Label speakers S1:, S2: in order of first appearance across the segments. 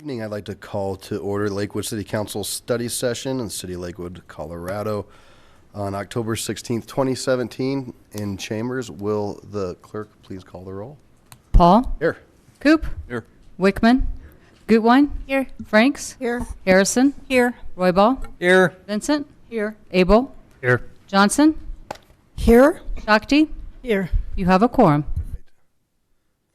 S1: evening. I'd like to call to order Lakewood City Council study session in the city of Lakewood, Colorado on October 16th, 2017 in chambers. Will the clerk please call the roll?
S2: Paul?
S1: Here.
S2: Coop?
S1: Here.
S2: Wickman? Gutwein?
S3: Here.
S2: Franks?
S3: Here.
S2: Harrison?
S3: Here.
S2: Royball?
S4: Here.
S2: Vincent?
S3: Here.
S2: Abel?
S4: Here.
S2: Johnson?
S3: Here.
S2: Shakti?
S3: Here.
S2: You have a quorum.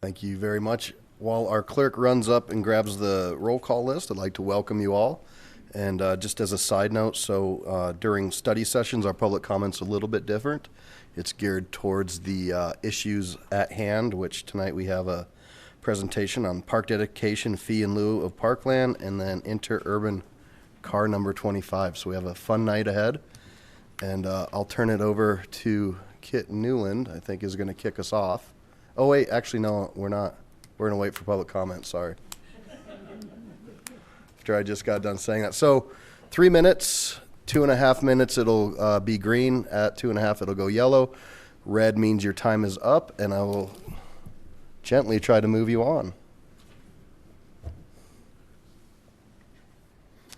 S1: Thank you very much. While our clerk runs up and grabs the roll call list, I'd like to welcome you all. And just as a side note, so during study sessions, our public comment's a little bit different. It's geared towards the issues at hand, which tonight we have a presentation on park dedication fee in lieu of parkland, and then interurban car number 25. So we have a fun night ahead. And I'll turn it over to Kit Newland, I think is going to kick us off. Oh, wait, actually, no, we're not. We're going to wait for public comment, sorry. After I just got done saying that. So 3 minutes, 2.5 minutes, it'll be green. At 2.5, it'll go yellow. Red means your time is up, and I will gently try to move you on.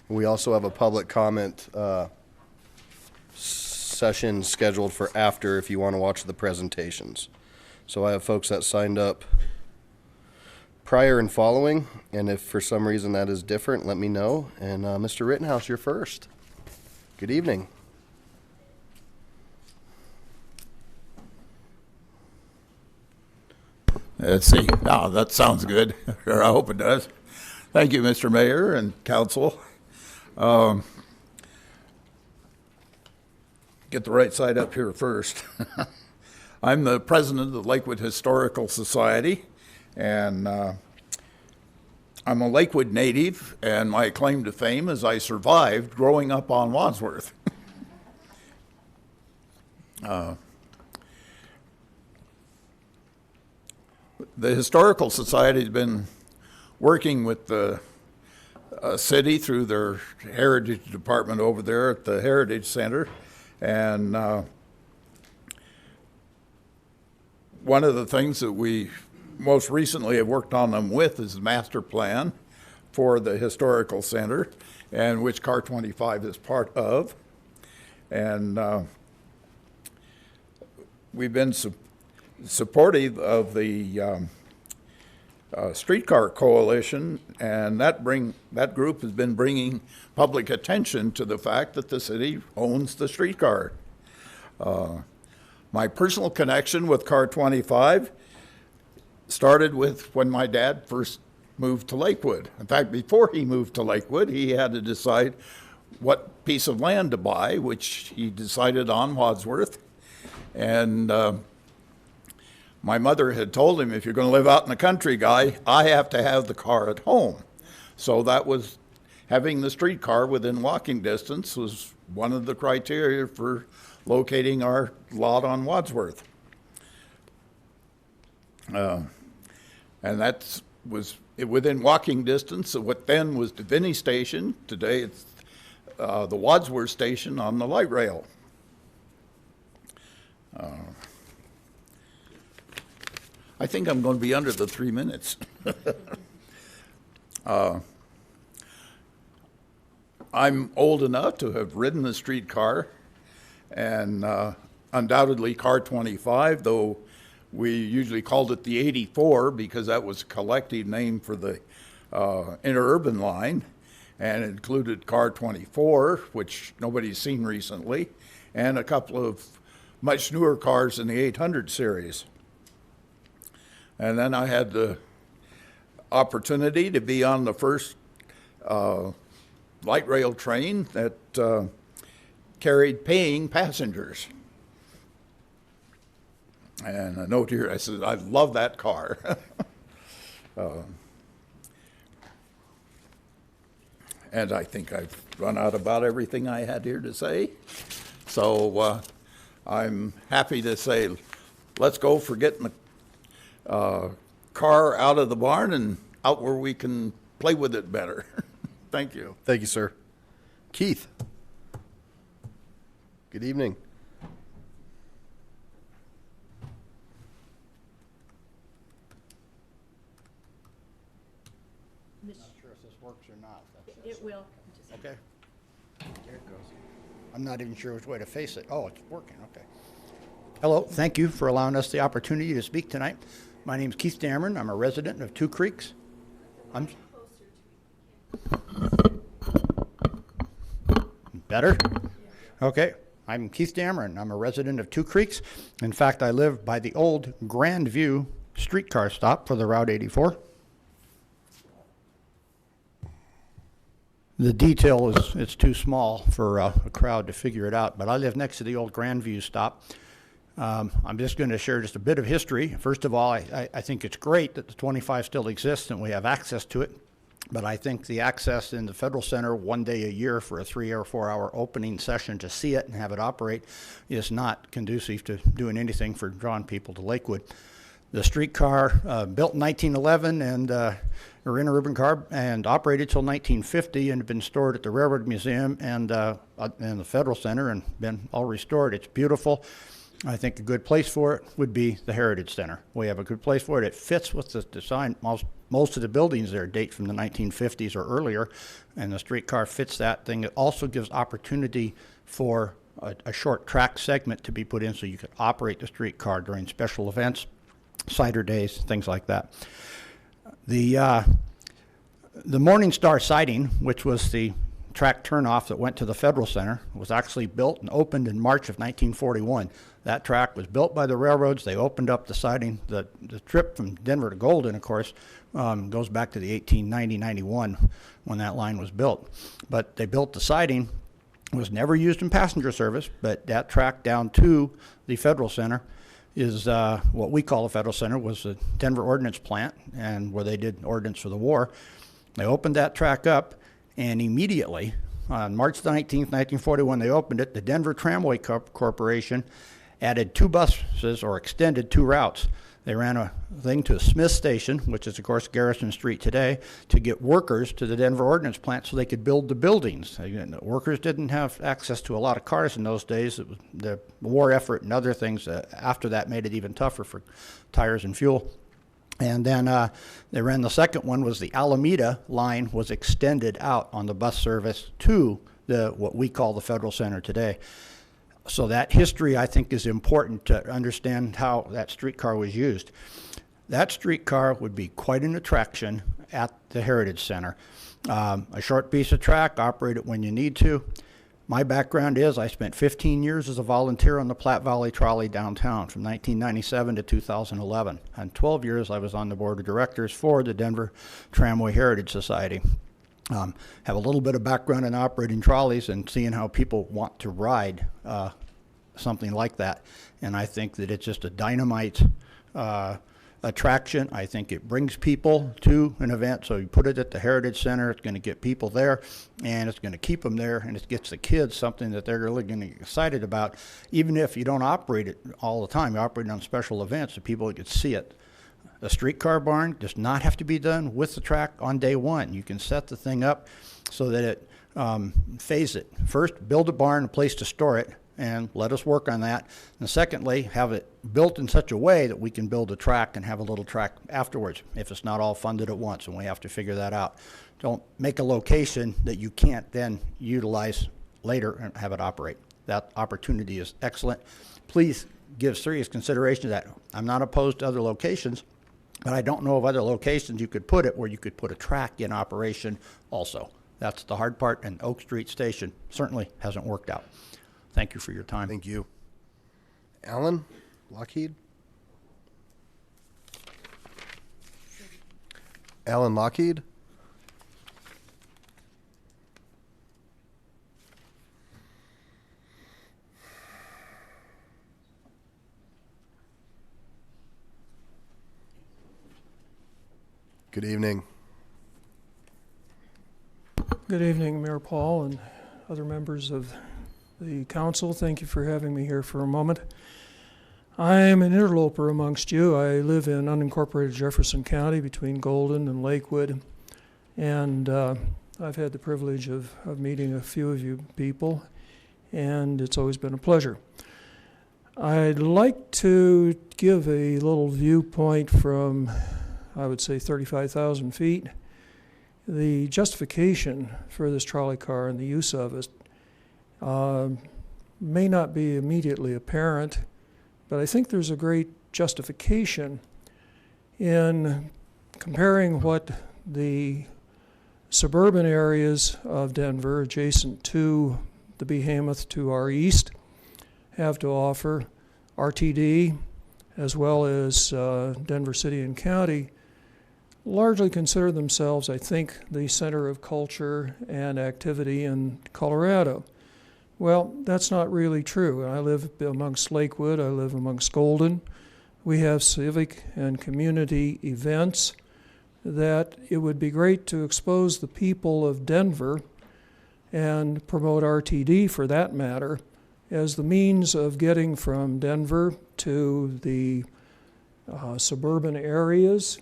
S1: We also have a public comment session scheduled for after if you want to watch the presentations. So I have folks that signed up prior and following, and if for some reason that is different, let me know. And Mr. Rittenhouse, you're first. Good evening.
S5: Let's see. Oh, that sounds good. Or I hope it does. Thank you, Mr. Mayor and Council. Get the right side up here first. I'm the president of the Lakewood Historical Society, and I'm a Lakewood native, and my claim to fame is I survived growing up on Wadsworth. The Historical Society has been working with the city through their Heritage Department over there at the Heritage Center, and one of the things that we most recently have worked on them with is the master plan for the Historical Center, and which Car 25 is part of. And we've been supportive of the Streetcar Coalition, and that group has been bringing public attention to the fact that the city owns the streetcar. My personal connection with Car 25 started with when my dad first moved to Lakewood. In fact, before he moved to Lakewood, he had to decide what piece of land to buy, which he decided on Wadsworth. And my mother had told him, if you're going to live out in the country, guy, I have to have the car at home. So that was, having the streetcar within walking distance was one of the criteria for locating our lot on Wadsworth. And that was within walking distance of what then was the Vinnie Station. Today it's the Wadsworth Station on the light rail. I think I'm going to be under the 3 minutes. I'm old enough to have ridden the streetcar, and undoubtedly Car 25, though we usually called it the 84 because that was a collective name for the interurban line, and it included Car 24, which nobody's seen recently, and a couple of much newer cars in the 800 series. And then I had the opportunity to be on the first light rail train that carried paying passengers. And a note here, I said, I love that car. And I think I've run out about everything I had here to say. So I'm happy to say, let's go for getting the car out of the barn and out where we can play with it better. Thank you.
S1: Thank you, sir. Keith. Good evening.
S3: works or not.
S4: It will.
S3: Okay. There it goes. I'm not even sure which way to face it. Oh, it's working, okay. Hello, thank you for allowing us the opportunity to speak tonight. My name is Keith Dameron. I'm a resident of Two Creeks. I'm better? Okay. I'm Keith Dameron. I'm a resident of Two Creeks. In fact, I live by the old Grandview streetcar stop for the Route 84. The detail is it's too small for a crowd to figure it out, but I live next to the old Grandview stop. I'm just going to share just a bit of history. First of all, I think it's great that the 25 still exists and we have access to it, but I think the access in the Federal Center one day a year for a 3 or 4 hour opening session to see it and have it operate is not conducive to doing anything for drawing people to Lakewood. The streetcar, built in 1911 and or interurban car, and operated till 1950 and had been stored at the Railroad Museum and the Federal Center and been all restored. It's beautiful. I think a good place for it would be the Heritage Center. We have a good place for it. It fits with the design. Most of the buildings there date from the 1950s or earlier, and the streetcar fits that thing. It also gives opportunity for a short track segment to be put in so you could operate the streetcar during special events, cider days, things like that. The Morning Star siding, which was the track turnoff that went to the Federal Center, was actually built and opened in March of 1941. That track was built by the railroads. They opened up the siding. The trip from Denver to Golden, of course, goes back to the 1890-91 when that line was built. But they built the siding. It was never used in passenger service, but that track down to the Federal Center is what we call the Federal Center, was the Denver Ordnance Plant, and where they did ordnance for the war. They opened that track up, and immediately, on March 19th, 1941, they opened it. The Denver Tramway Corporation added 2 buses, or extended 2 routes. They ran a thing to Smith Station, which is, of course, Garrison Street today, to get workers to the Denver Ordnance Plant so they could build the buildings. The workers didn't have access to a lot of cars in those days. It was the war effort and other things after that made it even tougher for tires and fuel. And then they ran the second one, was the Alameda line was extended out on the bus service to what we call the Federal Center today. So that history, I think, is important to understand how that streetcar was used. That streetcar would be quite an attraction at the Heritage Center. A short piece of track, operate it when you need to. My background is I spent 15 years as a volunteer on the Platte Valley Trolley downtown from 1997 to 2011. And 12 years I was on the board of directors for the Denver Tramway Heritage Society. Have a little bit of background in operating trolleys and seeing how people want to ride something like that. And I think that it's just a dynamite attraction. I think it brings people to an event. So you put it at the Heritage Center, it's going to get people there, and it's going to keep them there, and it gets the kids something that they're really going to get excited about. Even if you don't operate it all the time, you operate it on special events, so people can see it. A streetcar barn does not have to be done with the track on day one. You can set the thing up so that it phase it. First, build a barn, a place to store it, and let us work on that. And secondly, have it built in such a way that we can build a track and have a little track afterwards if it's not all funded at once, and we have to figure that out. Don't make a location that you can't then utilize later and have it operate. That opportunity is excellent. Please give serious consideration to that. I'm not opposed to other locations, but I don't know of other locations you could put it where you could put a track in operation also. That's the hard part, and Oak Street Station certainly hasn't worked out. Thank you for your time.
S1: Thank you. Alan Lockheed? Alan Lockheed? Good evening.
S6: Good evening, Mayor Paul and other members of the council. Thank you for having me here for a moment. I'm an interloper amongst you. I live in unincorporated Jefferson County between Golden and Lakewood, and I've had the privilege of meeting a few of you people, and it's always been a pleasure. I'd like to give a little viewpoint from, I would say, 35,000 feet, The justification for this trolley car and the use of it may not be immediately apparent, but I think there's a great justification in comparing what the suburban areas of Denver adjacent to the behemoth to our east have to offer, RTD, as well as Denver City and County, largely consider themselves, I think, the center of culture and activity in Colorado. Well, that's not really true. I live amongst Lakewood, I live amongst Golden. We have civic and community events that it would be great to expose the people of Denver and promote RTD for that matter as the means of getting from Denver to the suburban areas.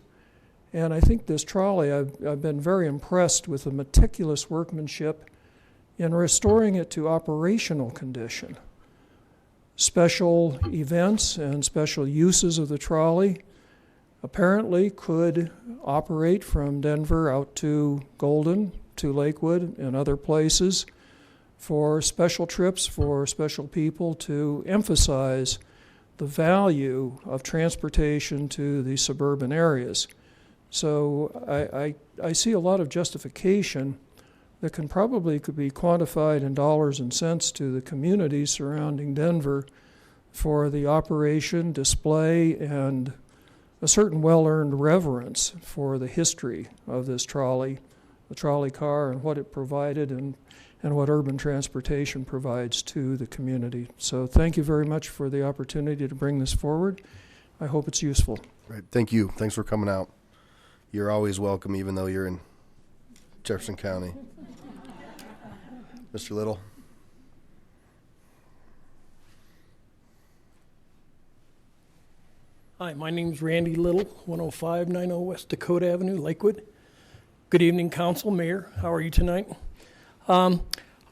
S6: And I think this trolley, I've been very impressed with the meticulous workmanship in restoring it to operational condition. Special events and special uses of the trolley apparently could operate from Denver out to Golden, to Lakewood, and other places for special trips for special people to emphasize the value of transportation to the suburban areas. So I see a lot of justification that could be quantified in dollars and cents to the community surrounding Denver for the operation, display, and a certain well-earned reverence for the history of this trolley, the trolley car, and what it provided and what urban transportation provides to the community. So thank you very much for the opportunity to bring this forward. I hope it's useful.
S1: Great. Thank you. Thanks for coming out. You're always welcome, even though you're in Jefferson County. Mr. Little.
S4: Hi, my name's Randy Little, 10590 West Dakota Avenue, Lakewood. Good evening, Council, Mayor. How are you tonight? I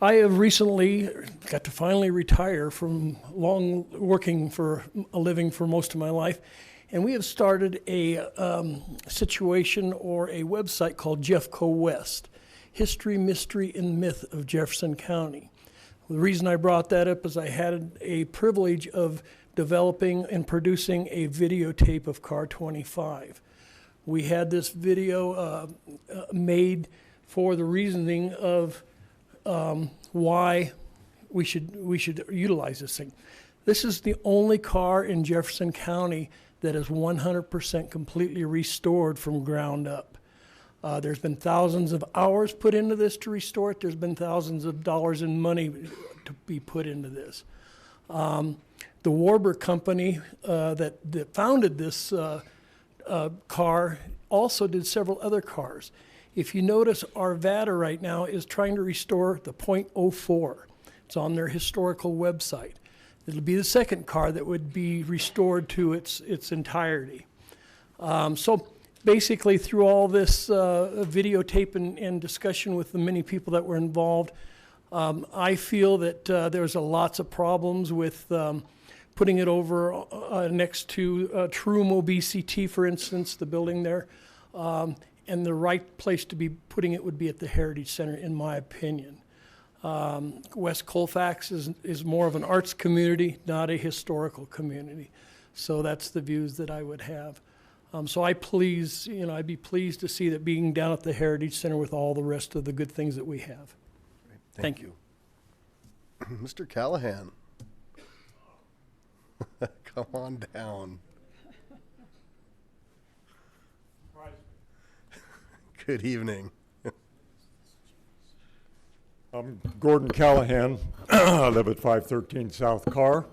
S4: have recently got to finally retire from long working for a living for most of my life, and we have started a situation or a website called Jeffco West, History, Mystery, and Myth of Jefferson County. The reason I brought that up is I had a privilege of developing and producing a videotape of Car 25. We had this video made for the reasoning of why we should utilize this thing. This is the only car in Jefferson County that is 100% completely restored from ground up. There's been thousands of hours put into this to restore it. There's been thousands of dollars in money to be put into this. The Warburg company that founded this car also did several other cars. If you notice, Arvada right now is trying to restore the .04. It's on their historical website. It'll be the second car that would be restored to its entirety. So basically, through all this videotape and discussion with the many people that were involved, I feel that there's lots of problems with putting it over next to Troom OBCT, for instance, the building there. And the right place to be putting it would be at the Heritage Center, in my opinion. West Colfax is more of an arts community, not a historical community. So that's the views that I would have. So I'd be pleased to see that being down at the Heritage Center with all the rest of the good things that we have. Thank you.
S1: Mr. Callahan. Come on down. Good evening.
S7: I'm Gordon Callahan. I live at 513 South Carr.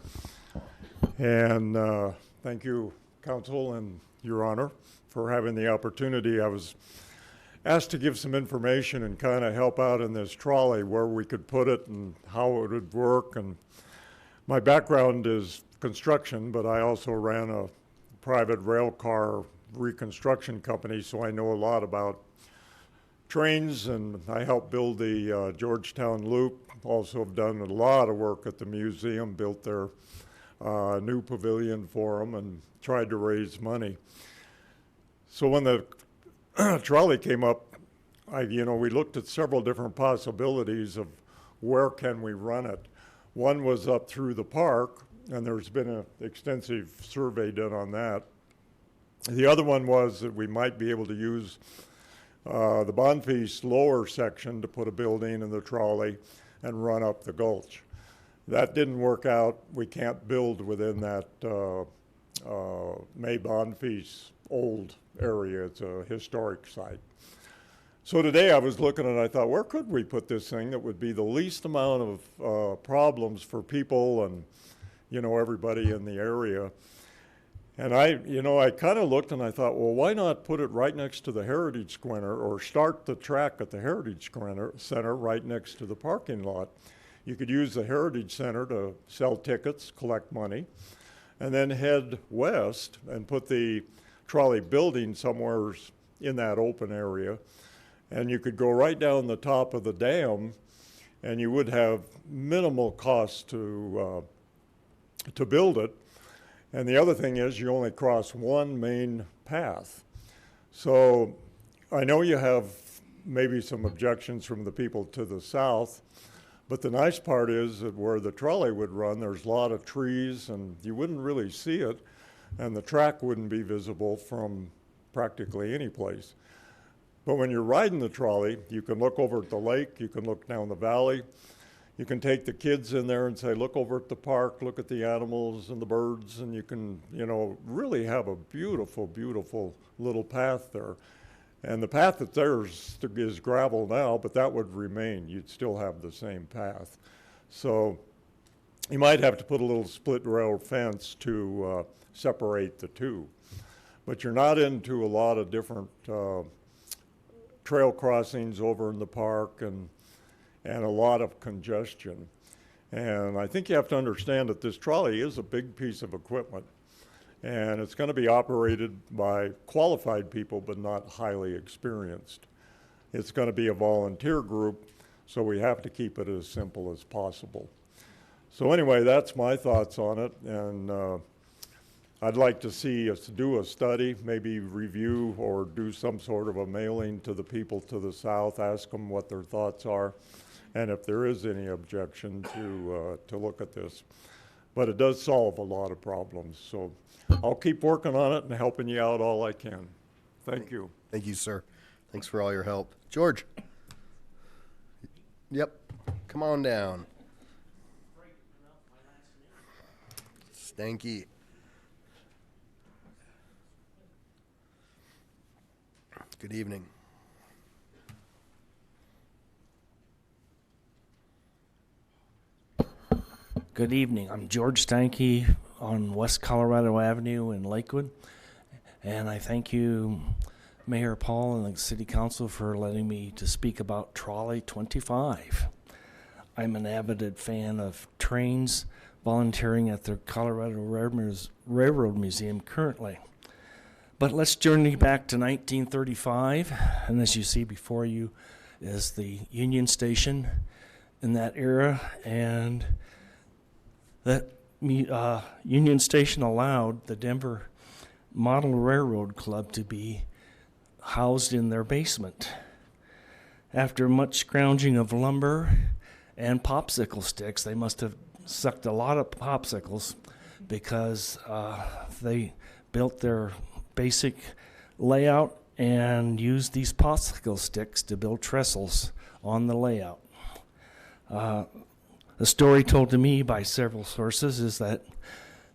S7: And thank you, Council and Your Honor, for having the opportunity. I was asked to give some information and kind of help out in this trolley, where we could put it and how it would work. And my background is construction, but I also ran a private rail car reconstruction company, so I know a lot about trains, and I helped build the Georgetown Loop. Also have done a lot of work at the museum, built their new pavilion for them, and tried to raise money. So when the trolley came up, we looked at several different possibilities of where can we run it. One was up through the park, and there's been an extensive survey done on that. The other one was that we might be able to use the Bonfils lower section to put a building in the trolley and run up the gulch. That didn't work out. We can't build within that May Bonfils old area. It's a historic site. So today I was looking and I thought, where could we put this thing that would be the least amount of problems for people and, everybody in the area. And I kind of looked and I thought, well, why not put it right next to the Heritage Center, or start the track at the Heritage Center right next to the parking lot. You could use the Heritage Center to sell tickets, collect money, and then head west and put the trolley building somewhere in that open area. And you could go right down the top of the dam, and you would have minimal cost to build it. And the other thing is you only cross one main path. So I know you have maybe some objections from the people to the south, but the nice part is that where the trolley would run, there's a lot of trees and you wouldn't really see it, and the track wouldn't be visible from practically any place. But when you're riding the trolley, you can look over at the lake, you can look down the valley, you can take the kids in there and say, look over at the park, look at the animals and the birds, and you can, really have a beautiful, beautiful little path there. And the path that's there is gravel now, but that would remain. You'd still have the same path. So you might have to put a little split rail fence to separate the two. But you're not into a lot of different trail crossings over in the park and a lot of congestion. And I think you have to understand that this trolley is a big piece of equipment, and it's going to be operated by qualified people but not highly experienced. It's going to be a volunteer group, so we have to keep it as simple as possible. So anyway, that's my thoughts on it, and I'd like to see us do a study, maybe review or do some sort of a mailing to the people to the south, ask them what their thoughts are, and if there is any objection to look at this. But it does solve a lot of problems, so I'll keep working on it and helping you out all I can. Thank you.
S1: Thank you, sir. Thanks for all your help. George? Yep, come on down. Stanky. Good evening.
S8: Good evening. I'm George Stanky on West Colorado Avenue in Lakewood, and I thank you, Mayor Paul and the City Council, for letting me to speak about Trolley 25. I'm an avid fan of trains, volunteering at the Colorado Railroad Museum currently. But let's journey back to 1935, and as you see before you is the Union Station in that era, and that Union Station allowed the Denver Model Railroad Club to be housed in their basement. After much scrounging of lumber and popsicle sticks, they must have sucked a lot of popsicles because they built their basic layout and used these popsicle sticks to build trestles on the layout. The story told to me by several sources is that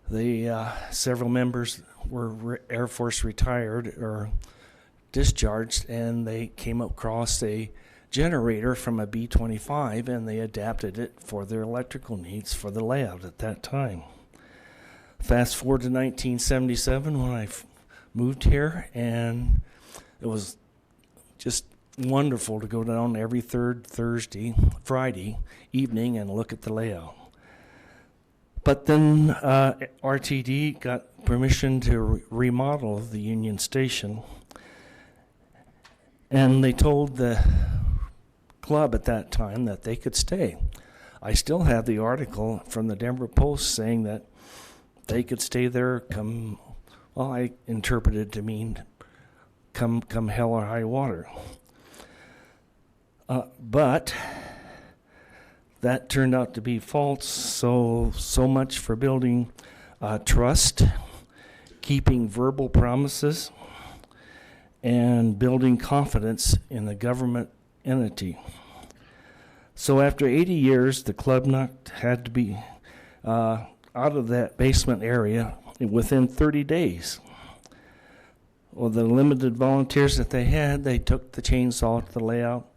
S8: the several members were Air Force retired or discharged, and they came across a generator from a B-25, and they adapted it for their electrical needs for the layout at that time. Fast forward to 1977 when I moved here, and it was just wonderful to go down every third Friday evening and look at the layout. But then RTD got permission to remodel the Union Station, and they told the club at that time that they could stay. I still have the article from the Denver Post saying that they could stay there I interpreted to mean come hell or high water. But that turned out to be false, so much for building trust, keeping verbal promises, and building confidence in the government entity. So after 80 years, the club had to be out of that basement area within 30 days. Well, the limited volunteers that they had, they took the chainsaw to the layout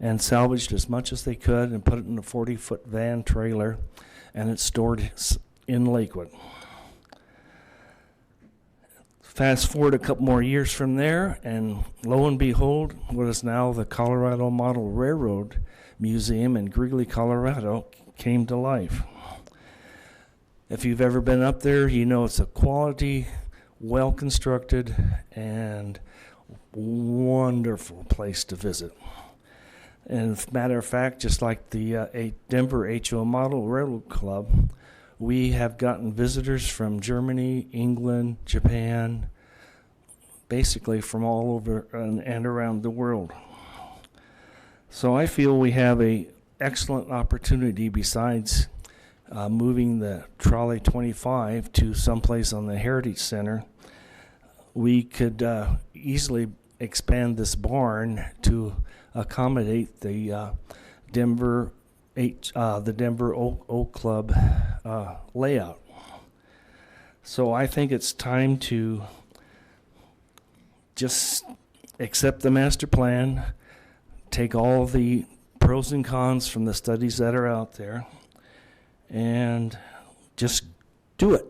S8: and salvaged as much as they could and put it in a 40-foot van trailer, and it's stored in Lakewood. Fast forward a couple more years from there, and lo and behold, what is now the Colorado Model Railroad Museum in Greeley, Colorado, came to life. If you've ever been up there, you know it's a quality, well-constructed, and wonderful place to visit. And as a matter of fact, just like the Denver HO Model Railroad Club, we have gotten visitors from Germany, England, Japan, basically from all over and around the world. So I feel we have an excellent opportunity besides moving the Trolley 25 to someplace on the Heritage Center. We could easily expand this barn to accommodate the Denver Oak Club layout. So I think it's time to just accept the master plan, take all the pros and cons from the studies that are out there, and just do it.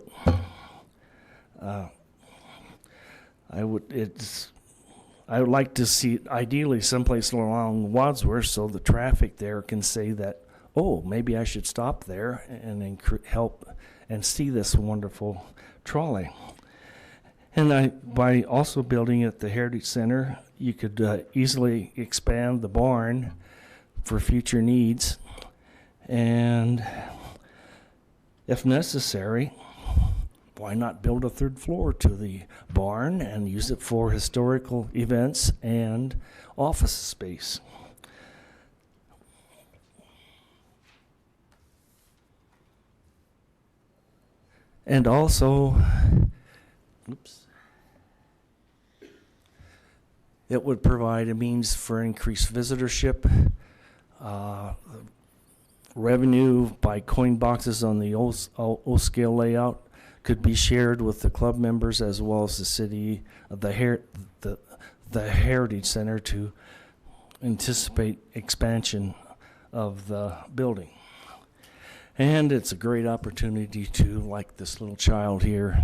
S8: I would like to see it ideally someplace along Wadsworth so the traffic there can say that, oh, maybe I should stop there and help and see this wonderful trolley. And by also building at the Heritage Center, you could easily expand the barn for future needs. And if necessary, why not build a third floor to the barn and use it for historical events and office space? And also, it would provide a means for increased visitorship, revenue by coin boxes on the O-scale layout could be shared with the club members as well as the city, the Heritage Center, to anticipate expansion of the building. And it's a great opportunity to, like this little child here,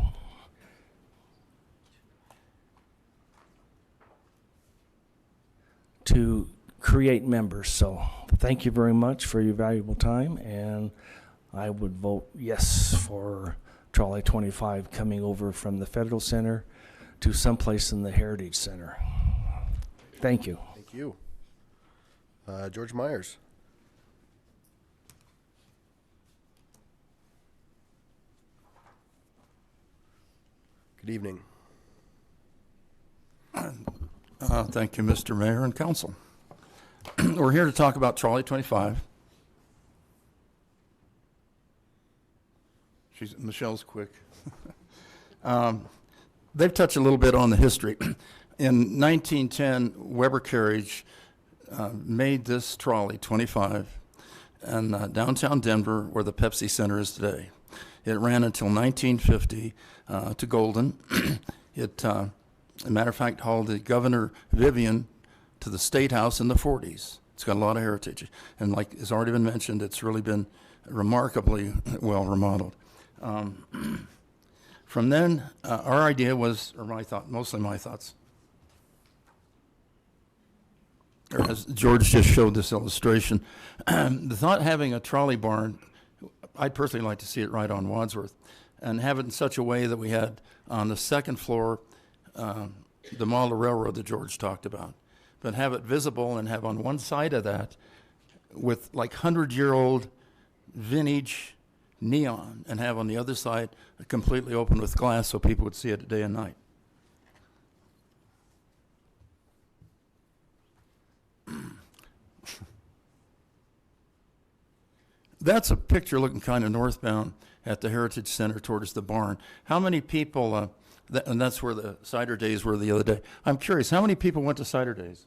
S8: to create members. So thank you very much for your valuable time, and I would vote yes for Trolley 25 coming over from the Federal Center to someplace in the Heritage Center. Thank you.
S1: Thank you. George Myers. Good evening.
S5: Thank you, Mr. Mayor and Council. We're here to talk about Trolley 25. Michelle's quick. They've touched a little bit on the history. In 1910, Weber Carriage made this Trolley 25 in downtown Denver, where the Pepsi Center is today. It ran until 1950 to Golden. It, as a matter of fact, hauled the Governor Vivian to the State House in the 40s. It's got a lot of heritage. And like has already been mentioned, it's really been remarkably well remodeled. From then, our idea was, or my thought, mostly my thoughts, or as George just showed this illustration, the thought having a trolley barn, I'd personally like to see it right on Wadsworth, and have it in such a way that we had on the second floor the model railroad that George talked about, but have it visible and have on one side of that with like 100-year-old vintage neon, and have on the other side completely open with glass so people would see it day and night. That's a picture looking kind of northbound at the Heritage Center towards the barn. How many people, and that's where the cider days were the other day. I'm curious, how many people went to cider days?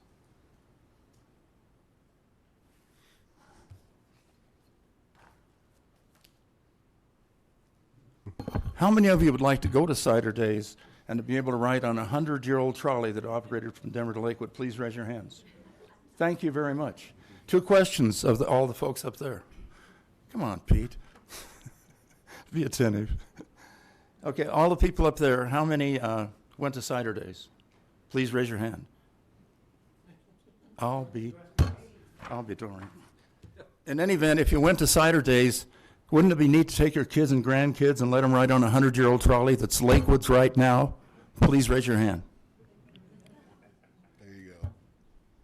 S5: How many of you would like to go to cider days and to be able to ride on a 100-year-old trolley that operated from Denver to Lakewood? Please raise your hands. Thank you very much. 2 questions of all the folks up there. Come on, Pete. Be attentive. Okay, all the people up there, how many went to cider days? Please raise your hand. I'll be darned. In any event, if you went to cider days, wouldn't it be neat to take your kids and grandkids and let them ride on a 100-year-old trolley that's Lakewood's right now? Please raise your hand.
S1: There you go.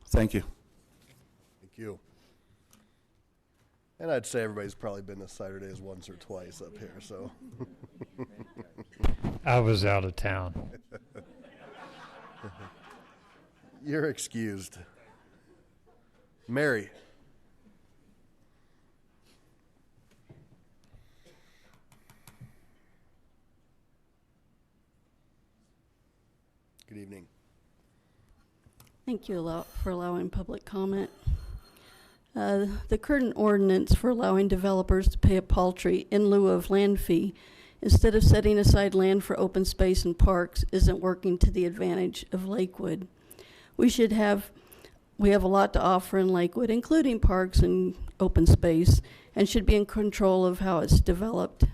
S5: Thank you.
S1: Thank you. And I'd say everybody's probably been to cider days once or twice up here, so.
S9: I was out of town.
S1: You're excused. Mary. Good evening.
S10: Thank you for allowing public comment. The current ordinance for allowing developers to pay a paltry in lieu of land fee instead of setting aside land for open space and parks isn't working to the advantage of Lakewood. We have a lot to offer in Lakewood, including parks and open space, and should be in control of how it's developed.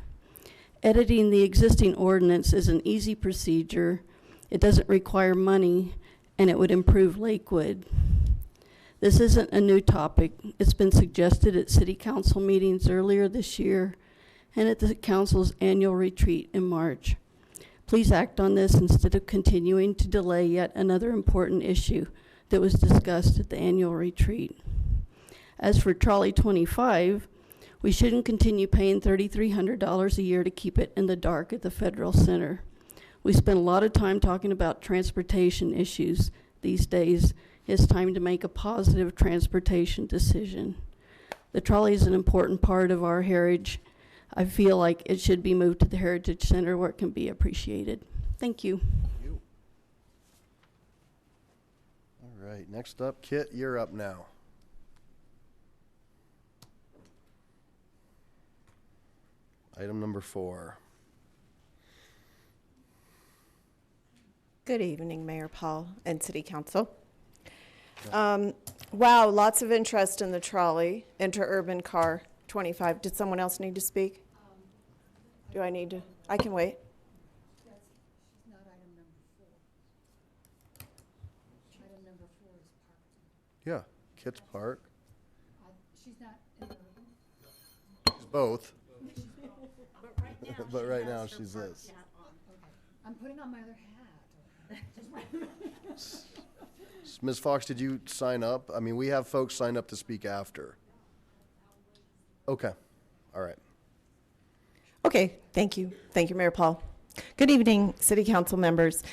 S10: Editing the existing ordinance is an easy procedure. It doesn't require money, and it would improve Lakewood. This isn't a new topic. It's been suggested at city council meetings earlier this year and at the council's annual retreat in March. Please act on this instead of continuing to delay yet another important issue that was discussed at the annual retreat. As for Trolley 25, we shouldn't continue paying $3,300 a year to keep it in the dark at the Federal Center. We spend a lot of time talking about transportation issues these days. It's time to make a positive transportation decision. The trolley is an important part of our heritage. I feel like it should be moved to the Heritage Center where it can be appreciated. Thank you.
S1: Thank you. All right, next up, Kit, you're up now. Item number 4.
S11: Good evening, Mayor Paul and City Council. Wow, lots of interest in the trolley, interurban car 25. Did someone else need to speak? Do I need to? I can wait.
S12: She's not item number 4. Item number 4 is Parkton.
S1: Yeah, Kit's Park.
S12: She's not interurban.
S1: She's both,
S12: But right now,
S1: but right now she's this.
S12: Okay. I'm putting on my other hat.
S1: Ms. Fox, did you sign up? I mean, we have folks sign up to speak after. Okay, all right.
S11: Okay, thank you. Thank you, Mayor Paul. Good evening, City Council members.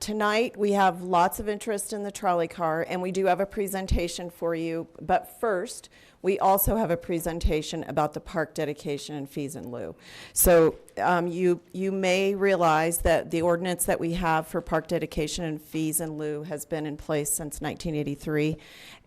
S11: Tonight, we have lots of interest in the trolley car, and we do have a presentation for you. But first, we also have a presentation about the park dedication and fees in lieu. So you may realize that the ordinance that we have for park dedication and fees in lieu has been in place since 1983.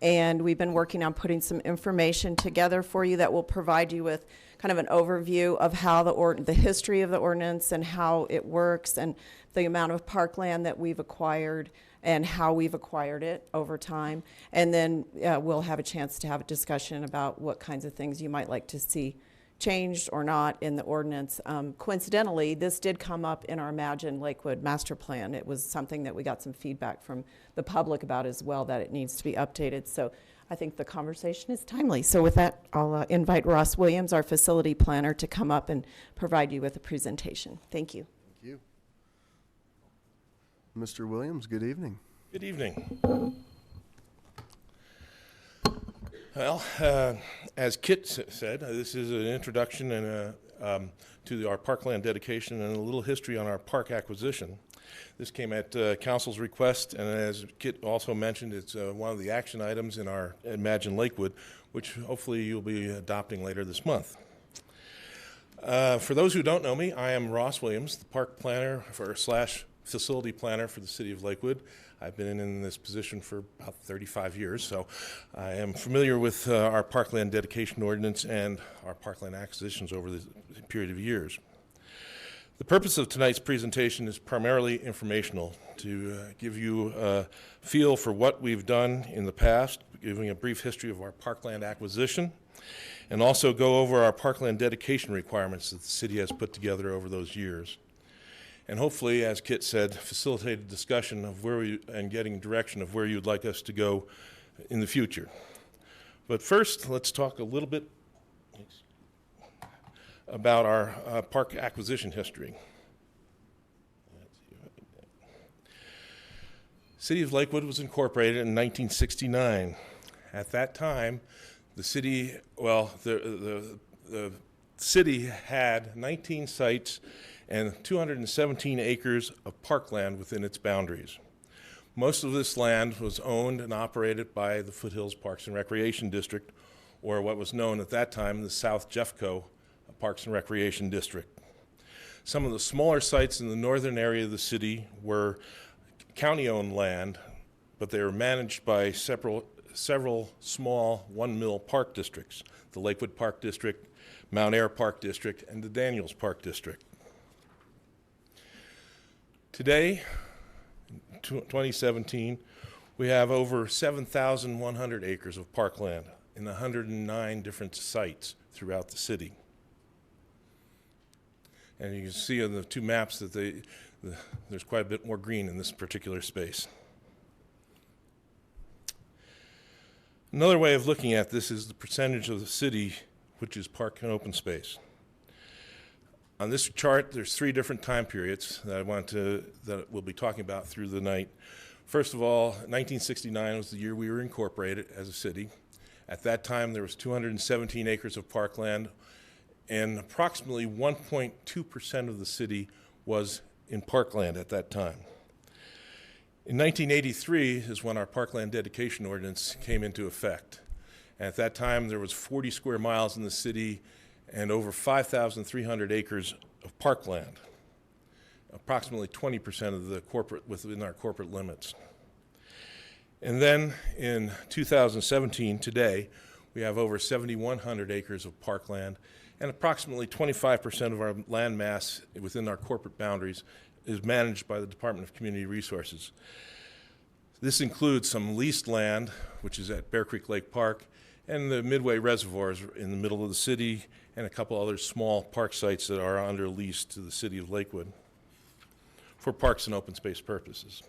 S11: And we've been working on putting some information together for you that will provide you with kind of an overview of how the history of the ordinance and how it works and the amount of parkland that we've acquired and how we've acquired it over time. And then we'll have a chance to have a discussion about what kinds of things you might like to see changed or not in the ordinance. Coincidentally, this did come up in our Imagine Lakewood master plan. It was something that we got some feedback from the public about as well, that it needs to be updated. So I think the conversation is timely. So with that, I'll invite Ross Williams, our facility planner, to come up and provide you with a presentation. Thank you.
S1: Thank you. Mr. Williams, good evening.
S13: Good evening. Well, as Kit said, this is an introduction and
S9: to our parkland dedication and a little history on our park acquisition. This came at council's request, and as Kit also mentioned, it's one of the action items in our Imagine Lakewood, which hopefully you'll be adopting later this month. For those who don't know me, I am Ross Williams, the park planner slash facility planner for the city of Lakewood. I've been in this position for about 35 years, so I am familiar with our parkland dedication ordinance and our parkland acquisitions over the period of years. The purpose of tonight's presentation is primarily informational, to give you a feel for what we've done in the past, giving a brief history of our parkland acquisition, and also go over our parkland dedication requirements that the city has put together over those years. And hopefully, as Kit said, facilitate a discussion of and getting direction of where you'd like us to go in the future. But first, let's talk a little bit about our park acquisition history. City of Lakewood was incorporated in 1969. At that time, the city, the city had 19 sites and 217 acres of parkland within its boundaries. Most of this land was owned and operated by the Foothills Parks and Recreation District, or what was known at that time the South Jeffco Parks and Recreation District. Some of the smaller sites in the northern area of the city were county-owned land, but they were managed by several small one-mill park districts, the Lakewood Park District, Mount Ayr Park District, and the Daniels Park District. Today, in 2017, we have over 7,100 acres of parkland in 109 different sites throughout the city. And you can see on the two maps that there's quite a bit more green in this particular space. Another way of looking at this is the percentage of the city which is park and open space. On this chart, there's three different time periods that we'll be talking about through the night. First of all, 1969 was the year we were incorporated as a city. At that time, there was 217 acres of parkland, and approximately 1.2% of the city was in parkland at that time. In 1983 is when our parkland dedication ordinance came into effect. And at that time, there was 40 square miles in the city and over 5,300 acres of parkland, approximately 20% of the within our corporate limits. And then in 2017, today, we have over 7,100 acres of parkland, and approximately 25% of our land mass within our corporate boundaries is managed by the Department of Community Resources. This includes some leased land, which is at Bear Creek Lake Park, and the Midway Reservoirs in the middle of the city, and a couple other small park sites that are under lease to the city of Lakewood for parks and open space purposes.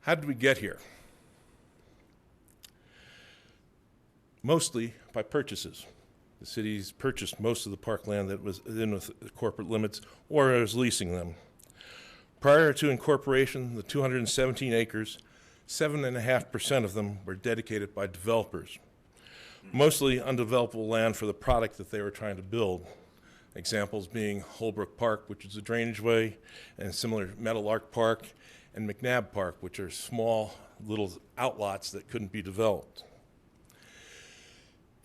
S9: How did we get here? Mostly by purchases. The city's purchased most of the parkland that was in with the corporate limits or is leasing them. Prior to incorporation, the 217 acres, 7.5% of them were dedicated by developers, mostly undevelopable land for the product that they were trying to build. Examples being Holbrook Park, which is a drainage way, and similar Meadowlark Park and McNabb Park, which are small little outlots that couldn't be developed.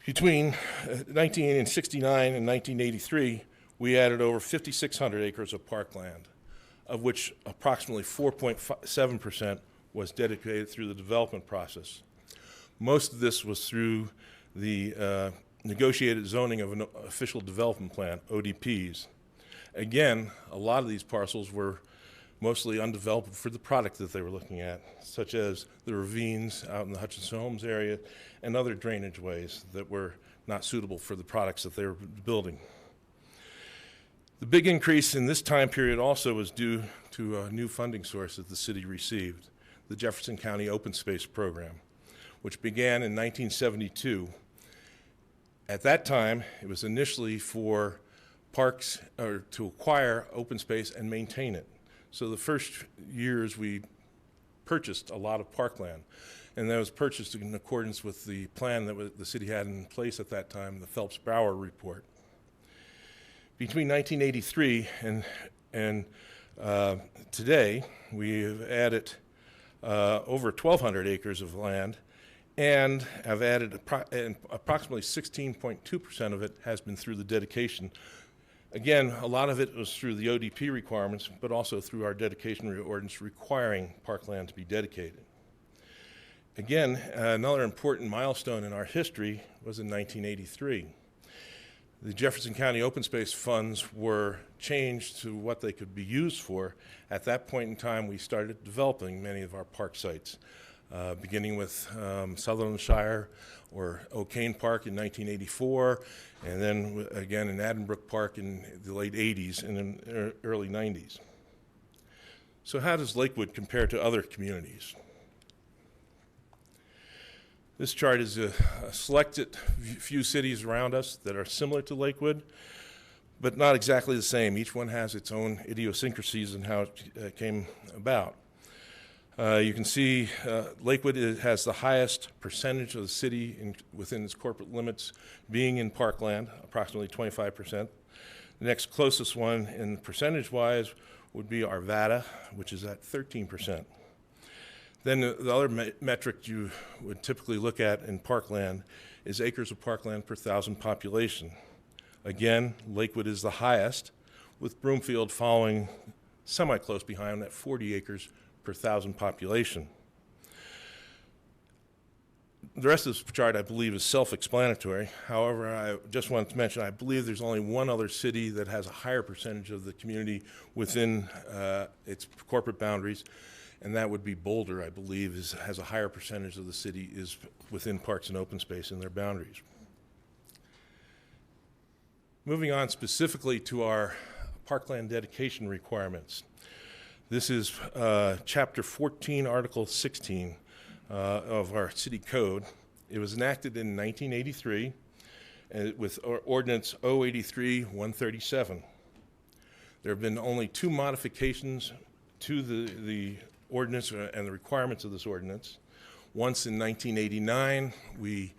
S9: Between 1969 and 1983, we added over 5,600 acres of parkland, of which approximately 4.7% was dedicated through the development process. Most of this was through the negotiated zoning of an official development plan, ODPs. Again, a lot of these parcels were mostly undeveloped for the product that they were looking at, such as the ravines out in the Hutchinson Homes area and other drainage ways that were not suitable for the products that they were building. The big increase in this time period also was due to a new funding source that the city received, the Jefferson County Open Space Program, which began in 1972. At that time, it was initially for parks, or to acquire open space and maintain it. So the first years we purchased a lot of parkland, and that was purchased in accordance with the plan that the city had in place at that time, the Phelps-Bauer report. Between 1983 and today, we have added over 1,200 acres of land and have added approximately 16.2% of it has been through the dedication. Again, a lot of it was through the ODP requirements, but also through our dedication ordinance requiring parkland to be dedicated. Again, another important milestone in our history was in 1983. The Jefferson County Open Space Funds were changed to what they could be used for. At that point in time, we started developing many of our park sites, beginning with Sutherland Shire or O'Kane Park in 1984, and then again in Addenbrook Park in the late 80s and in early 90s. So how does Lakewood compare to other communities? This chart is a selected few cities around us that are similar to Lakewood, but not exactly the same. Each one has its own idiosyncrasies and how it came about. You can see Lakewood has the highest percentage of the city within its corporate limits being in parkland, approximately 25%. The next closest one in percentage-wise would be Arvada, which is at 13%. Then the other metric you would typically look at in parkland is acres of parkland per 1,000 population. Again, Lakewood is the highest, with Broomfield following semi-close behind at 40 acres per 1,000 population. The rest of this chart, I believe, is self-explanatory. However, I just wanted to mention, I believe there's only one other city that has a higher percentage of the community within its corporate boundaries, and that would be Boulder, I believe, has a higher percentage of the city is within parks and open space in their boundaries. Moving on specifically to our parkland dedication requirements. This is Chapter 14, Article 16 of our city code. It was enacted in 1983 with Ordinance 083-137. There have been only 2 modifications to the ordinance and the requirements of this ordinance. Once in 1989, we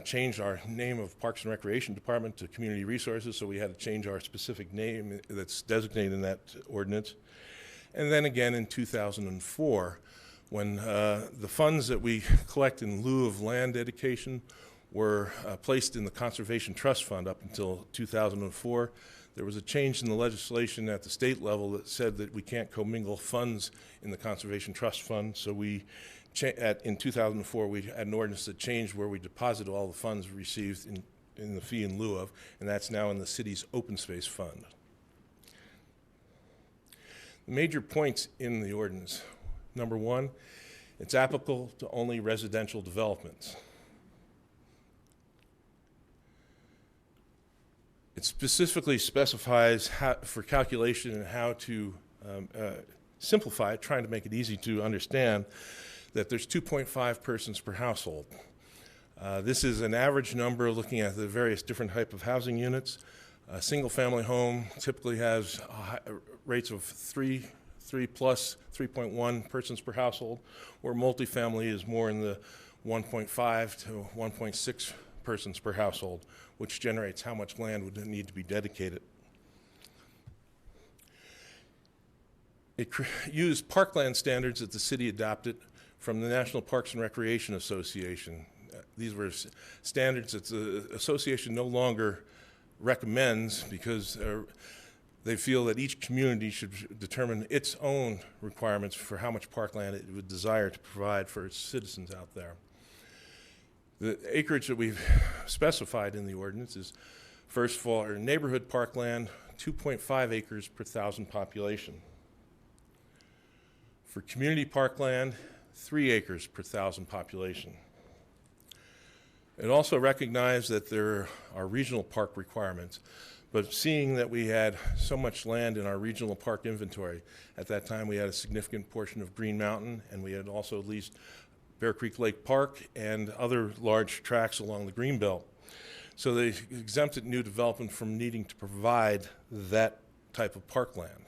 S9: changed our name of Parks and Recreation Department to Community Resources, so we had to change our specific name that's designated in that ordinance. And then again in 2004, when the funds that we collect in lieu of land dedication were placed in the Conservation Trust Fund up until 2004, there was a change in the legislation at the state level that said that we can't commingle funds in the Conservation Trust Fund. So we, in 2004, we had an ordinance that changed where we deposited all the funds received in the fee in lieu of, and that's now in the city's open space fund. The major points in the ordinance. Number 1, it's applicable to only residential developments. It specifically specifies for calculation and how to simplify it, trying to make it easy to understand, that there's 2.5 persons per household. This is an average number looking at the various different type of housing units. A single-family home typically has rates of 3 plus 3.1 persons per household, where multifamily is more in the 1.5 to 1.6 persons per household, which generates how much land would need to be dedicated. It used parkland standards that the city adopted from the National Parks and Recreation Association. These were standards that the association no longer recommends because they feel that each community should determine its own requirements for how much parkland it would desire to provide for its citizens out there. The acreage that we've specified in the ordinance is, first of all, our neighborhood parkland, 2.5 acres per 1,000 population. For community parkland, 3 acres per 1,000 population. It also recognized that there are regional park requirements, but seeing that we had so much land in our regional park inventory, at that time we had a significant portion of Green Mountain, and we had also leased Bear Creek Lake Park and other large tracts along the Greenbelt. So they exempted new development from needing to provide that type of parkland.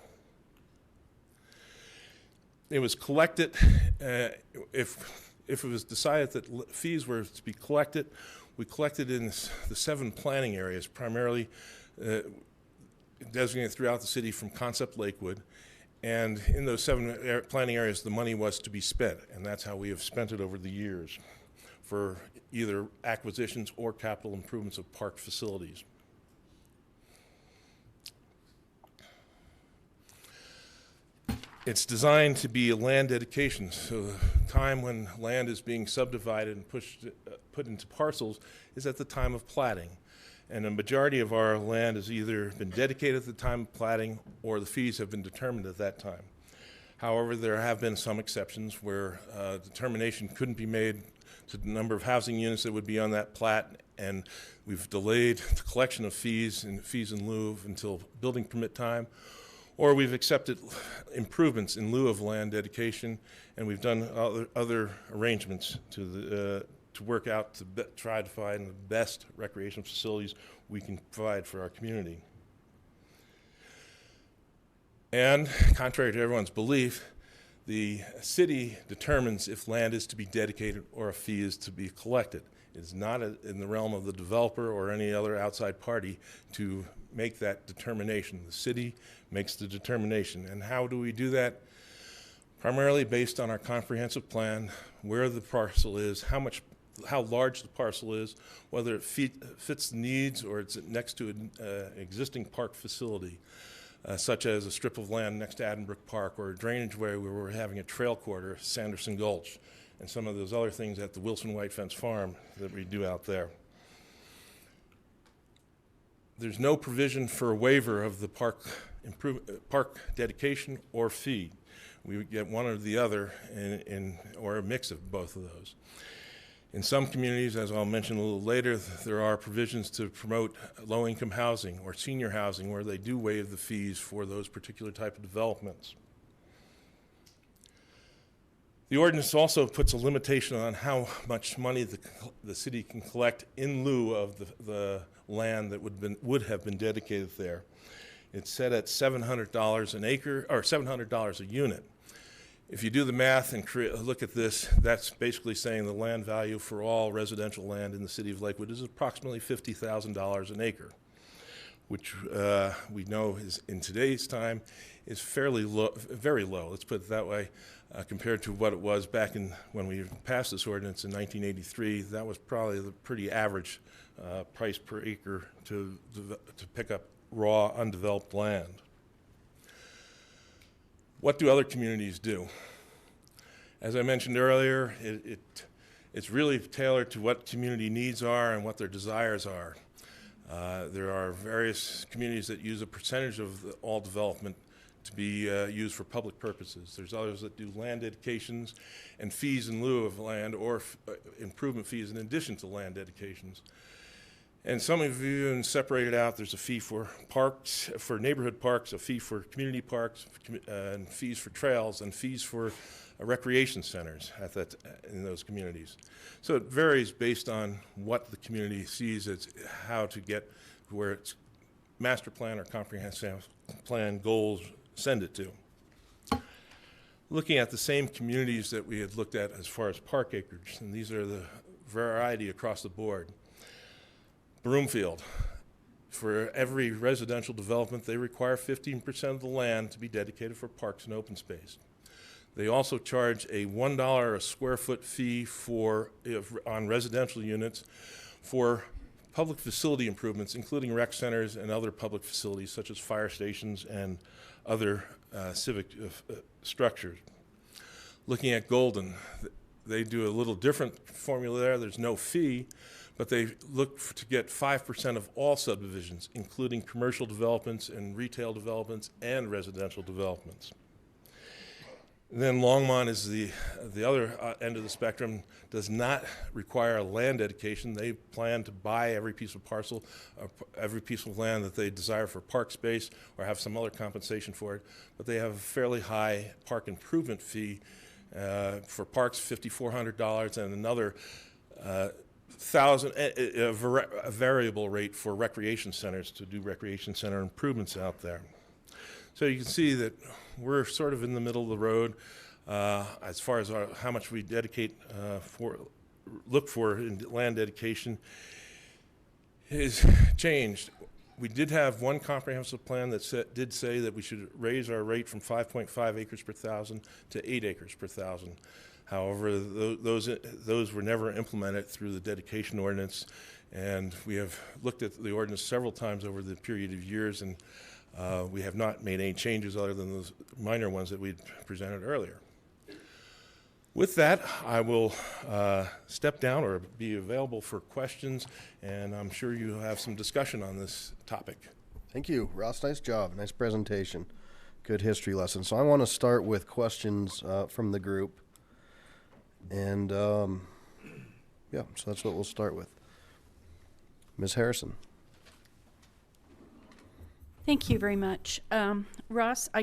S9: It was collected, if it was decided that fees were to be collected, we collected in the 7 planning areas, primarily designated throughout the city from Concept Lakewood. And in those 7 planning areas, the money was to be spent, and that's how we have spent it over the years for either acquisitions or capital improvements of park facilities. It's designed to be a land dedication, so the time when land is being subdivided and put into parcels is at the time of platting. And a majority of our land has either been dedicated at the time of platting or the fees have been determined at that time. However, there have been some exceptions where determination couldn't be made to the number of housing units that would be on that plat, and we've delayed the collection of fees and fees in lieu of until building permit time, or we've accepted improvements in lieu of land dedication, and we've done other arrangements to work out to try to find the best recreation facilities we can provide for our community. And contrary to everyone's belief, the city determines if land is to be dedicated or a fee is to be collected. It is not in the realm of the developer or any other outside party to make that determination. The city makes the determination. And how do we do that? Primarily based on our comprehensive plan, where the parcel is, how large the parcel is, whether it fits the needs or it's next to an existing park facility, such as a strip of land next to Addenbrook Park or a drainage way where we're having a trail corridor, Sanderson Gulch, and some of those other things at the Wilson White Fence Farm that we do out there. There's no provision for a waiver of the park dedication or fee. We would get one or the other or a mix of both of those. In some communities, as I'll mention a little later, there are provisions to promote low-income housing or senior housing where they do waive the fees for those particular type of developments. The ordinance also puts a limitation on how much money the city can collect in lieu of the land that would have been dedicated there. It's set at $700 an acre, or $700 a unit. If you do the math and look at this, that's basically saying the land value for all residential land in the city of Lakewood is approximately $50,000 an acre, which we know is in today's time is fairly low, very low. Let's put it that way, compared to what it was back when we passed this ordinance in 1983. That was probably the pretty average price per acre to pick up raw, undeveloped land. What do other communities do? As I mentioned earlier, it's really tailored to what community needs are and what their desires are. There are various communities that use a percentage of all development to be used for public purposes. There's others that do land dedications and fees in lieu of land, or improvement fees in addition to land dedications. And some of you even separated out, there's a fee for parks, for neighborhood parks, a fee for community parks, and fees for trails, and fees for recreation centers in those communities. So it varies based on what the community sees as how to get where its master plan or comprehensive plan goals send it to. Looking at the same communities that we had looked at as far as park acreage, and these are the variety across the board. Broomfield, for every residential development, they require 15% of the land to be dedicated for parks and open space. They also charge a $1 a square foot fee on residential units for public facility improvements, including rec centers and other public facilities such as fire stations and other civic structures. Looking at Golden, they do a little different formula there. There's no fee, but they look to get 5% of all subdivisions, including commercial developments and retail developments and residential developments. And then Longmont is the other end of the spectrum, does not require a land dedication. They plan to buy every piece of parcel, every piece of land that they desire for park space or have some other compensation for it, but they have a fairly high park improvement fee for parks, $5,400, and another a variable rate for recreation centers to do recreation center improvements out there. So you can see that we're sort of in the middle of the road as far as how much we dedicate look for in land dedication is changed. We did have one comprehensive plan that did say that we should raise our rate from 5.5 acres per thousand to 8 acres per thousand. However, those were never implemented through the dedication ordinance, and we have looked at the ordinance several times over the period of years, and we have not made any changes other than those minor ones that we presented earlier. With that, I will step down or be available for questions, and I'm sure you have some discussion on this topic.
S1: Thank you, Ross. Nice job. Nice presentation. Good history lesson. So I want to start with questions from the group. And yeah, so that's what we'll start with. Ms. Harrison.
S13: Thank you very much. Ross, I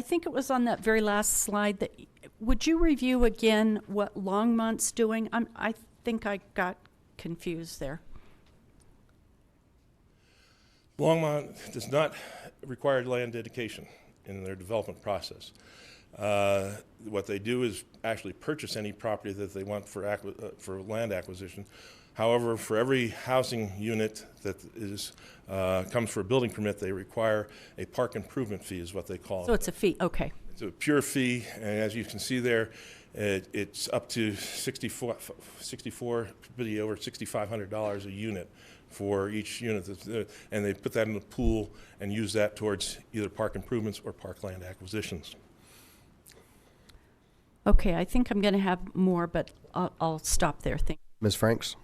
S13: think it was on that very last slide that, would you review again what Longmont's doing? I think I got confused there.
S9: Longmont does not require land dedication in their development process. What they do is actually purchase any property that they want for land acquisition. However, for every housing unit that comes for a building permit, they require a park improvement fee, is what they call it.
S13: So it's a fee, okay.
S9: It's a pure fee, and as you can see there, it's up to 64, could be over $6,500 a unit for each unit, and they put that in the pool and use that towards either park improvements or parkland acquisitions.
S13: Okay, I think I'm going to have more, but I'll stop there. Thank you.
S1: Ms. Franks.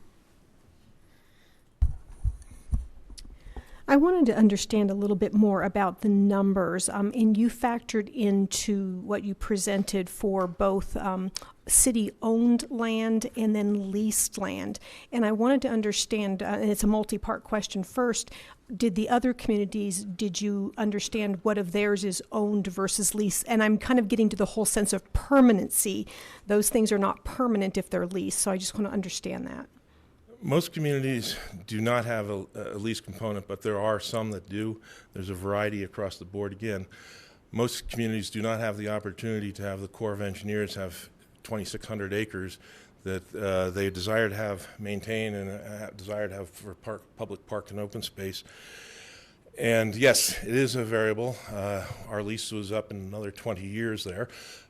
S14: I wanted to understand a little bit more about the numbers, and you factored into what you presented for both city-owned land and then leased land. And I wanted to understand, and it's a multi-part question. First, did the other communities, did you understand what of theirs is owned versus leased? And I'm kind of getting to the whole sense of permanency. Those things are not permanent if they're leased, so I just want to understand that.
S9: Most communities do not have a lease component, but there are some that do. There's a variety across the board. Again, most communities do not have the opportunity to have the Corps of Engineers have 2,600 acres that they desire to have maintained and desire to have for public park and open space. And yes, it is a variable. Our lease was up in another 20 years there,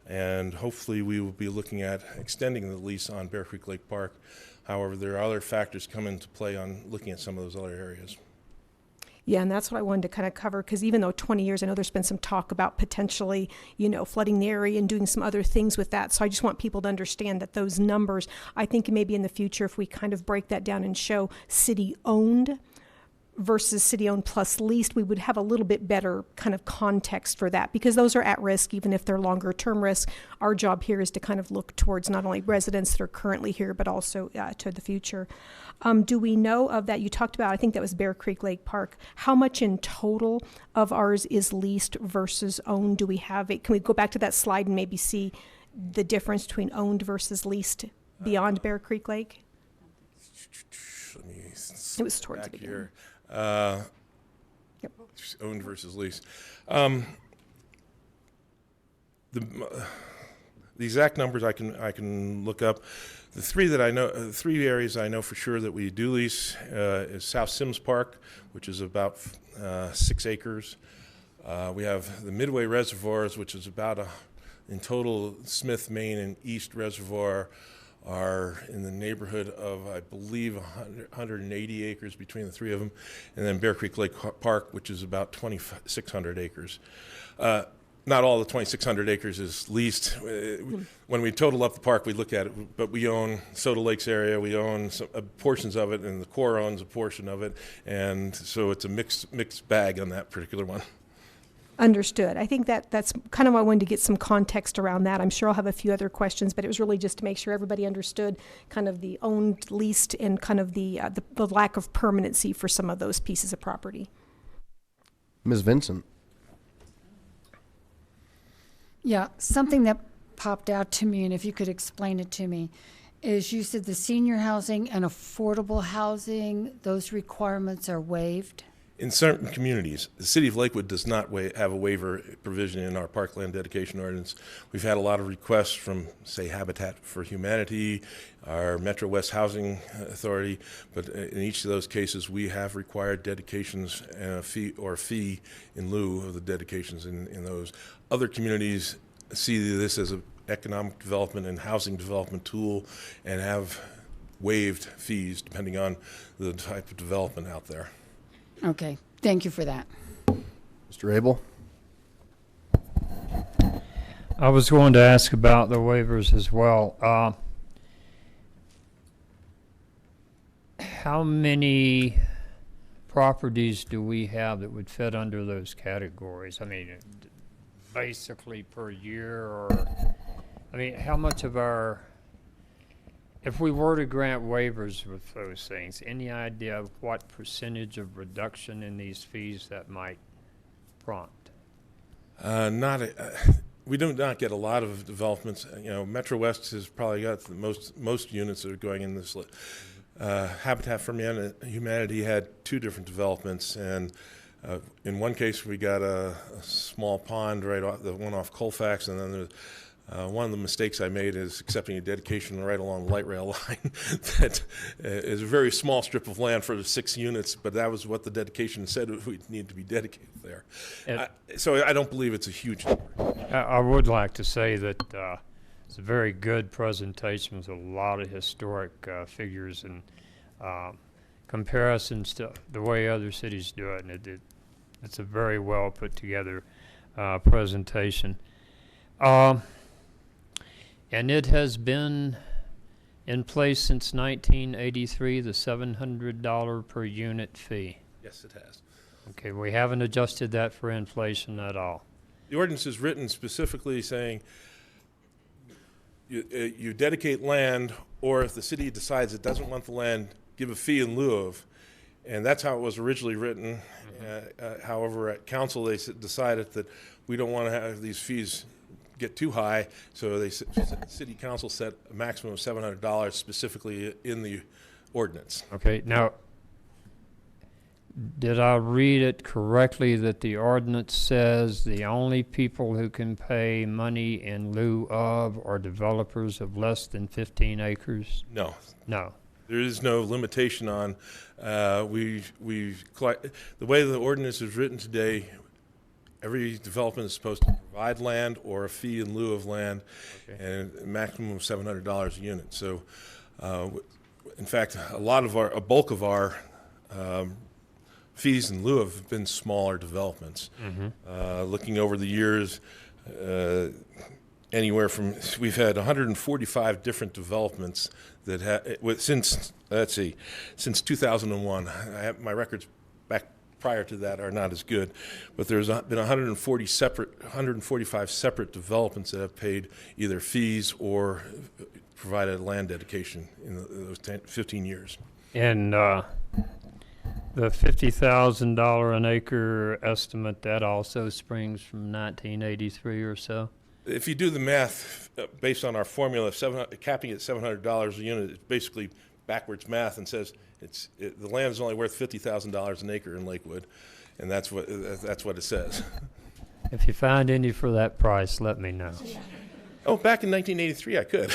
S9: and hopefully we will be looking at extending the lease on Bear Creek Lake Park. However, there are other factors come into play on looking at some of those other areas.
S14: Yeah, and that's what I wanted to kind of cover, because even though 20 years, I know there's been some talk about potentially, flooding the area and doing some other things with that. So I just want people to understand that those numbers, I think maybe in the future, if we kind of break that down and show city-owned versus city-owned plus leased, we would have a little bit better kind of context for that, because those are at risk, even if they're longer term risk. Our job here is to kind of look towards not only residents that are currently here, but also to the future. Do we know of that? You talked about, I think that was Bear Creek Lake Park. How much in total of ours is leased versus owned? Do we have it? Can we go back to that slide and maybe see the difference between owned versus leased beyond Bear Creek Lake?
S9: Let me
S14: It was towards the beginning.
S9: Yep. Owned versus leased. The exact numbers I can look up. The three that I know, three areas I know for sure that we do lease is South Sims Park, which is about 6 acres. We have the Midway Reservoirs, which is about in total, Smith, Main, and East Reservoir are in the neighborhood of, I believe, 180 acres between the three of them, and then Bear Creek Lake Park, which is about 2,600 acres. Not all the 2,600 acres is leased. When we total up the park, we look at it, but we own Soda Lakes area, we own some, portions of it, and the Corps owns a portion of it, and so it's a mixed bag on that particular one.
S14: Understood. I think that's kind of why I wanted to get some context around that. I'm sure I'll have a few other questions, but it was really just to make sure everybody understood kind of the owned, leased, and kind of the lack of permanency for some of those pieces of property.
S1: Ms. Vincent.
S12: Yeah, something that popped out to me, and if you could explain it to me, is you said the senior housing and affordable housing, those requirements are waived?
S9: In certain communities, the city of Lakewood does not have a waiver provision in our parkland dedication ordinance. We've had a lot of requests from, say, Habitat for Humanity, our Metro West Housing Authority, but in each of those cases, we have required dedications and a fee in lieu of the dedications in those. Other communities see this as an economic development and housing development tool and have waived fees depending on the type of development out there.
S12: Okay, thank you for that.
S1: Mr. Abel?
S15: I was going to ask about the waivers as well. How many properties do we have that would fit under those categories? I mean, basically per year, or, I mean, how much of our, if we were to grant waivers with those things, any idea of what percentage of reduction in these fees that might prompt?
S9: We do not get a lot of developments. You know, Metro West has probably got the most units that are going in this. Habitat for Humanity had 2 different developments, and in one case we got a small pond right off the one off Colfax, and then one of the mistakes I made is accepting a dedication right along the light rail line that is a very small strip of land for the 6 units, but that was what the dedication said we need to be dedicated there. So I don't believe it's a huge number.
S15: I would like to say that it's a very good presentation with a lot of historic figures and comparisons to the way other cities do it, and it's a very well put together presentation. And it has been in place since 1983, the $700 per unit fee.
S9: Yes, it has.
S15: Okay, we haven't adjusted that for inflation at all.
S9: The ordinance is written specifically saying you dedicate land, or if the city decides it doesn't want the land, give a fee in lieu of. And that's how it was originally written. However, at council, they decided that we don't want to have these fees get too high, so city council set a maximum of $700 specifically in the ordinance.
S15: Okay, now, did I read it correctly that the ordinance says the only people who can pay money in lieu of are developers of less than 15 acres?
S9: No.
S15: No.
S9: There is no limitation on, the way the ordinance is written today, every development is supposed to provide land or a fee in lieu of land, and a maximum of $700 a unit. So, in fact, a bulk of our fees in lieu have been smaller developments. Looking over the years, we've had 145 different developments that since 2001. My records back prior to that are not as good, but there's been 145 separate developments that have paid either fees or provided land dedication in those 15 years.
S15: And the $50,000 an acre estimate, that also springs from 1983 or so?
S9: If you do the math based on our formula, capping at $700 a unit, it's basically backwards math and says the land is only worth $50,000 an acre in Lakewood, and that's what it says.
S15: If you find any for that price, let me know.
S9: Oh, back in 1983, I could.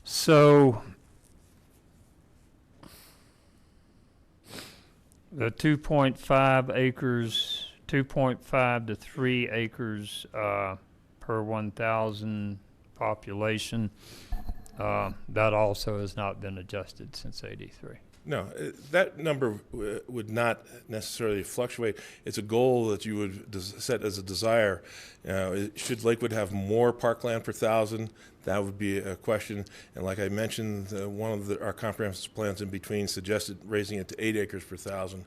S15: So the 2.5 acres, 2.5 to 3 acres per 1,000 population, that also has not been adjusted since '83.
S9: No, that number would not necessarily fluctuate. It's a goal that you would set as a desire. Should Lakewood have more parkland per thousand? That would be a question. And like I mentioned, one of our comprehensive plans in between suggested raising it to 8 acres per thousand.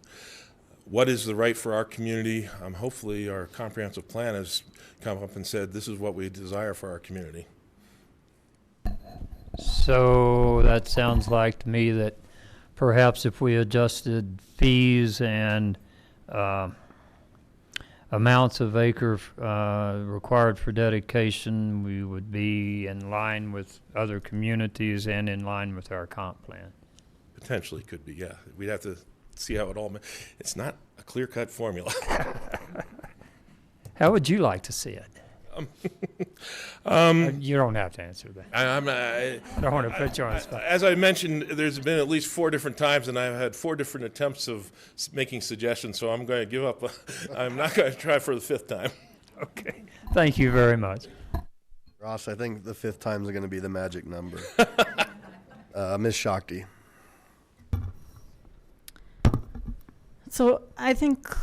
S9: What is the right for our community? Hopefully our comprehensive plan has come up and said this is what we desire for our community.
S15: So that sounds like to me that perhaps if we adjusted fees and amounts of acre required for dedication, we would be in line with other communities and in line with our comp plan.
S9: Potentially could be, yeah. We'd have to see how it all, it's not a clear-cut formula.
S15: How would you like to see it? You don't have to answer that. I don't want to put you on the spot.
S9: As I mentioned, there's been at least 4 different times, and I've had 4 different attempts of making suggestions, so I'm going to give up. I'm not going to try for the 5th time.
S15: Okay. Thank you very much.
S1: Ross, I think the 5th time is going to be the magic number. Ms. Shakti.
S16: So I think,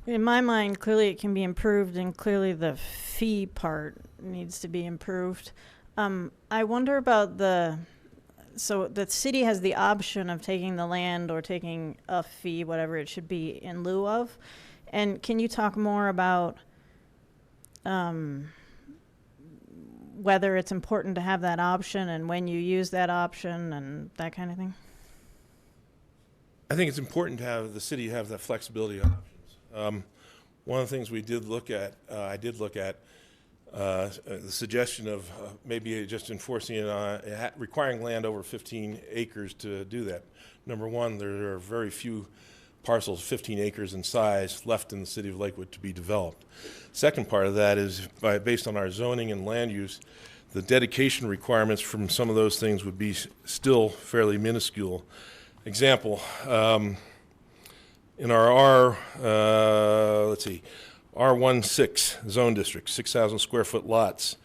S16: in my mind, clearly it can be improved, and clearly the fee part needs to be improved. I wonder about so the city has the option of taking the land or taking a fee, whatever it should be, in lieu of. And can you talk more about whether it's important to have that option and when you use that option and that kind of thing?
S9: I think it's important to have the city have that flexibility options. One of the things we did look at, I did look at the suggestion of maybe just enforcing it on requiring land over 15 acres to do that. Number one, there are very few parcels 15 acres in size left in the city of Lakewood to be developed. Second part of that is based on our zoning and land use, the dedication requirements from some of those things would be still fairly minuscule. Example, in our R16 zone district, 6,000 square foot lots,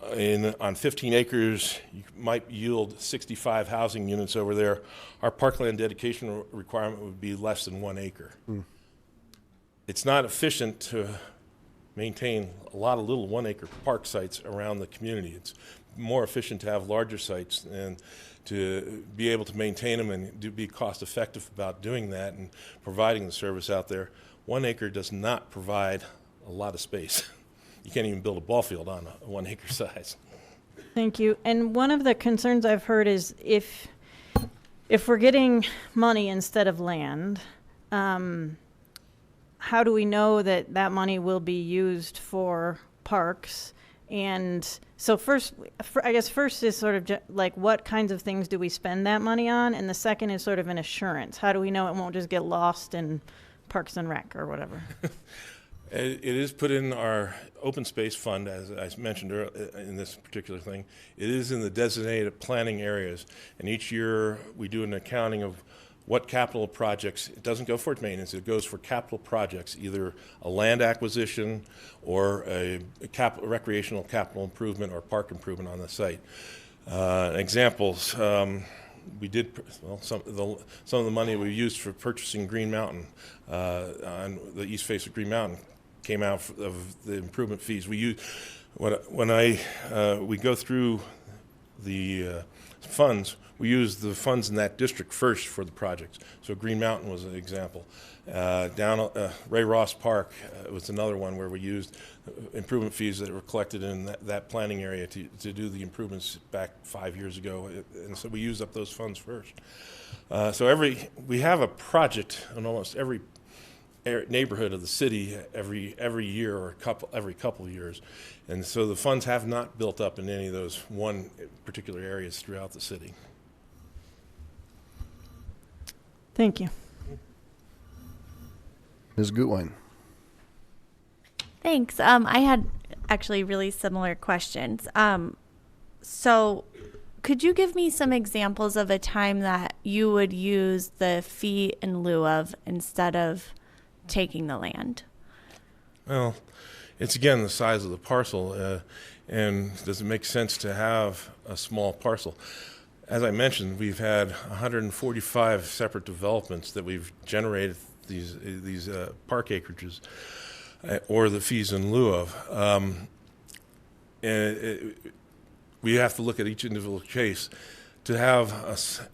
S9: on 15 acres, you might yield 65 housing units over there. Our parkland dedication requirement would be less than 1 acre. It's not efficient to maintain a lot of little 1 acre park sites around the community. It's more efficient to have larger sites and to be able to maintain them and be cost effective about doing that and providing the service out there. 1 acre does not provide a lot of space. You can't even build a ball field on a 1 acre size.
S16: Thank you. And one of the concerns I've heard is if we're getting money instead of land, how do we know that that money will be used for parks? And so I guess first is sort of like what kinds of things do we spend that money on? And the second is sort of an assurance. How do we know it won't just get lost in Parks and Rec or whatever?
S9: It is put in our open space fund, as I mentioned earlier, in this particular thing. It is in the designated planning areas, and each year we do an accounting of what capital projects. It doesn't go for maintenance, it goes for capital projects, either a land acquisition or a recreational capital improvement or park improvement on the site. Examples, we did, well, some of the money we used for purchasing Green Mountain, on the east face of Green Mountain, came out of the improvement fees. We use, we go through the funds, we use the funds in that district first for the projects. So Green Mountain was an example. Down Ray Ross Park was another one where we used improvement fees that were collected in that planning area to do the improvements back 5 years ago. And so we used up those funds first. So we have a project in almost every neighborhood of the city every year or every couple of years. And so the funds have not built up in any of those one particular areas throughout the city.
S16: Thank you.
S1: Ms. Gutwein.
S17: Thanks. I had actually really similar questions. So could you give me some examples of a time that you would use the fee in lieu of instead of taking the land?
S9: Well, it's again the size of the parcel, and does it make sense to have a small parcel? As I mentioned, we've had 145 separate developments that we've generated these park acreages or the fees in lieu of. And we have to look at each individual case to have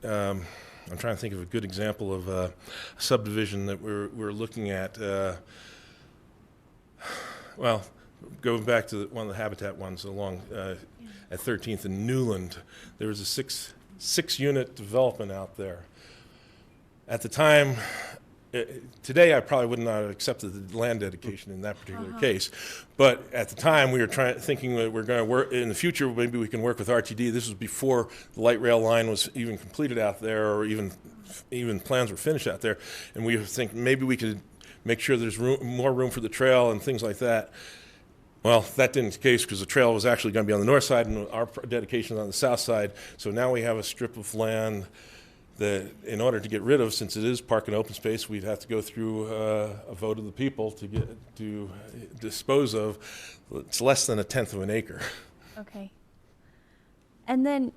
S9: I'm trying to think of a good example of a subdivision that we're looking at. Well, going back to one of the Habitat ones along at 13th and Newland, there was a six unit development out there. At the time, today I probably would not have accepted the land dedication in that particular case. But at the time, we were thinking that we're going to work, in the future, maybe we can work with RTD. This was before the light rail line was even completed out there, or even plans were finished out there. And we think maybe we could make sure there's more room for the trail and things like that. Well, that didn't the case because the trail was actually going to be on the north side and our dedication on the south side. So now we have a strip of land that, in order to get rid of, since it is park and open space, we'd have to go through a vote of the people to dispose of. It's less than 1/10 of an acre.
S17: Okay. And then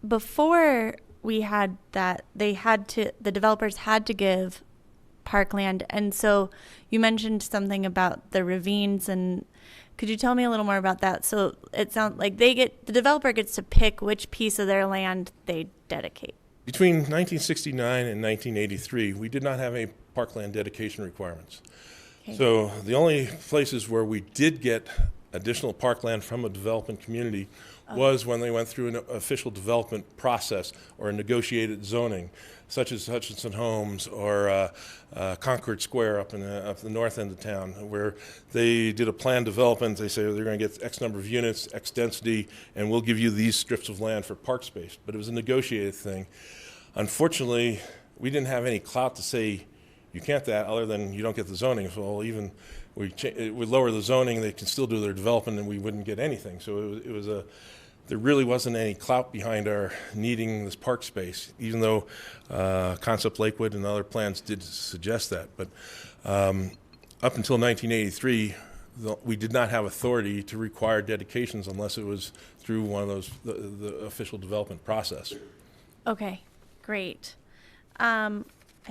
S17: before we had that, the developers had to give parkland. And so you mentioned something about the ravines, and could you tell me a little more about that? So it sounds like the developer gets to pick which piece of their land they dedicate.
S9: Between 1969 and 1983, we did not have any parkland dedication requirements.
S17: Okay.
S9: So the only places where we did get additional parkland from a development community was when they went through an official development process or a negotiated zoning, such as Hutchinson Homes or Concord Square up the north end of town, where they did a planned development. They say they're going to get X number of units, X density, and we'll give you these strips of land for park space. But it was a negotiated thing. Unfortunately, we didn't have any clout to say you can't that, other than you don't get the zoning. So even we lower the zoning, they can still do their development, and we wouldn't get anything. So there really wasn't any clout behind our needing this park space, even though Concept Lakewood and other plans did suggest that. But up until 1983, we did not have authority to require dedications unless it was through one of those, the official development process.
S17: Okay, great. I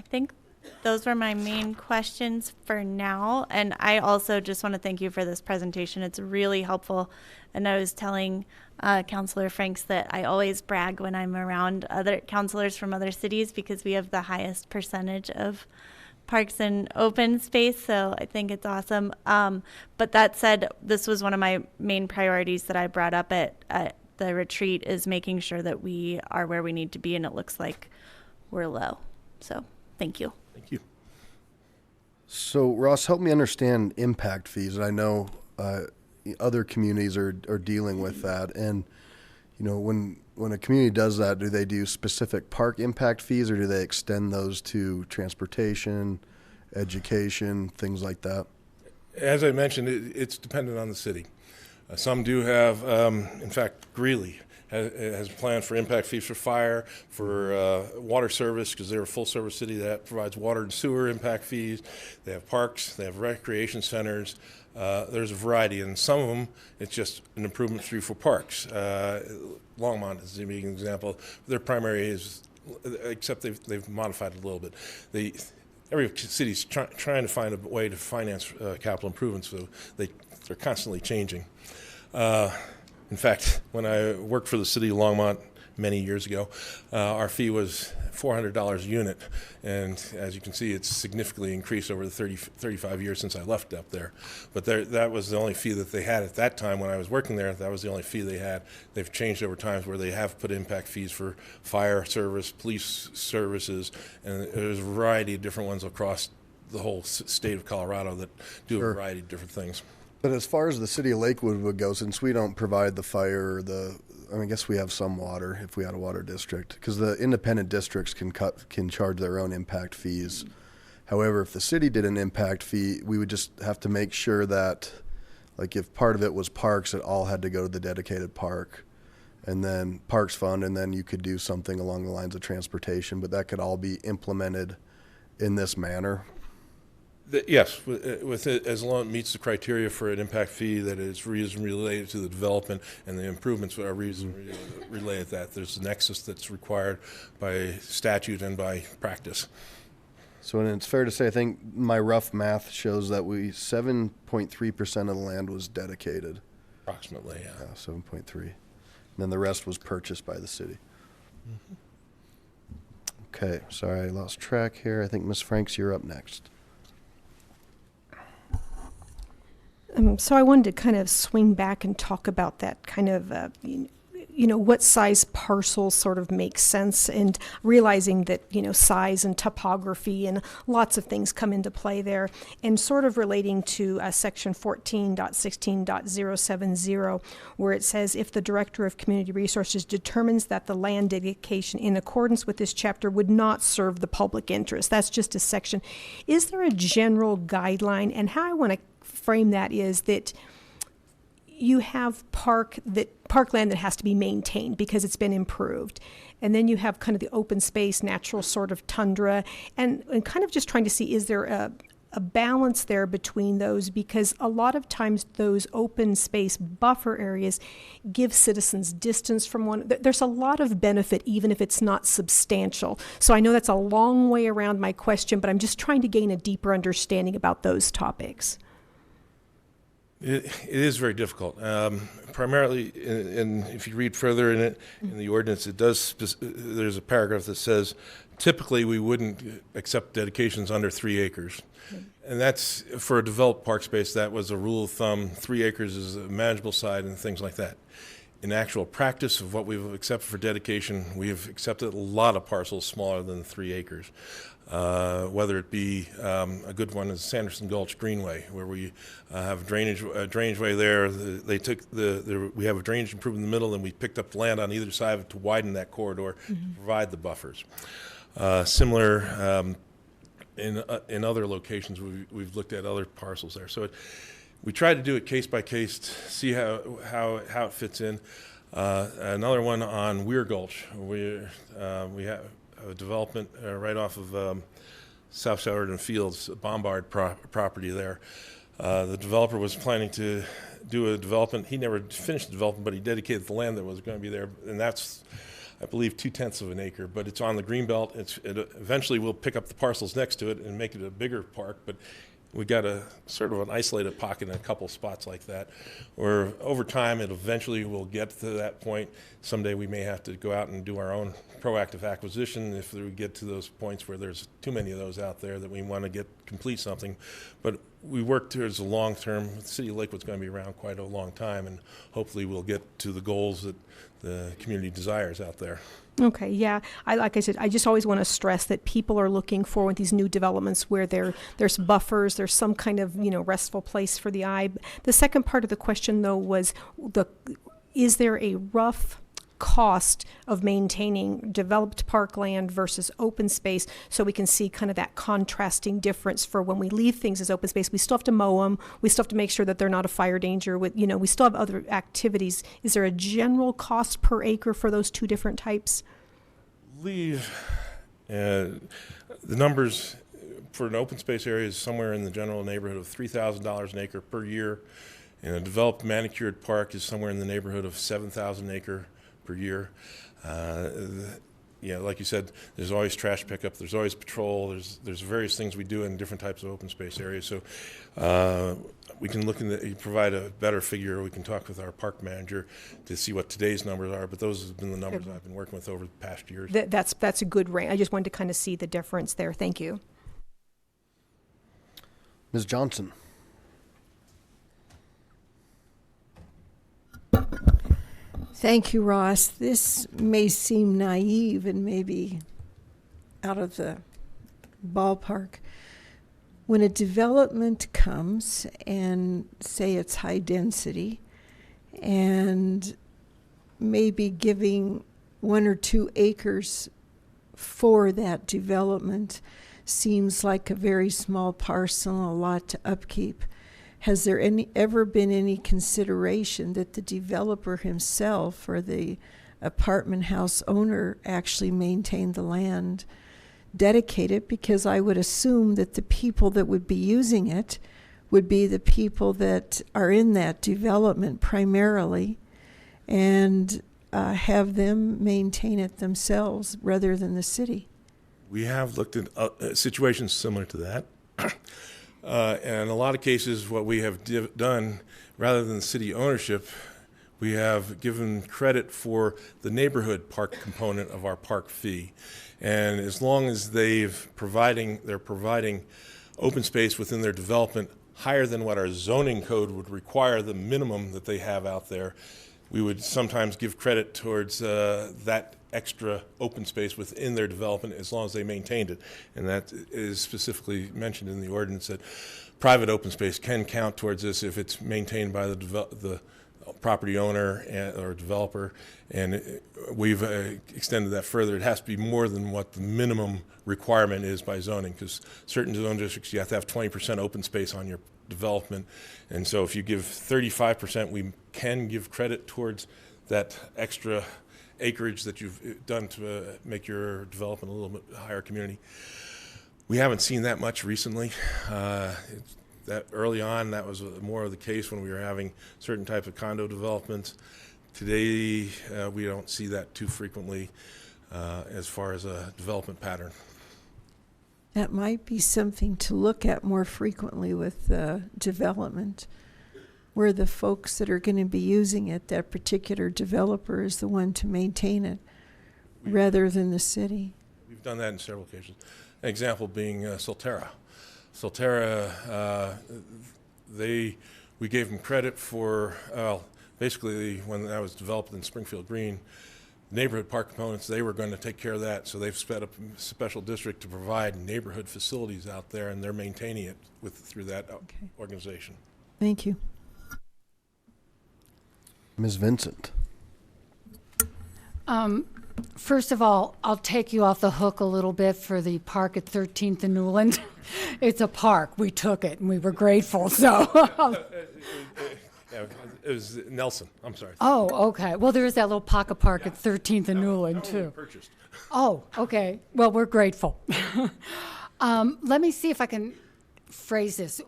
S17: think those were my main questions for now. And I also just want to thank you for this presentation. It's really helpful. And I was telling Councilor Franks that I always brag when I'm around other councilors from other cities because we have the highest percentage of parks and open space. So I think it's awesome. But that said, this was one of my main priorities that I brought up at the retreat, is making sure that we are where we need to be, and it looks like we're low. So thank you.
S9: Thank you.
S1: So Ross, help me understand impact fees. And I know other communities are dealing with that. And, you know, when a community does that, do they do specific park impact fees, or do they extend those to transportation, education, things like that?
S9: As I mentioned, it's dependent on the city. Some do have, in fact, Greeley has a plan for impact fees for fire, for water service, because they're a full service city that provides water and sewer impact fees. They have parks, they have recreation centers. There's a variety, and some of them, it's just an improvement fee for parks. Longmont is an example. Their primary is, except they've modified it a little bit. Every city's trying to find a way to finance capital improvements, so they're constantly changing. In fact, when I worked for the city of Longmont many years ago, our fee was $400 a unit, and as you can see, it's significantly increased over the 35 years since I left up there. But that was the only fee that they had at that time when I was working there. That was the only fee they had. They've changed over times where they have put impact fees for fire service, police services, and there's a variety of different ones across the whole state of Colorado that do a variety of different things.
S1: But as far as the city of Lakewood would go, since we don't provide the fire, I guess we have some water if we had a water district, because the independent districts can charge their own impact fees. However, if the city did an impact fee, we would just have to make sure that, like, if part of it was parks, it all had to go to the dedicated park, and then parks fund, and then you could do something along the lines of transportation, but that could all be implemented in this manner.
S9: Yes, with it, as long as it meets the criteria for an impact fee, that is reason related to the development and the improvements are reason related to that. There's a nexus that's required by statute and by practice.
S1: So, and it's fair to say, I think my rough math shows that 7.3% of the land was dedicated.
S9: Approximately, yeah.
S1: 7.3. And then the rest was purchased by the city.
S9: Mm-hmm.
S1: Okay, sorry, I lost track here. I think Ms. Franks, you're up next.
S14: So I wanted to kind of swing back and talk about that kind of, what size parcels sort of make sense, and realizing that, size and topography and lots of things come into play there, and sort of relating to section 14.16.070, where it says if the Director of Community Resources determines that the land dedication in accordance with this chapter would not serve the public interest. That's just a section. Is there a general guideline? And how I want to frame that is that you have parkland that has to be maintained because it's been improved. And then you have kind of the open space, natural sort of tundra, and kind of just trying to see, is there a balance there between those? Because a lot of times those open space buffer areas give citizens distance from one. There's a lot of benefit, even if it's not substantial. So I know that's a long way around my question, but I'm just trying to gain a deeper understanding about those topics.
S9: It is very difficult. Primarily, if you read further in it, in the ordinance, there's a paragraph that says, typically we wouldn't accept dedications under 3 acres. And that's, for a developed park space, that was a rule of thumb. 3 acres is a manageable side and things like that. In actual practice of what we've accepted for dedication, we have accepted a lot of parcels smaller than 3 acres. Whether it be a good one is Sanderson Gulch Greenway, where we have a drainage way there. We have a drainage improvement in the middle, and we picked up land on either side of it to widen that corridor to provide the buffers. Similar in other locations, we've looked at other parcels there. So we try to do it case by case to see how it fits in. Another one on Weir Gulch. We have a development right off of South Sheridan Fields, Bombard property there. The developer was planning to do a development. He never finished the development, but he dedicated the land that was going to be there, and that's, I believe, 2/10 of an acre, but it's on the greenbelt. Eventually we'll pick up the parcels next to it and make it a bigger park, but we got a sort of an isolated pocket in a couple spots like that, where over time it eventually will get to that point. Someday we may have to go out and do our own proactive acquisition if we get to those points where there's too many of those out there that we want to complete something. But we work towards the long term. The city of Lakewood's going to be around quite a long time, and hopefully we'll get to the goals that the community desires out there.
S14: Okay, yeah. Like I said, I just always want to stress that people are looking for with these new developments where there's buffers, there's some kind of, restful place for the eye. The second part of the question, though, was is there a rough cost of maintaining developed parkland versus open space, so we can see kind of that contrasting difference for when we leave things as open space. We still have to mow them. We still have to make sure that they're not a fire danger. We still have other activities. Is there a general cost per acre for those two different types?
S9: The numbers for an open space area is somewhere in the general neighborhood of $3,000 an acre per year, and a developed manicured park is somewhere in the neighborhood of $7,000 an acre per year. Like you said, there's always trash pickup, there's always patrol, there's various things we do in different types of open space areas. So we can provide a better figure. We can talk with our park manager to see what today's numbers are, but those have been the numbers I've been working with over the past years.
S14: That's a good range. I just wanted to kind of see the difference there. Thank you.
S1: Ms. Johnson.
S18: Thank you, Ross. This may seem naive and maybe out of the ballpark. When a development comes and say it's high density and maybe giving 1 or 2 acres for that development seems like a very small parcel and a lot to upkeep. Has there ever been any consideration that the developer himself or the apartment house owner actually maintain the land, dedicate it? Because I would assume that the people that would be using it would be the people that are in that development primarily, and have them maintain it themselves rather than the city.
S9: We have looked at situations similar to that. And in a lot of cases, what we have done, rather than city ownership, we have given credit for the neighborhood park component of our park fee. And as long as they're providing open space within their development higher than what our zoning code would require, the minimum that they have out there, we would sometimes give credit towards that extra open space within their development as long as they maintained it. And that is specifically mentioned in the ordinance that private open space can count towards this if it's maintained by the property owner or developer. And we've extended that further. It has to be more than what the minimum requirement is by zoning, because certain zone districts, you have to have 20% open space on your development. And so if you give 35%, we can give credit towards that extra acreage that you've done to make your development a little bit higher community. We haven't seen that much recently. That early on, that was more of the case when we were having certain types of condo developments. Today, we don't see that too frequently as far as a development pattern.
S18: That might be something to look at more frequently with development, where the folks that are going to be using it, that particular developer is the one to maintain it rather than the city.
S9: We've done that in several occasions. An example being Solterra. Solterra, we gave them credit for, basically when that was developed in Springfield Green, neighborhood park components, they were going to take care of that. So they've set up a special district to provide neighborhood facilities out there, and they're maintaining it through that organization.
S18: Thank you.
S1: Ms. Vincent.
S12: First of all, I'll take you off the hook a little bit for the park at 13th and Newland. It's a park. We took it, and we were grateful, so.
S9: Yeah, it was Nelson. I'm sorry.
S12: Oh, okay. Well, there is that little pocket park at 13th and Newland, too.
S9: Purchased.
S12: Oh, okay. Well, we're grateful. Let me see if I can phrase this.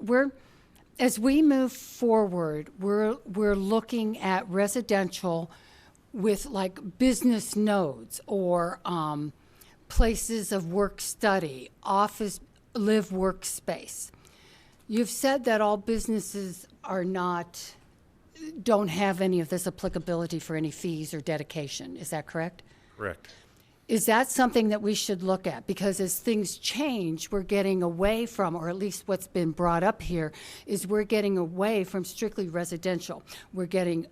S12: As we move forward, we're looking at residential with like business nodes or places of work study, office, live workspace. You've said that all businesses don't have any of this applicability for any fees or dedication. Is that correct?
S9: Correct.
S12: Is that something that we should look at? Because as things change, we're getting away from, or at least what's been brought up here, is we're getting away from strictly residential. We're getting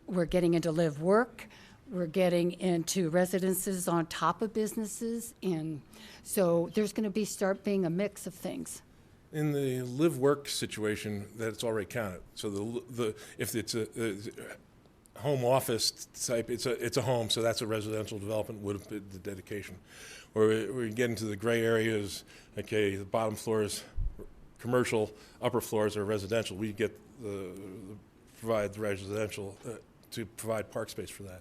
S12: into live work. We're getting into residences on top of businesses. And so there's going to start being a mix of things.
S9: In the live work situation, that's already counted. So if it's a home office type, it's a home, so that's a residential development, would have been the dedication. Or we get into the gray areas, okay, the bottom floor is commercial, upper floors are residential. We get provide the residential to provide park space for that.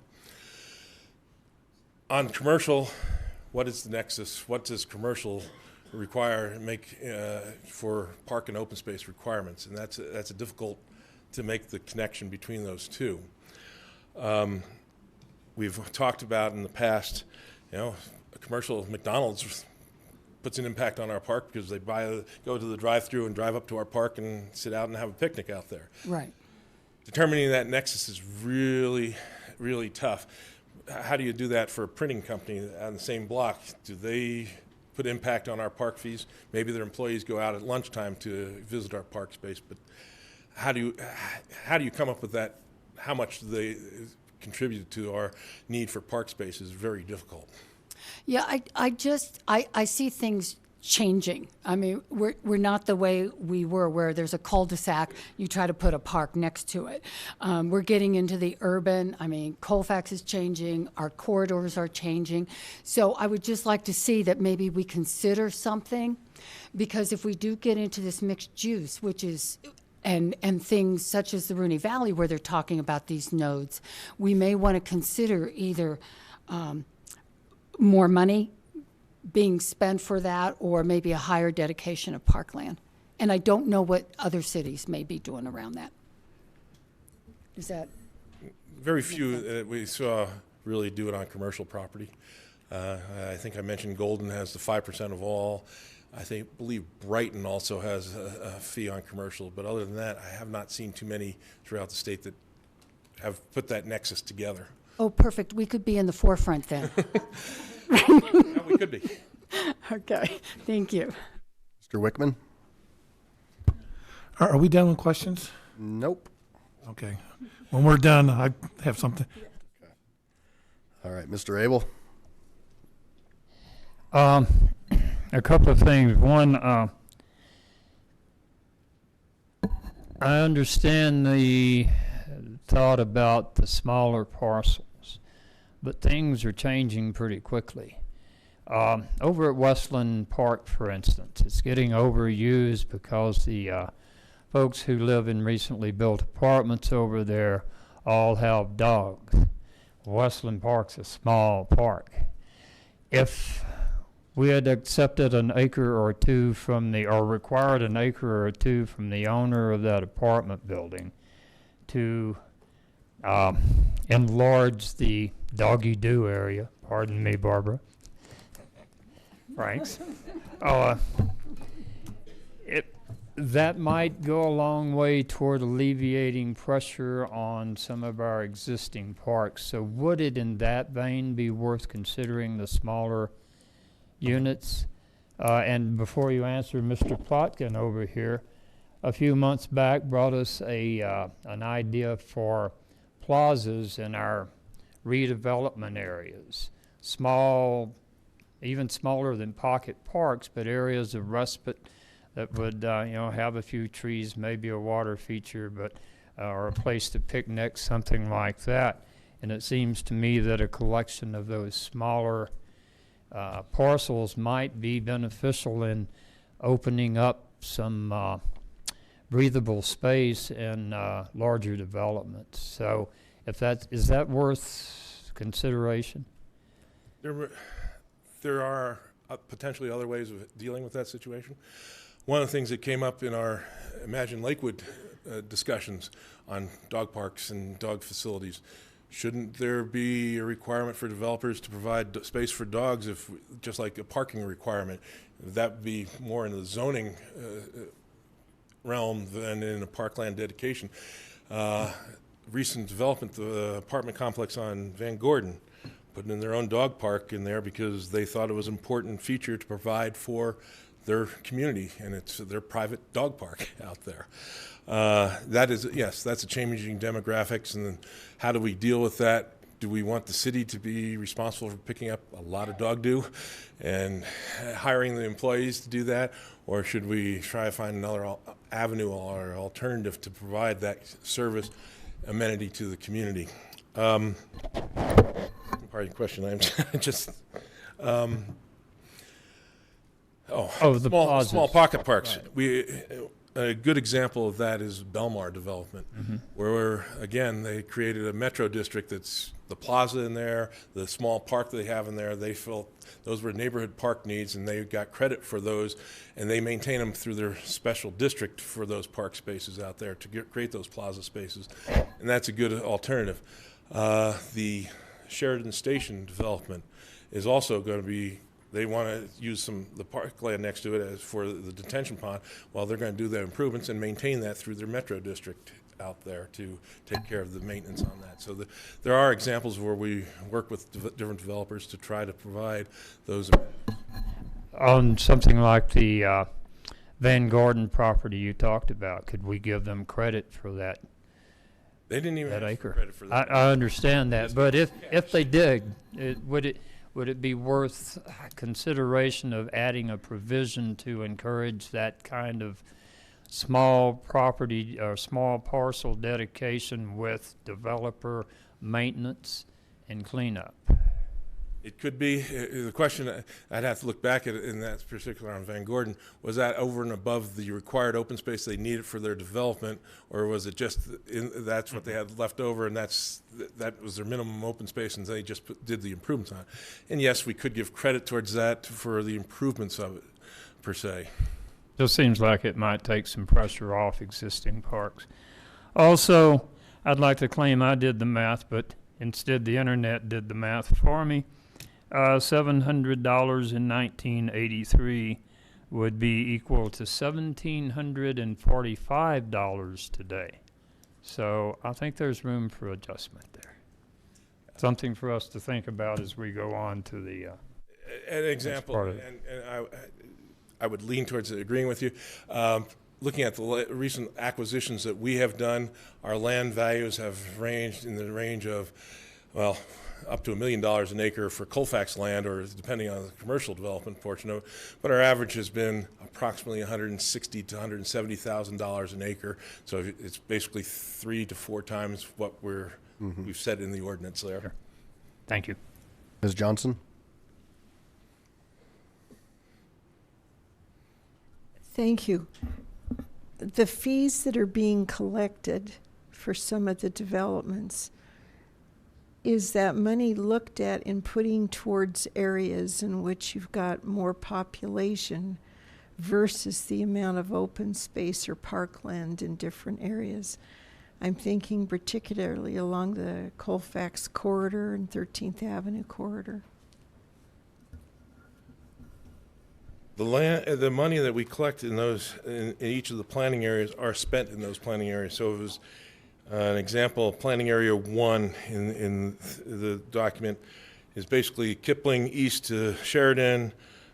S9: On commercial, what is the nexus? What does commercial require, make for park and open space requirements? And that's a difficult to make the connection between those two. We've talked about in the past, a commercial McDonald's puts an impact on our park because they go to the drive-through and drive up to our park and sit out and have a picnic out there.
S12: Right.
S9: Determining that nexus is really, really tough. How do you do that for a printing company on the same block? Do they put impact on our park fees? Maybe their employees go out at lunchtime to visit our park space, but how do you come up with that? How much do they contribute to our need for park space is very difficult.
S12: Yeah, I see things changing. I mean, we're not the way we were, where there's a cul-de-sac, you try to put a park next to it. We're getting into the urban. I mean, Colfax is changing, our corridors are changing. So I would just like to see that maybe we consider something, because if we do get into this mixed use, which is and things such as the Rooney Valley, where they're talking about these nodes, we may want to consider either more money being spent for that, or maybe a higher dedication of parkland. And I don't know what other cities may be doing around that. Is that?
S9: Very few that we saw really do it on commercial property. I think I mentioned Golden has the 5% of all. I believe Brighton also has a fee on commercial, but other than that, I have not seen too many throughout the state that have put that nexus together.
S12: Oh, perfect. We could be in the forefront then.
S9: Yeah, we could be.
S12: Okay, thank you.
S1: Mr. Wickman?
S19: Are we done with questions?
S1: Nope.
S19: Okay. When we're done, I have something.
S1: All right, Mr. Abel.
S15: A couple of things. One, I understand the thought about the smaller parcels, but things are changing pretty quickly. Over at Westland Park, for instance, it's getting overused because the folks who live in recently built apartments over there all have dogs. Westland Park's a small park. If we had accepted an acre or two from the, or required an acre or two from the owner of that apartment building to enlarge the doggy-doo area, pardon me, Barbara, Franks, that might go a long way toward alleviating pressure on some of our existing parks. So would it, in that vein, be worth considering the smaller units? And before you answer, Mr. Plotkin over here, a few months back brought us an idea for plazas in our redevelopment areas. Small, even smaller than pocket parks, but areas of respite that would have a few trees, maybe a water feature, but or a place to picnic, something like that. And it seems to me that a collection of those smaller parcels might be beneficial in opening up some breathable space in larger developments. So if is that worth consideration?
S9: There are potentially other ways of dealing with that situation. One of the things that came up in our Imagine Lakewood discussions on dog parks and dog facilities, shouldn't there be a requirement for developers to provide space for dogs, if just like a parking requirement? That would be more in the zoning realm than in a parkland dedication. Recent development, the apartment complex on Van Gordon, putting in their own dog park in there because they thought it was an important feature to provide for their community, and it's their private dog park out there. That is, yes, that's a changing demographics, and then how do we deal with that? Do we want the city to be responsible for picking up a lot of dog do and hiring the employees to do that? Or should we try to find another avenue or alternative to provide that service amenity to the community? Pardon the question, I'm just,
S15: the
S9: small pocket parks. Right. A good example of that is Belmar development, where again they created a metro district that's the plaza in there, the small park they have in there. They felt those were neighborhood park needs, and they got credit for those, and they maintain them through their special district for those park spaces out there to create those plaza spaces, and that's a good alternative. The Sheridan Station development is also going to be. They want to use the parkland next to it as for the detention pond, while they're going to do the improvements and maintain that through their metro district out there to take care of the maintenance on that. So there are examples where we work with different developers to try to provide those.
S15: On something like the Van Gordon property you talked about, could we give them credit for that?
S9: They didn't even
S15: that
S9: have
S15: acre.
S9: Credit for that.
S15: I understand that, but if they did, would it be worth consideration of adding a provision to encourage that kind of small property or small parcel dedication with developer maintenance and cleanup?
S9: It could be. The question, I'd have to look back at it in that particular on Van Gordon, was that over and above the required open space they needed for their development, or was it just that's what they had left over, and that was their minimum open space, and they just did the improvements on it? And yes, we could give credit towards that for the improvements of it, per se.
S15: Just seems like it might take some pressure off existing parks. Also, I'd like to claim I did the math, but instead the internet did the math for me. $700 in 1983 would be equal to $1,745 today. So I think there's room for adjustment there. Something for us to think about as we go on to the
S9: an example, and I would lean towards agreeing with you. Looking at the recent acquisitions that we have done, our land values have ranged in the range of, well, up to $1 million an acre for Colfax land, or depending on the commercial development portion of it. But our average has been approximately $160,000 to $170,000 an acre. So it's basically 3 to 4 times what we've said in the ordinance there.
S15: Thank you.
S1: Ms. Johnson?
S18: Thank you. The fees that are being collected for some of the developments, is that money looked at in putting towards areas in which you've got more population versus the amount of open space or parkland in different areas? I'm thinking particularly along the Colfax corridor and 13th Avenue corridor.
S9: The money that we collect in those, in each of the planning areas, are spent in those planning areas. So it was an example, planning area 1 in the document is basically Kipling east to Sheridan,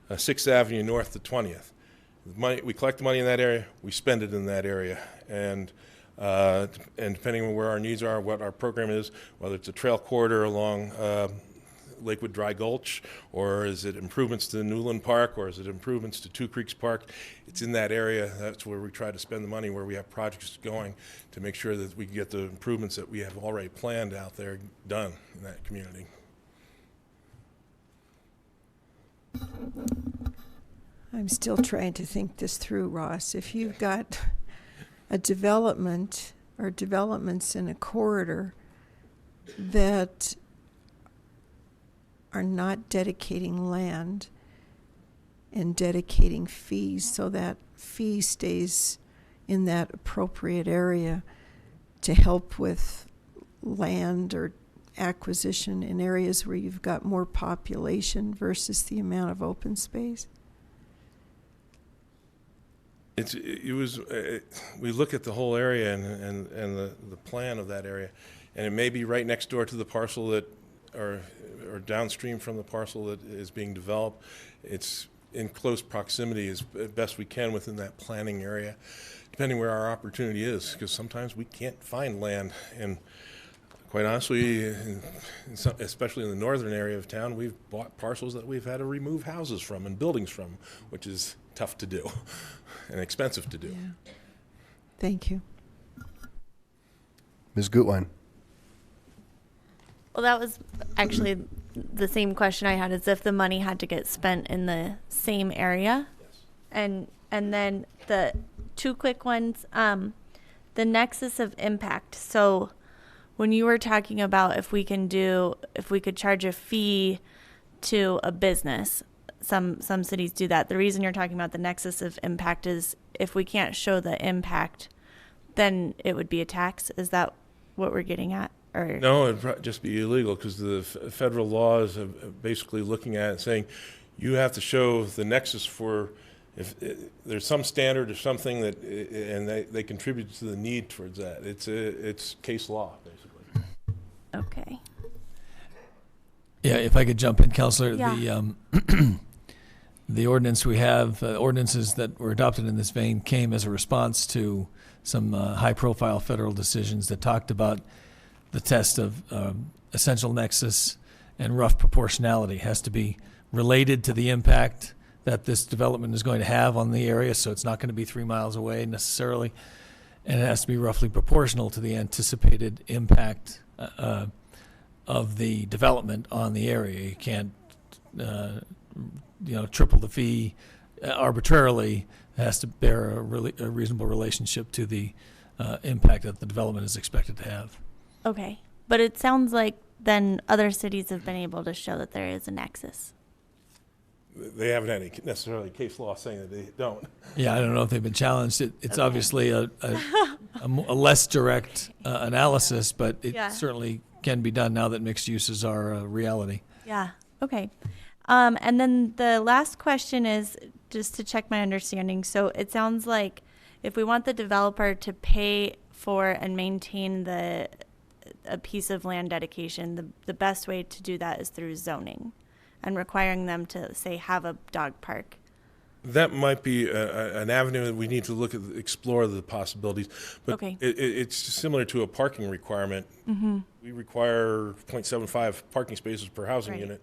S9: 6th Avenue north to 20th. We collect the money in that area, we spend it in that area. And depending on where our needs are, what our program is, whether it's a trail corridor along Lakewood Dry Gulch, or is it improvements to Newland Park, or is it improvements to Two Creeks Park? It's in that area. That's where we try to spend the money, where we have projects going to make sure that we can get the improvements that we have already planned out there done in that community.
S18: I'm still trying to think this through, Ross. If you've got a development or developments in a corridor that are not dedicating land and dedicating fees, so that fee stays in that appropriate area to help with land or acquisition in areas where you've got more population versus the amount of open space?
S9: We look at the whole area and the plan of that area, and it may be right next door to the parcel that, or downstream from the parcel that is being developed. It's in close proximity as best we can within that planning area, depending where our opportunity is, because sometimes we can't find land. And quite honestly, especially in the northern area of town, we've bought parcels that we've had to remove houses from and buildings from, which is tough to do and expensive to do.
S18: Yeah. Thank you.
S1: Ms. Gutwein?
S17: Well, that was actually the same question I had, as if the money had to get spent in the same area. Yes. And then the 2 quick ones, the nexus of impact. So when you were talking about if we could charge a fee to a business, some cities do that. The reason you're talking about the nexus of impact is if we can't show the impact, then it would be a tax. Is that what we're getting at? Or
S9: no, it'd just be illegal, because the federal laws are basically looking at it saying you have to show the nexus for if there's some standard or something that, and they contribute to the need towards that. It's case law, basically.
S17: Okay.
S19: Yeah, if I could jump in, Counselor,
S17: Yeah.
S19: The ordinance we have, ordinances that were adopted in this vein came as a response to some high-profile federal decisions that talked about the test of essential nexus and rough proportionality. Has to be related to the impact that this development is going to have on the area, so it's not going to be 3 miles away necessarily, and it has to be roughly proportional to the anticipated impact of the development on the area. You can't triple the fee arbitrarily. It has to bear a reasonable relationship to the impact that the development is expected to have.
S17: Okay. But it sounds like then other cities have been able to show that there is a nexus.
S9: They haven't had any necessarily case law saying that they don't.
S19: Yeah, I don't know if they've been challenged. It's obviously a less direct analysis, but it certainly can be done now that mixed uses are a reality.
S17: Yeah. Okay. And then the last question is just to check my understanding. So it sounds like if we want the developer to pay for and maintain a piece of land dedication, the best way to do that is through zoning and requiring them to, say, have a dog park.
S9: That might be an avenue that we need to explore the possibilities. But
S17: Okay.
S9: it's similar to a parking requirement.
S17: Mm-hmm.
S9: We require 0.75 parking spaces per housing
S17: Right.
S9: unit,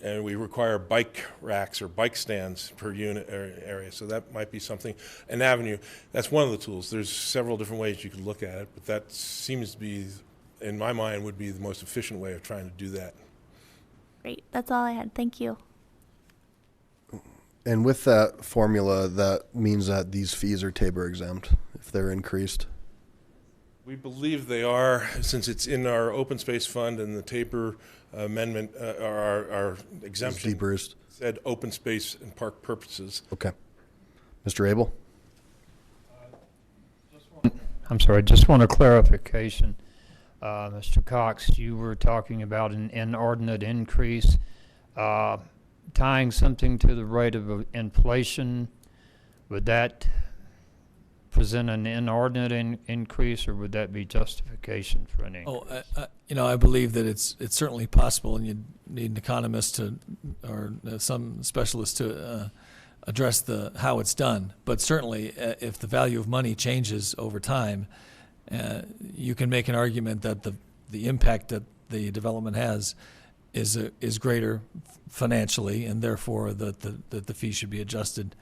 S9: and we require bike racks or bike stands per unit area. So that might be something, an avenue. That's one of the tools. There's several different ways you could look at it, but that seems to be, in my mind, would be the most efficient way of trying to do that.
S17: Great. That's all I had. Thank you.
S1: And with that formula, that means that these fees are Tabor exempt if they're increased.
S9: We believe they are, since it's in our open space fund and the Tabor amendment, our exemption
S1: Deepest.
S9: said open space and park purposes.
S1: Okay. Mr. Abel?
S15: I'm sorry, just want a clarification. Mr. Cox, you were talking about an inordinate increase. Tying something to the rate of inflation, would that present an inordinate increase, or would that be justification for an increase?
S19: I believe that it's certainly possible, and you need an economist or some specialist to address how it's done. But certainly, if the value of money changes over time, you can make an argument that the impact that the development has is greater financially, and therefore that the fee should be adjusted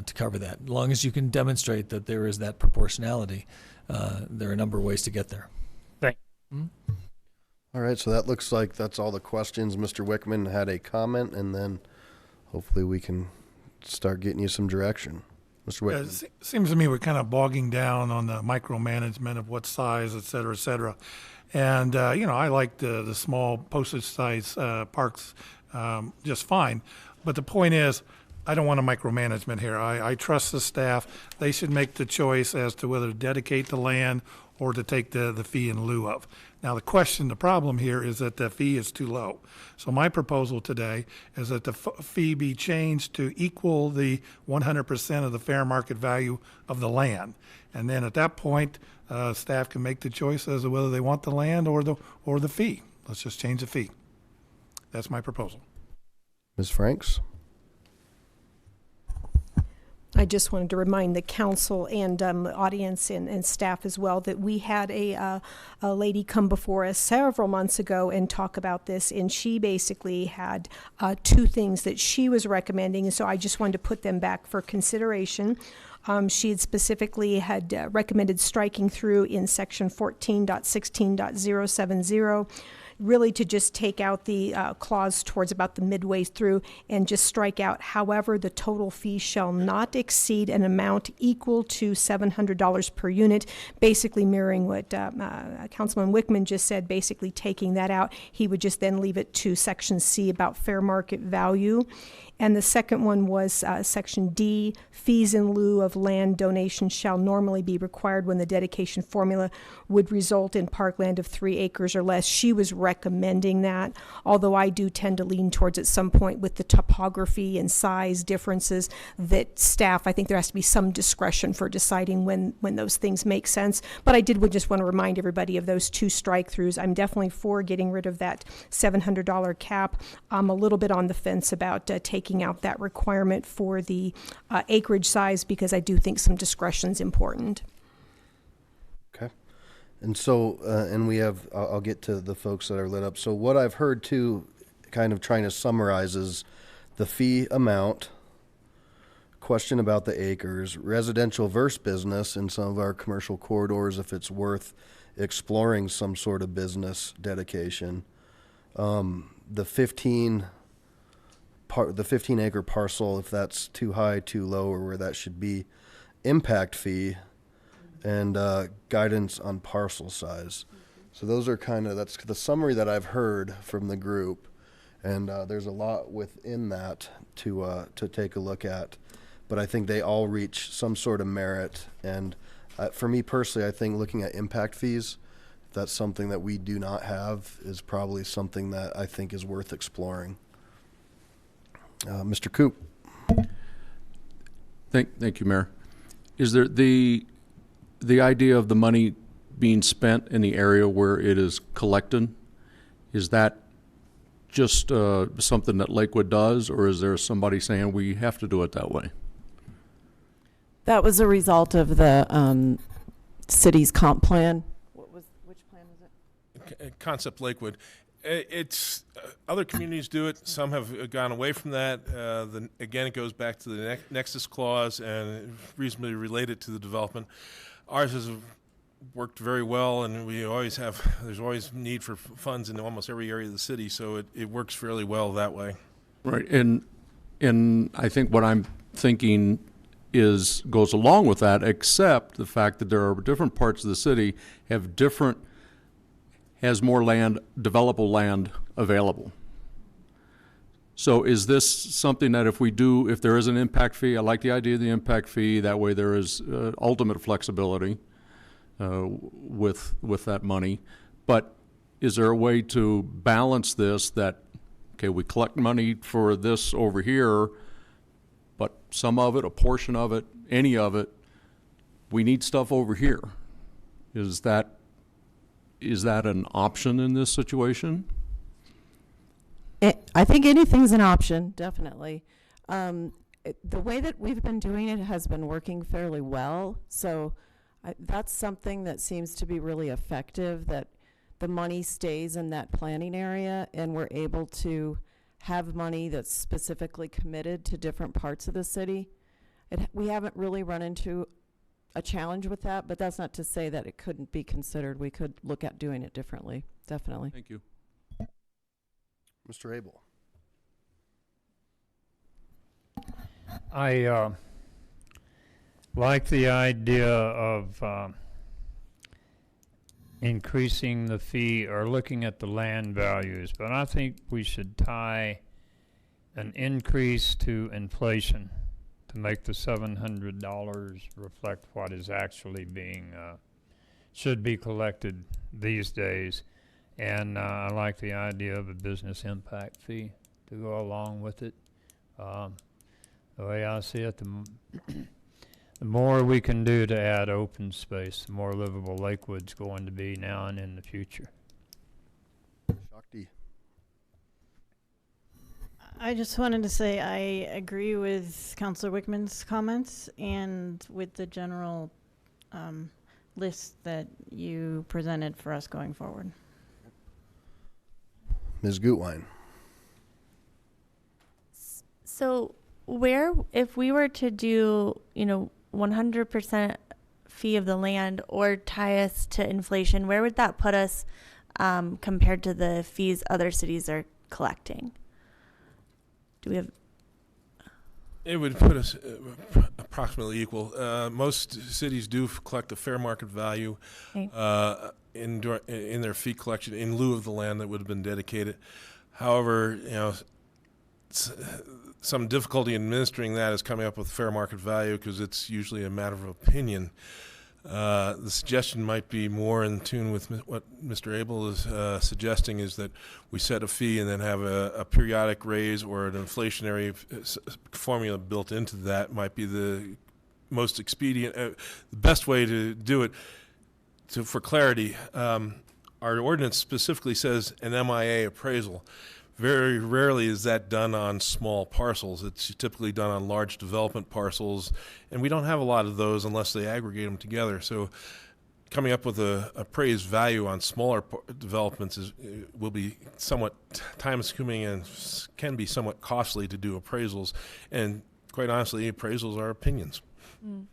S19: to cover that. As long as you can demonstrate that there is that proportionality, there are a number of ways to get there.
S15: Thank
S19: you.
S1: All right, so that looks like that's all the questions. Mr. Wickman had a comment, and then hopefully we can start getting you some direction. Mr. Wickman.
S20: It seems to me we're kind of bogging down on the micromanagement of what size, et cetera, et cetera. And, I like the small postage size parks just fine. But the point is, I don't want a micromanagement here. I trust the staff. They should make the choice as to whether to dedicate the land or to take the fee in lieu of. Now, the problem here is that the fee is too low. So my proposal today is that the fee be changed to equal the 100% of the fair market value of the land. And then at that point, staff can make the choice as to whether they want the land or the fee. Let's just change the fee. That's my proposal.
S1: Ms. Franks?
S14: I just wanted to remind the council and audience and staff as well that we had a lady come before us several months ago and talk about this, and she basically had two things that she was recommending, and so I just wanted to put them back for consideration. She had specifically recommended striking through in section 14.16.070, really to just take out the clause towards about the midway through and just strike out, however, the total fee shall not exceed an amount equal to $700 per unit, basically mirroring what Councilman Wickman just said, basically taking that out. He would just then leave it to section C about fair market value. And the second one was section D, fees in lieu of land donation shall normally be required when the dedication formula would result in parkland of 3 acres or less. She was recommending that, although I do tend to lean towards at some point with the topography and size differences that staff, I think there has to be some discretion for deciding when those things make sense. But I would just want to remind everybody of those two strike throughs. I'm definitely for getting rid of that $700 cap. I'm a little bit on the fence about taking out that requirement for the acreage size, because I do think some discretion is important.
S1: Okay. And so, and we have, I'll get to the folks that are lit up. So what I've heard too, kind of trying to summarize, is the fee amount, question about the acres, residential versus business in some of our commercial corridors, if it's worth exploring some sort of business dedication, the 15 acre parcel, if that's too high, too low, or where that should be, impact fee, and guidance on parcel size. So those are that's the summary that I've heard from the group, and there's a lot within that to take a look at, but I think they all reach some sort of merit. And for me personally, I think looking at impact fees, if that's something that we do not have, is probably something that I think is worth exploring. Mr. Coop.
S21: Thank you, Mayor. Is there the idea of the money being spent in the area where it is collected? Is that just something that Lakewood does, or is there somebody saying we have to do it that way?
S11: That was a result of the city's comp plan. Which plan was it?
S9: Concept Lakewood. It's other communities do it. Some have gone away from that. Again, it goes back to the Nexus Clause and reasonably related to the development. Ours has worked very well, and there's always need for funds in almost every area of the city, so it works fairly well that way.
S21: Right, and I think what I'm thinking goes along with that, except the fact that there are different parts of the city has more land, developable land available. So is this something that if there is an impact fee, I like the idea of the impact fee, that way there is ultimate flexibility with that money, but is there a way to balance this that, okay, we collect money for this over here, but some of it, a portion of it, any of it, we need stuff over here? Is that an option in this situation?
S11: I think anything's an option, definitely. The way that we've been doing it has been working fairly well, so that's something that seems to be really effective, that the money stays in that planning area and we're able to have money that's specifically committed to different parts of the city. We haven't really run into a challenge with that, but that's not to say that it couldn't be considered. We could look at doing it differently, definitely.
S21: Thank you.
S1: Mr. Abel.
S15: I like the idea of increasing the fee or looking at the land values, but I think we should tie an increase to inflation to make the $700 reflect what is actually being should be collected these days. And I like the idea of a business impact fee to go along with it. The way I see it, the more we can do to add open space, the more livable Lakewood's going to be now and in the future.
S1: Shakti.
S16: I just wanted to say I agree with Councilor Wickman's comments and with the general list that you presented for us going forward.
S1: Ms. Gutwein.
S17: So if we were to do, 100% fee of the land or tie us to inflation, where would that put us compared to the fees other cities are collecting? Do we have?
S9: It would put us approximately equal. Most cities do collect a fair market value in their fee collection in lieu of the land that would have been dedicated. However, some difficulty in administering that is coming up with fair market value because it's usually a matter of opinion. The suggestion might be more in tune with what Mr. Abel is suggesting, is that we set a fee and then have a periodic raise or an inflationary formula built into that might be the most expedient, the best way to do it. For clarity, our ordinance specifically says an MIA appraisal. Very rarely is that done on small parcels. It's typically done on large development parcels, and we don't have a lot of those unless they aggregate them together. So coming up with a appraised value on smaller developments will be somewhat time-consuming and can be somewhat costly to do appraisals. And quite honestly, appraisals are opinions.
S17: Mm.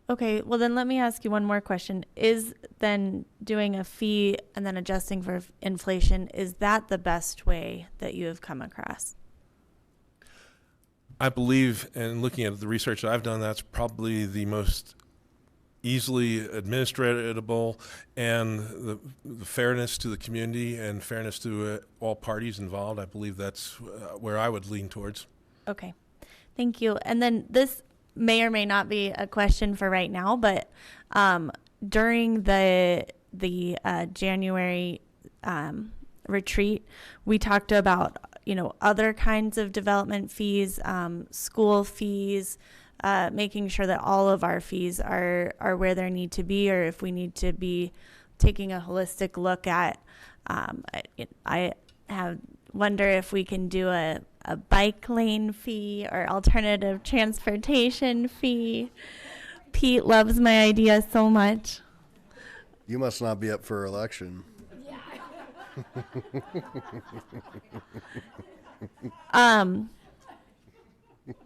S17: Okay, well then let me ask you one more question. Is then doing a fee and then adjusting for inflation, is that the best way that you have come across?
S9: I believe, and looking at the research that I've done, that's probably the most easily administratable, and the fairness to the community and fairness to all parties involved. I believe that's where I would lean towards.
S17: Okay, thank you. And then this may or may not be a question for right now, but during the January retreat, we talked about other kinds of development fees, school fees, making sure that all of our fees are where they need to be, or if we need to be taking a holistic look at. I have wonder if we can do a bike lane fee or alternative transportation fee. Pete loves my idea so much.
S1: You must not be up for election.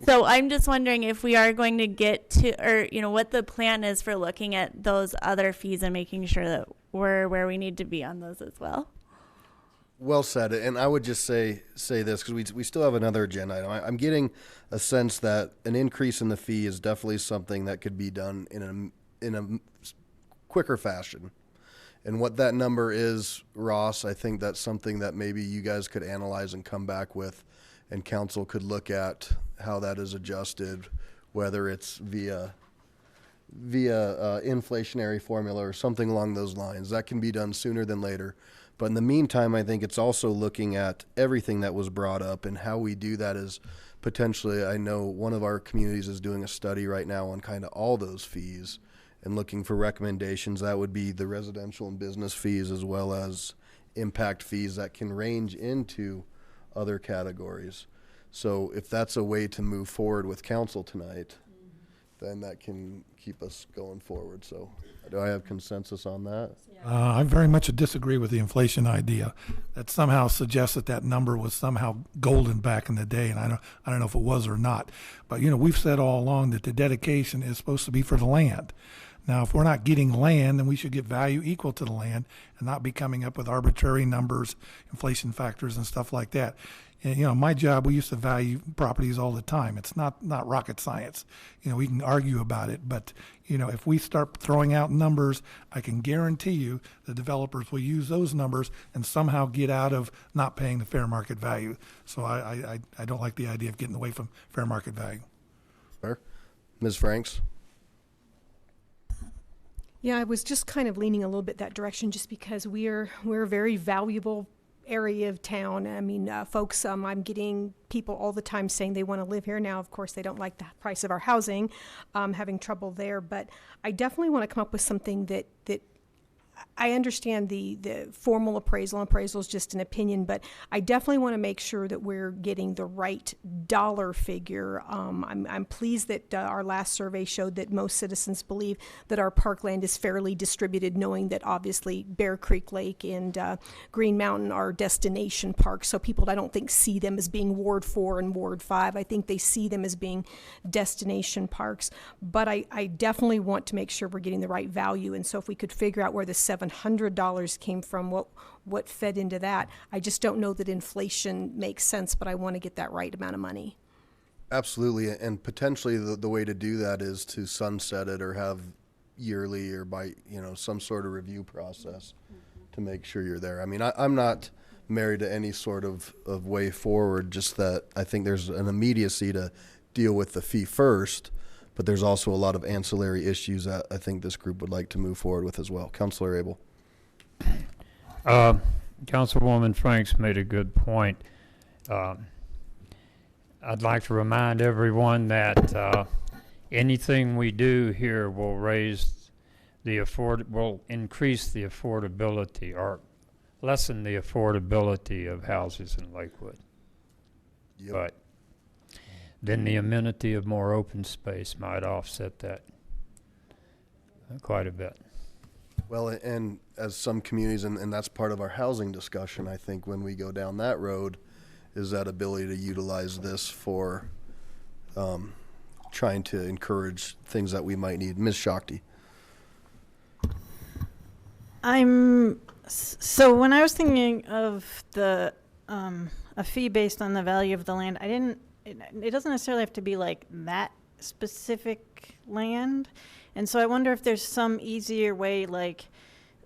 S17: So I'm just wondering if we are going to get to, or, you know, what the plan is for looking at those other fees and making sure that we're where we need to be on those as well.
S1: Well said. And I would just say this, because we still have another agenda item. I'm getting a sense that an increase in the fee is definitely something that could be done in a quicker fashion. And what that number is, Ross, I think that's something that maybe you guys could analyze and come back with, and council could look at how that is adjusted, whether it's via inflationary formula or something along those lines. That can be done sooner than later. But in the meantime, I think it's also looking at everything that was brought up, and how we do that is potentially, I know one of our communities is doing a study right now on kind of all those fees and looking for recommendations. That would be the residential and business fees, as well as impact fees that can range into other categories. So if that's a way to move forward with council tonight, then that can keep us going forward. So do I have consensus on that?
S20: I very much disagree with the inflation idea. That somehow suggests that number was somehow golden back in the day, and I don't know if it was or not. But, you know, we've said all along that the dedication is supposed to be for the land. Now, if we're not getting land, then we should get value equal to the land and not be coming up with arbitrary numbers, inflation factors, and stuff like that. And, you know, my job, we used to value properties all the time. It's not rocket science. You know, we can argue about it, but, you know, if we start throwing out numbers, I can guarantee you the developers will use those numbers and somehow get out of not paying the fair market value. So I don't like the idea of getting away from fair market value.
S1: Fair. Ms. Franks?
S14: Yeah, I was just kind of leaning a little bit that direction, just because we're a very valuable area of town. I mean, folks, I'm getting people all the time saying they want to live here. Now, of course, they don't like the price of our housing, having trouble there. But I definitely want to come up with something that I understand the formal appraisal. Appraisal is just an opinion, but I definitely want to make sure that we're getting the right dollar figure. I'm pleased that our last survey showed that most citizens believe that our parkland is fairly distributed, knowing that obviously Bear Creek Lake and Green Mountain are destination parks. So people, I don't think, see them as being Ward 4 and Ward 5. I think they see them as being destination parks. But I definitely want to make sure we're getting the right value. And so if we could figure out where the $700 came from, what fed into that. I just don't know that inflation makes sense, but I want to get that right amount of money.
S1: Absolutely, and potentially the way to do that is to sunset it or have yearly or by, you know, some sort of review process to make sure you're there. I mean, I'm not married to any sort of way forward, just that I think there's an immediacy to deal with the fee first, but there's also a lot of ancillary issues that I think this group would like to move forward with as well. Councilor Abel.
S15: Councilwoman Franks made a good point. I'd like to remind everyone that anything we do here will will increase the affordability or lessen the affordability of houses in Lakewood.
S1: Yep.
S15: But then the amenity of more open space might offset that quite a bit.
S1: Well, and as some communities, and that's part of our housing discussion, I think, when we go down that road, is that ability to utilize this for trying to encourage things that we might need. Ms. Shakti.
S16: So when I was thinking of the a fee based on the value of the land, it doesn't necessarily have to be like that specific land. And so I wonder if there's some easier way, like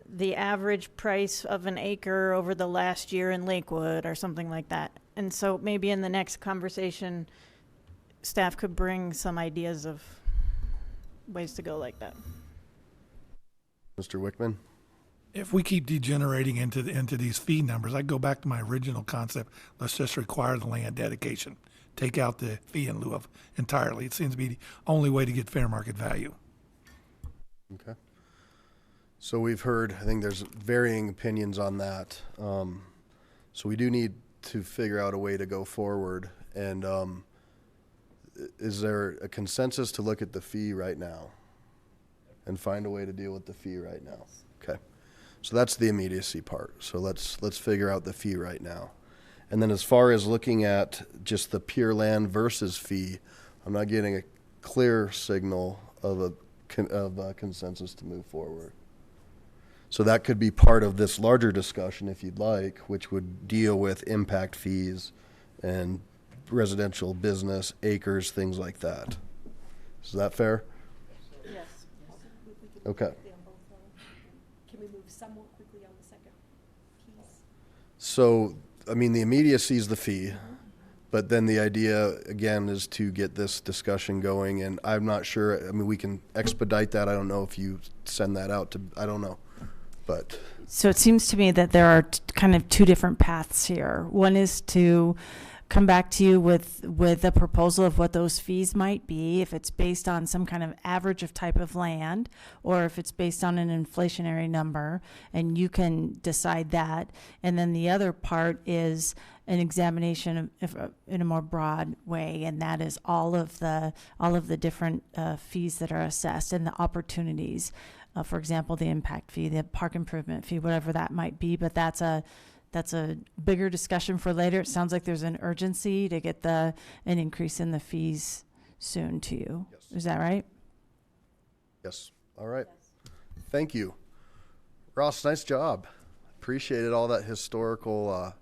S16: the average price of an acre over the last year in Lakewood or something like that. And so maybe in the next conversation, staff could bring some ideas of ways to go like that.
S1: Mr. Wickman?
S20: If we keep degenerating into these fee numbers, I go back to my original concept. Let's just require the land dedication. Take out the fee in lieu of entirely. It seems to be the only way to get fair market value.
S1: Okay. So we've heard, I think there's varying opinions on that. So we do need to figure out a way to go forward. And is there a consensus to look at the fee right now and find a way to deal with the fee right now? Okay. So that's the immediacy part. So let's figure out the fee right now. And then as far as looking at just the pure land versus fee, I'm not getting a clear signal of a consensus to move forward. So that could be part of this larger discussion if you'd like, which would deal with impact fees and residential business, acres, things like that. Is that fair?
S14: Yes.
S1: Okay.
S14: Can we move somewhat quickly on the second piece?
S1: So, I mean, the immediacy is the fee, but then the idea, again, is to get this discussion going, and I'm not sure, I mean, we can expedite that. I don't know if you send that out to, I don't know, but.
S16: So it seems to me that there are kind of two different paths here. One is to come back to you with a proposal of what those fees might be, if it's based on some kind of average of type of land, or if it's based on an inflationary number, and you can decide that. And then the other part is an examination of, in a more broad way, and that is all of the different fees that are assessed and the opportunities. For example, the impact fee, the park improvement fee, whatever that might be. But that's a bigger discussion for later. It sounds like there's an urgency to get an increase in the fees soon to you.
S1: Yes.
S16: Is that right?
S1: Yes. All right. Thank you. Ross, nice job. Appreciated all that historical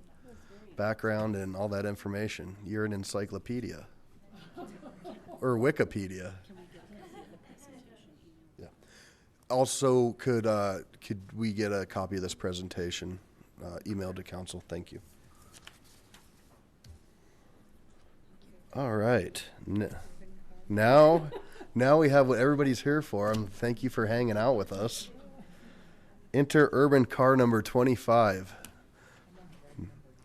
S1: background and all that information. You're an encyclopedia. Or Wikipedia. Yeah. Also, could we get a copy of this presentation emailed to council? Thank you. All right. Now we have what everybody's here for. Thank you for hanging out with us. Interurban car number 25.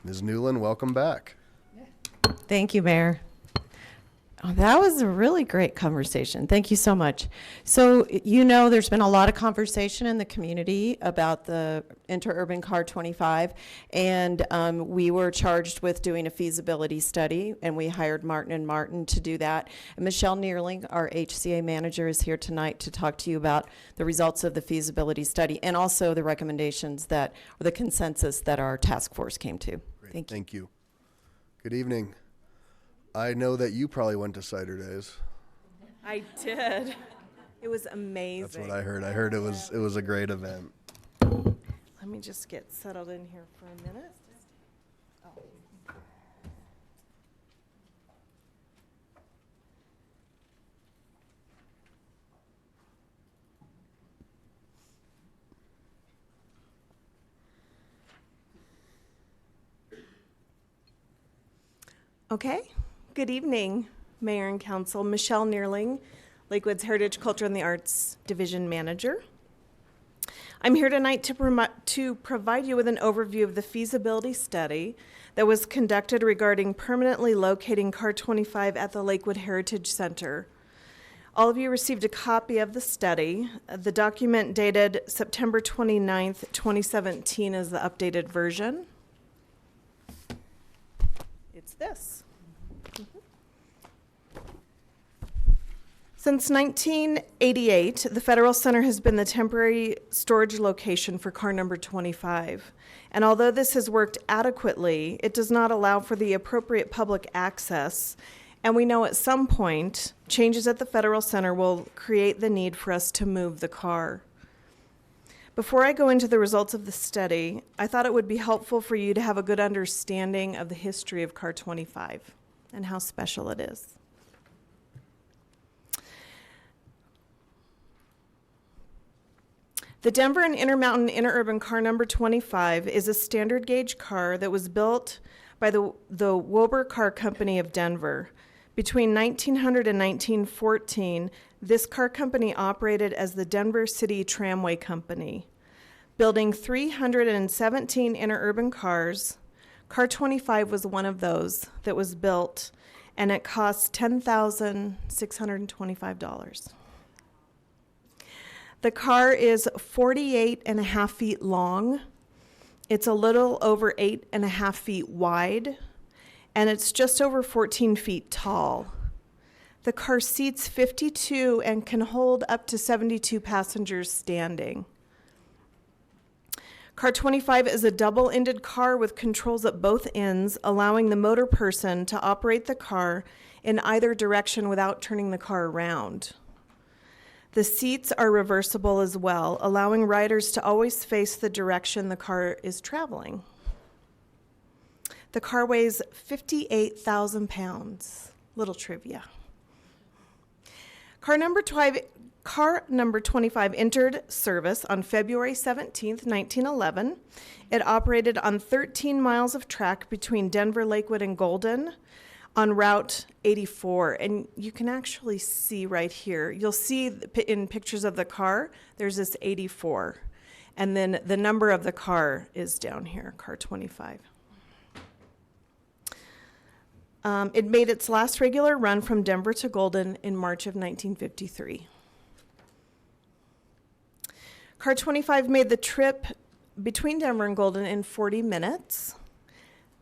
S1: Ms. Newland, welcome back.
S11: Thank you, Mayor. Oh, that was a really great conversation. Thank you so much. So, you know, there's been a lot of conversation in the community about the Interurban Car 25, and we were charged with doing a feasibility study, and we hired Martin & Martin to do that. And Michelle Neerling, our HCA manager, is here tonight to talk to you about the results of the feasibility study and also the recommendations or the consensus that our task force came to.
S1: Great. Thank you. Good evening. I know that you probably went to Cider Days.
S11: I did. It was amazing.
S1: That's what I heard. I heard it was a great event.
S11: Let me just get settled in here for a minute. Okay. Good evening, Mayor and Council. Michelle Neerling, Lakewood's Heritage, Culture, and the Arts Division Manager. I'm here tonight to provide you with an overview of the feasibility study that was conducted regarding permanently locating Car 25 at the Lakewood Heritage Center. All of you received a copy of the study. The document dated September 29th, 2017 is the updated version. It's this. Since 1988, the Federal Center has been the temporary storage location for car number 25. And although this has worked adequately, it does not allow for the appropriate public access. And we know at some point, changes at the Federal Center will create the need for us to move the car. Before I go into the results of the study, I thought it would be helpful for you to have a good understanding of the history of Car 25 and how special it is. The Denver and Intermountain Interurban Car number 25 is a standard gauge car that was built by the Wober Car Company of Denver. Between 1900 and 1914, this car company operated as the Denver City Tramway Company, building 317 interurban cars. Car 25 was one of those that was built, and it cost $10,625. The car is 48 and a half feet long. It's a little over 8.5 feet wide, and it's just over 14 feet tall. The car seats 52 and can hold up to 72 passengers standing. Car 25 is a double-ended car with controls at both ends, allowing the motor person to operate the car in either direction without turning the car around. The seats are reversible as well, allowing riders to always face the direction the car is traveling. The car weighs 58,000 pounds. Little trivia. Car number 25 entered service on February 17th, 1911. It operated on 13 miles of track between Denver, Lakewood, and Golden on Route 84. And you can actually see right here, you'll see in pictures of the car, there's this 84. And then the number of the car is down here, car 25. It made its last regular run from Denver to Golden in March of 1953. Car 25 made the trip between Denver and Golden in 40 minutes.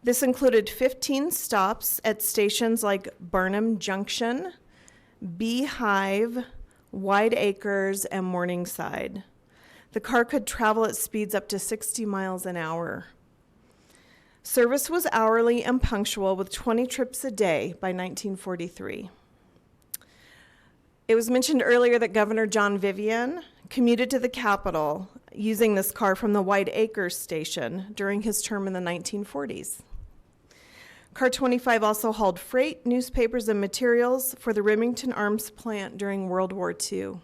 S11: This included 15 stops at stations like Barnum Junction, Beehive, Wide Acres, and Morningside. The car could travel at speeds up to 60 miles an hour. Service was hourly and punctual with 20 trips a day by 1943. It was mentioned earlier that Governor John Vivian commuted to the Capitol using this car from the Wide Acres station during his term in the 1940s. Car 25 also hauled freight, newspapers, and materials for the Remington Arms plant during World War II.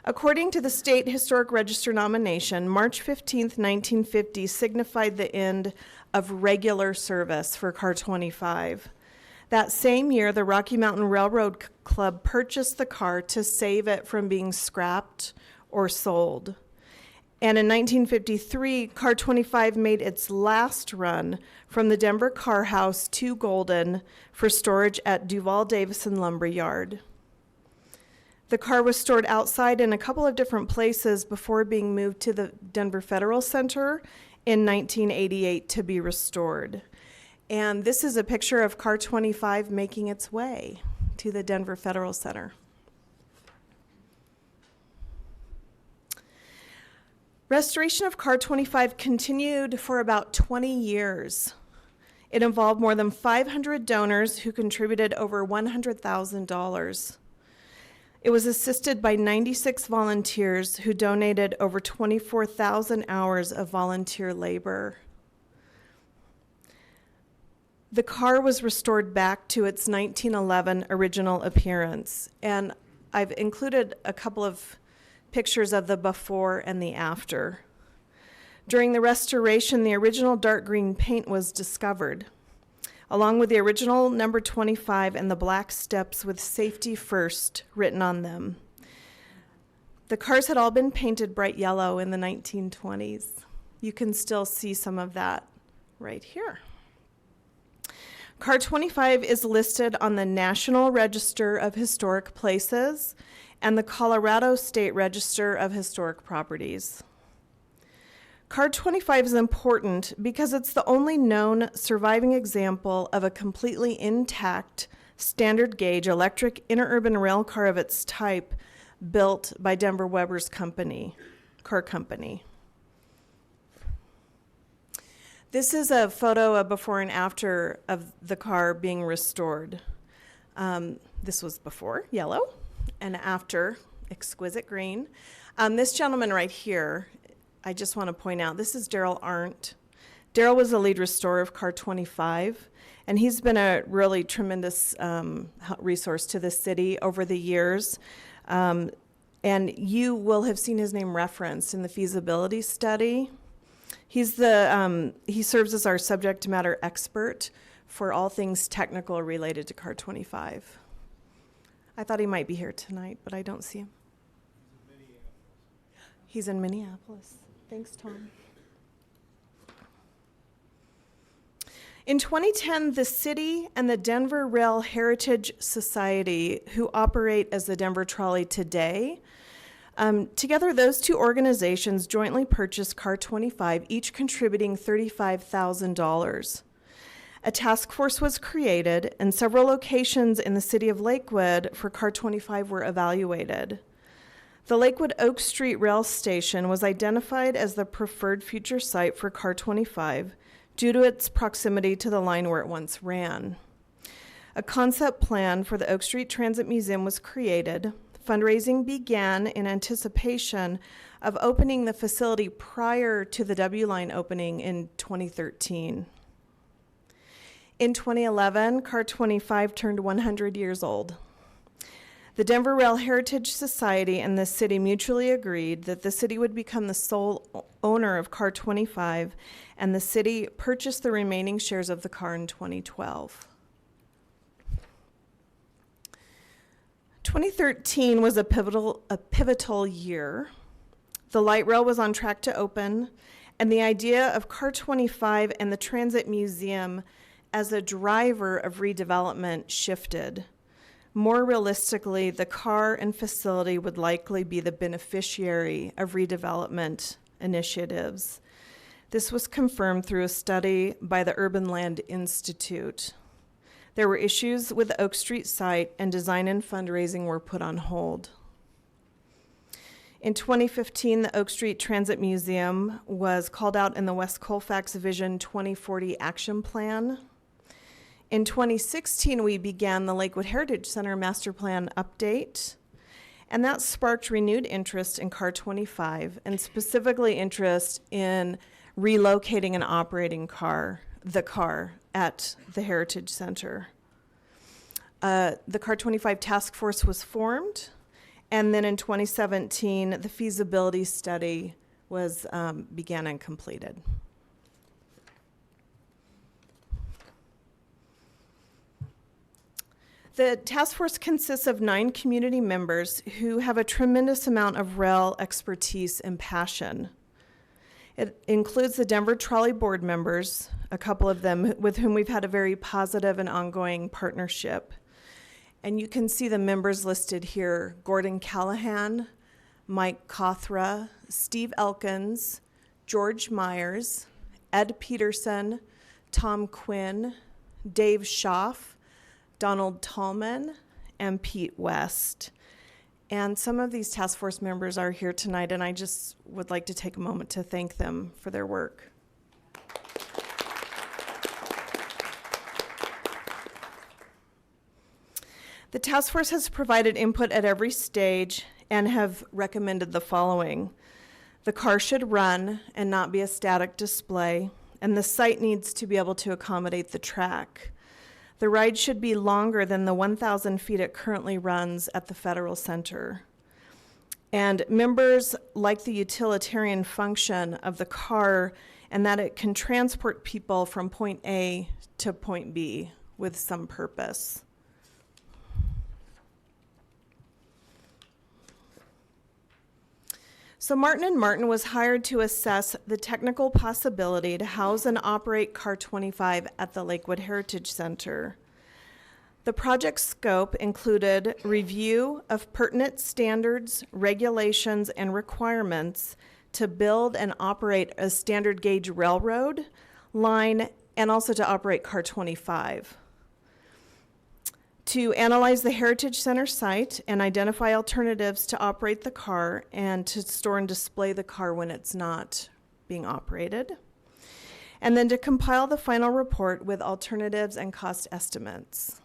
S11: According to the State Historic Register nomination, March 15th, 1950 signified the end of regular service for Car 25. That same year, the Rocky Mountain Railroad Club purchased the car to save it from being scrapped or sold. And in 1953, Car 25 made its last run from the Denver Car House to Golden for storage at Duval Davison Lumber Yard. The car was stored outside in a couple of different places before being moved to the Denver Federal Center in 1988 to be restored. And this is a picture of Car 25 making its way to the Denver Federal Center. Restoration of Car 25 continued for about 20 years. It involved more than 500 donors who contributed over $100,000. It was assisted by 96 volunteers who donated over 24,000 hours of volunteer labor. The car was restored back to its 1911 original appearance, and I've included a couple of pictures of the before and the after. During the restoration, the original dark green paint was discovered, along with the original number 25 and the black steps with "Safety First" written on them. The cars had all been painted bright yellow in the 1920s. You can still see some of that right here. Car 25 is listed on the National Register of Historic Places and the Colorado State Register of Historic Properties. Car 25 is important because it's the only known surviving example of a completely intact standard gauge electric interurban rail car of its type built by Denver Weber's car company. This is a photo of before and after of the car being restored. This was before, yellow, and after, exquisite green. This gentleman right here, I just want to point out, this is Daryl Arndt. Daryl was the lead restorer of Car 25, and he's been a really tremendous resource to the city over the years. And you will have seen his name referenced in the feasibility study. He serves as our subject matter expert for all things technical related to Car 25. I thought he might be here tonight, but I don't see him. He's in Minneapolis. Thanks, Tom. In 2010, the city and the Denver Rail Heritage Society, who operate as the Denver Trolley today, Together, those two organizations jointly purchased Car 25, each contributing $35,000. A task force was created, and several locations in the city of Lakewood for Car 25 were evaluated. The Lakewood Oak Street Rail Station was identified as the preferred future site for Car 25 due to its proximity to the line where it once ran. A concept plan for the Oak Street Transit Museum was created. Fundraising began in anticipation of opening the facility prior to the W Line opening in 2013. In 2011, Car 25 turned 100 years old. The Denver Rail Heritage Society and the city mutually agreed that the city would become the sole owner of Car 25, and the city purchased the remaining shares of the car in 2012. 2013 was a pivotal year. The light rail was on track to open, and the idea of Car 25 and the Transit Museum as a driver of redevelopment shifted. More realistically, the car and facility would likely be the beneficiary of redevelopment initiatives. This was confirmed through a study by the Urban Land Institute. There were issues with the Oak Street site, and design and fundraising were put on hold. In 2015, the Oak Street Transit Museum was called out in the West Colfax Vision 2040 Action Plan. In 2016, we began the Lakewood Heritage Center Master Plan update, and that sparked renewed interest in Car 25, and specifically interest in relocating and operating the car at the Heritage Center. The Car 25 task force was formed, and then in 2017, the feasibility study was began and completed. The task force consists of 9 community members who have a tremendous amount of rail expertise and passion. It includes the Denver Trolley Board members, a couple of them with whom we've had a very positive and ongoing partnership. And you can see the members listed here: Gordon Callahan, Mike Cothra, Steve Elkins, George Myers, Ed Peterson, Tom Quinn, Dave Schaff, Donald Tallman, and Pete West. And some of these task force members are here tonight, and I just would like to take a moment to thank them for their work. The task force has provided input at every stage and have recommended the following. The car should run and not be a static display, and the site needs to be able to accommodate the track. The ride should be longer than the 1,000 feet it currently runs at the Federal Center. And members like the utilitarian function of the car and that it can transport people from point A to point B with some purpose. So Martin & Martin was hired to assess the technical possibility to house and operate Car 25 at the Lakewood Heritage Center. The project scope included review of pertinent standards, regulations, and requirements to build and operate a standard gauge railroad line, and also to operate Car 25. To analyze the Heritage Center site and identify alternatives to operate the car and to store and display the car when it's not being operated. And then to compile the final report with alternatives and cost estimates.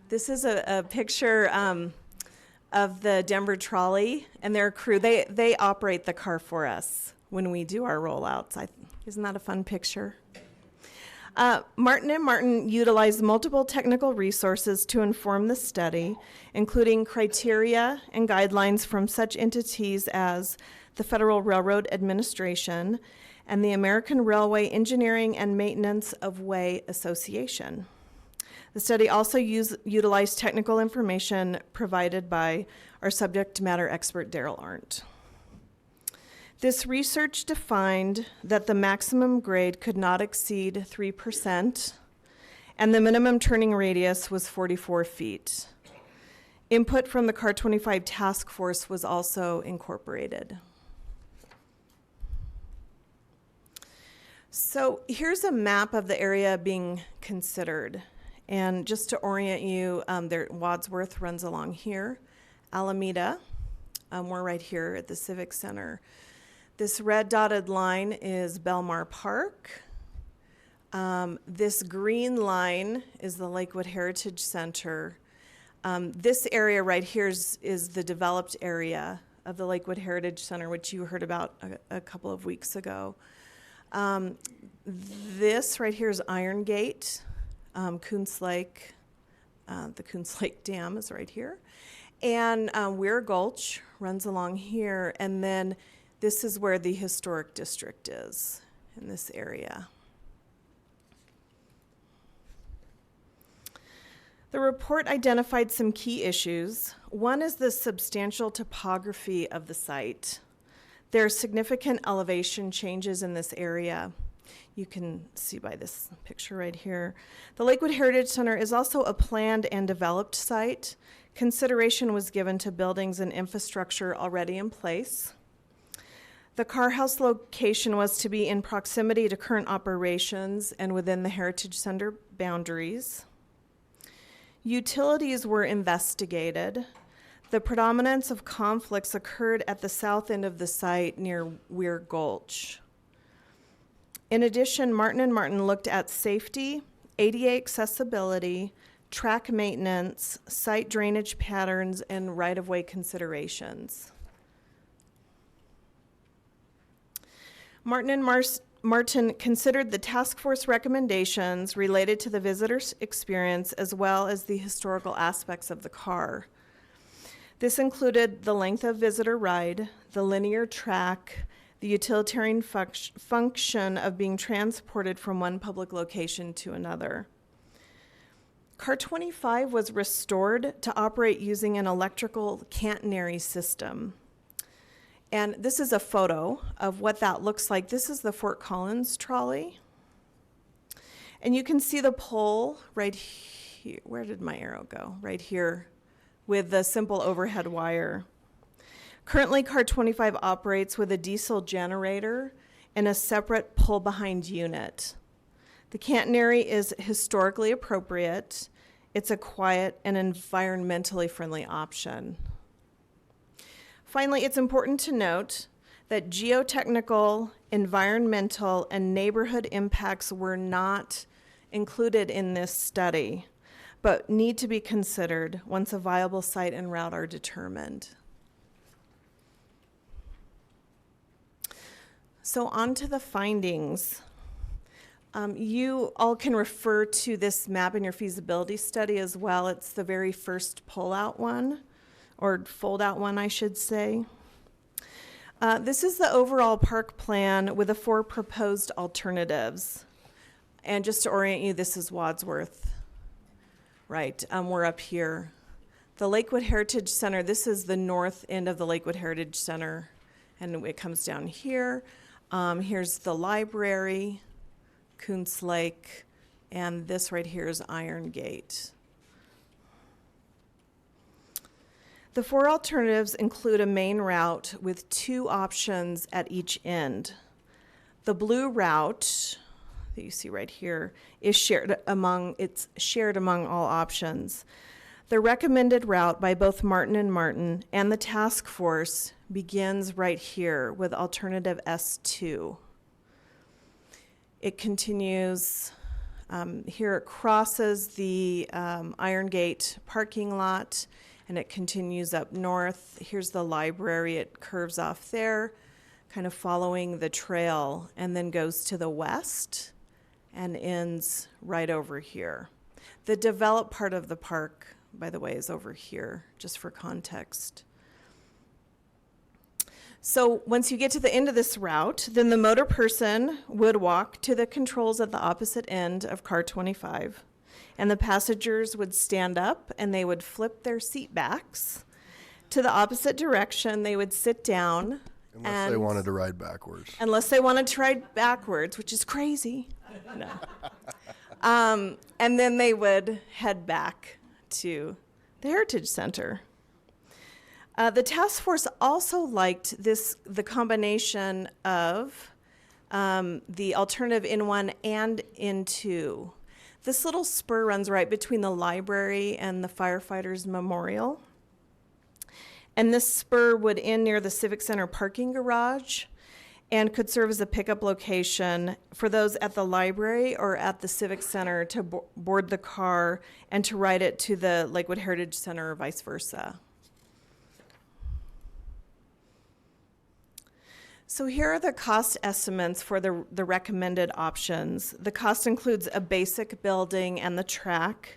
S11: This is a picture of the Denver Trolley and their crew. They operate the car for us when we do our rollouts. Isn't that a fun picture? Martin & Martin utilized multiple technical resources to inform the study, including criteria and guidelines from such entities as the Federal Railroad Administration and the American Railway Engineering and Maintenance of Way Association. The study also utilized technical information provided by our subject matter expert, Daryl Arndt. This research defined that the maximum grade could not exceed 3%, and the minimum turning radius was 44 feet. Input from the CAR 25 task force was also incorporated. So here's a map of the area being considered. And just to orient you, Wadsworth runs along here. Alameda, we're right here at the Civic Center. This red dotted line is Belmar Park. This green line is the Lakewood Heritage Center. This area right here is the developed area of the Lakewood Heritage Center, which you heard about a couple of weeks ago. This right here is Iron Gate, Coons Lake. The Coons Lake Dam is right here. And Weir Gulch runs along here. And then this is where the historic district is, in this area. The report identified some key issues. One is the substantial topography of the site. There are significant elevation changes in this area. You can see by this picture right here. The Lakewood Heritage Center is also a planned and developed site. Consideration was given to buildings and infrastructure already in place. The car house location was to be in proximity to current operations and within the Heritage Center boundaries. Utilities were investigated. The predominance of conflicts occurred at the south end of the site near Weir Gulch. In addition, Martin & Martin looked at safety, ADA accessibility, track maintenance, site drainage patterns, and right-of-way considerations. Martin considered the task force recommendations related to the visitor's experience as well as the historical aspects of the car. This included the length of visitor ride, the linear track, the utilitarian function of being transported from one public location to another. Car 25 was restored to operate using an electrical catenary system. And this is a photo of what that looks like. This is the Fort Collins trolley. And you can see the pole right here. Where did my arrow go? Right here with the simple overhead wire. Currently, Car 25 operates with a diesel generator and a separate pull-behind unit. The catenary is historically appropriate. It's a quiet and environmentally friendly option. Finally, it's important to note that geotechnical, environmental, and neighborhood impacts were not included in this study, but need to be considered once a viable site and route are determined. So on to the findings. You all can refer to this map in your feasibility study as well. It's the very first pull-out one, or fold-out one, I should say. This is the overall park plan with the 4 proposed alternatives. And just to orient you, this is Wadsworth, right? We're up here. The Lakewood Heritage Center, this is the north end of the Lakewood Heritage Center, and it comes down here. Here's the library, Coons Lake, and this right here is Iron Gate. The 4 alternatives include a main route with 2 options at each end. The blue route that you see right here is shared among all options. The recommended route by both Martin & Martin and the task force begins right here with alternative S2. It continues here, it crosses the Iron Gate parking lot, and it continues up north. Here's the library. It curves off there, kind of following the trail, and then goes to the west and ends right over here. The developed part of the park, by the way, is over here, just for context. So once you get to the end of this route, then the motor person would walk to the controls at the opposite end of Car 25. And the passengers would stand up and they would flip their seat backs to the opposite direction. They would sit down.
S1: Unless they wanted to ride backwards.
S11: Unless they wanted to ride backwards, which is crazy. No. And then they would head back to the Heritage Center. The task force also liked the combination of the alternative in 1 and in 2. This little spur runs right between the library and the firefighters' memorial. And this spur would end near the Civic Center parking garage and could serve as a pickup location for those at the library or at the Civic Center to board the car and to ride it to the Lakewood Heritage Center or vice versa. So here are the cost estimates for the recommended options. The cost includes a basic building and the track.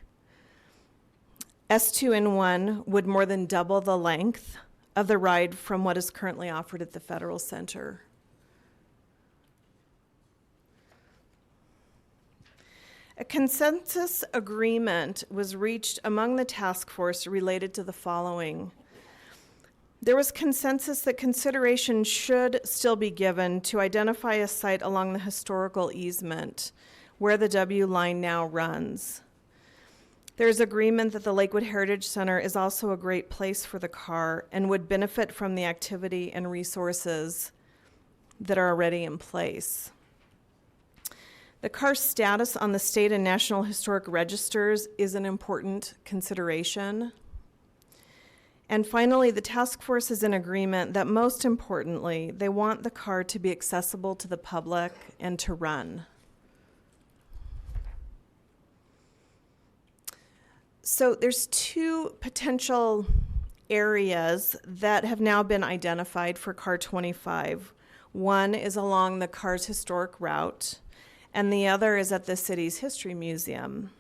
S11: S2N1 would more than double the length of the ride from what is currently offered at the Federal Center. A consensus agreement was reached among the task force related to the following. There was consensus that consideration should still be given to identify a site along the historical easement where the W line now runs. There's agreement that the Lakewood Heritage Center is also a great place for the car and would benefit from the activity and resources that are already in place. The car's status on the state and national historic registers is an important consideration. And finally, the task force is in agreement that most importantly, they want the car to be accessible to the public and to run. So there's 2 potential areas that have now been identified for Car 25. One is along the car's historic route, and the other is at the city's history museum.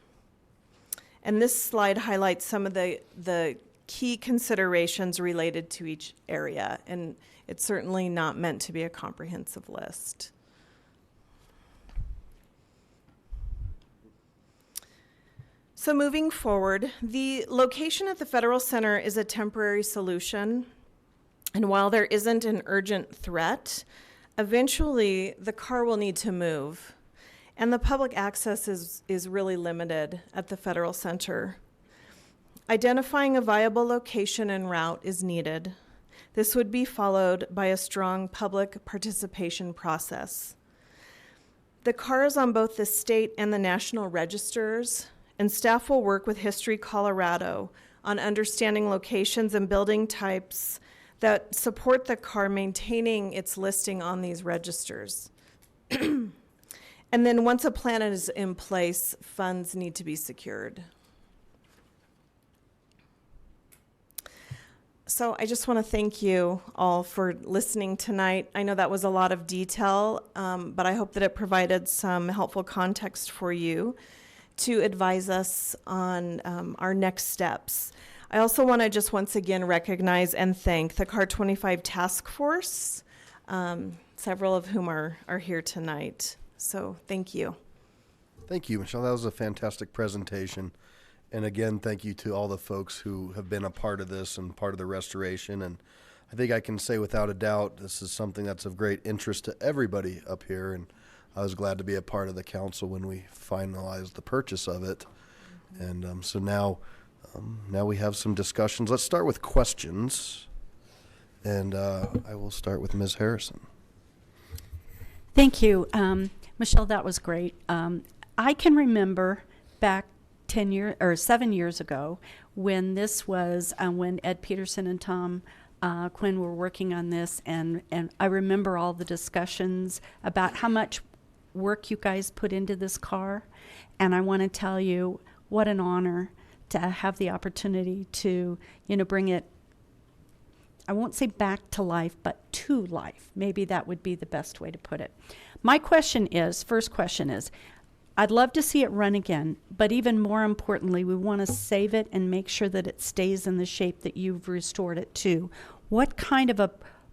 S11: And this slide highlights some of the key considerations related to each area, and it's certainly not meant to be a comprehensive list. So moving forward, the location at the Federal Center is a temporary solution, and while there isn't an urgent threat, eventually the car will need to move, and the public access is really limited at the Federal Center. Identifying a viable location and route is needed. This would be followed by a strong public participation process. The car is on both the state and the national registers, and staff will work with History Colorado on understanding locations and building types that support the car maintaining its listing on these registers. And then once a plan is in place, funds need to be secured. So I just want to thank you all for listening tonight. I know that was a lot of detail, but I hope that it provided some helpful context for you to advise us on our next steps. I also want to just once again recognize and thank the Car 25 Task Force, several of whom are here tonight. So thank you.
S1: Thank you, Michelle. That was a fantastic presentation. And again, thank you to all the folks who have been a part of this and part of the restoration. And I think I can say without a doubt, this is something that's of great interest to everybody up here. And I was glad to be a part of the council when we finalized the purchase of it. And so now we have some discussions. Let's start with questions. And I will start with Ms. Harrison.
S13: Thank you. Michelle, that was great. I can remember back 7 years ago when this was when Ed Peterson and Tom Quinn were working on this, and I remember all the discussions about how much work you guys put into this car, and I want to tell you what an honor to have the opportunity to bring it, I won't say back to life, but to life. Maybe that would be the best way to put it. My first question is, I'd love to see it run again, but even more importantly, we want to save it and make sure that it stays in the shape that you've restored it to. What kind of a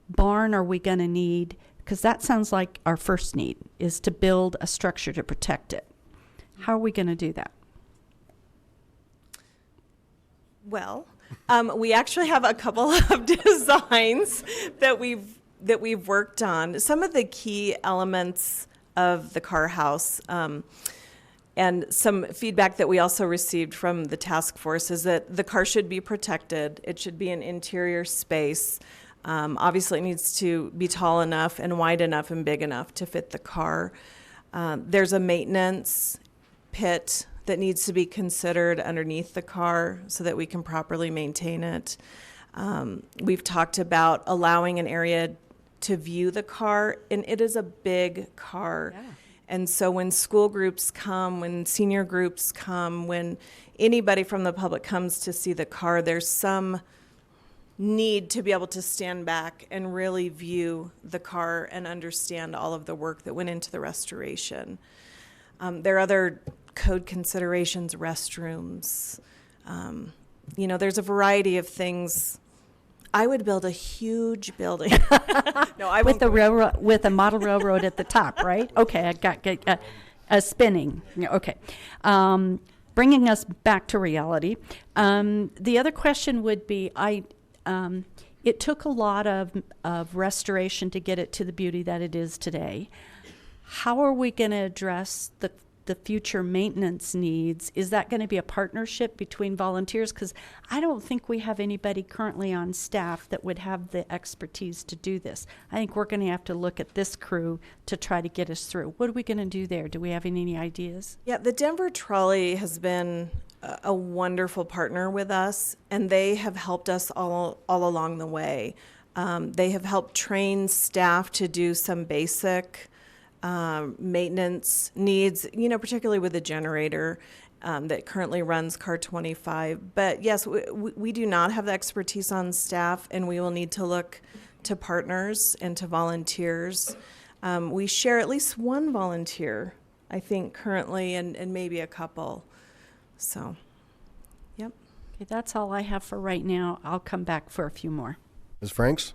S13: barn are we going to need? Because that sounds like our first need, is to build a structure to protect it. How are we going to do that?
S11: Well, we actually have a couple of designs that we've worked on. Some of the key elements of the car house. And some feedback that we also received from the task force is that the car should be protected. It should be an interior space. Obviously, it needs to be tall enough and wide enough and big enough to fit the car. There's a maintenance pit that needs to be considered underneath the car so that we can properly maintain it. We've talked about allowing an area to view the car, and it is a big car. Yeah. And so when school groups come, when senior groups come, when anybody from the public comes to see the car, there's some need to be able to stand back and really view the car and understand all of the work that went into the restoration. There are other code considerations, restrooms. There's a variety of things. I would build a huge building. No, I
S13: with the railroad, with a model railroad at the top, right? Okay, I got a spinning. Yeah, okay. Bringing us back to reality. The other question would be, it took a lot of restoration to get it to the beauty that it is today. How are we going to address the future maintenance needs? Is that going to be a partnership between volunteers? Because I don't think we have anybody currently on staff that would have the expertise to do this. I think we're going to have to look at this crew to try to get us through. What are we going to do there? Do we have any ideas?
S11: Yeah, the Denver Trolley has been a wonderful partner with us, and they have helped us all along the way. They have helped train staff to do some basic maintenance needs, particularly with the generator that currently runs Car 25. But yes, we do not have the expertise on staff, and we will need to look to partners and to volunteers. We share at least one volunteer, I think, currently, and maybe a couple. So, yep.
S13: Okay, that's all I have for right now. I'll come back for a few more.
S1: Ms. Franks?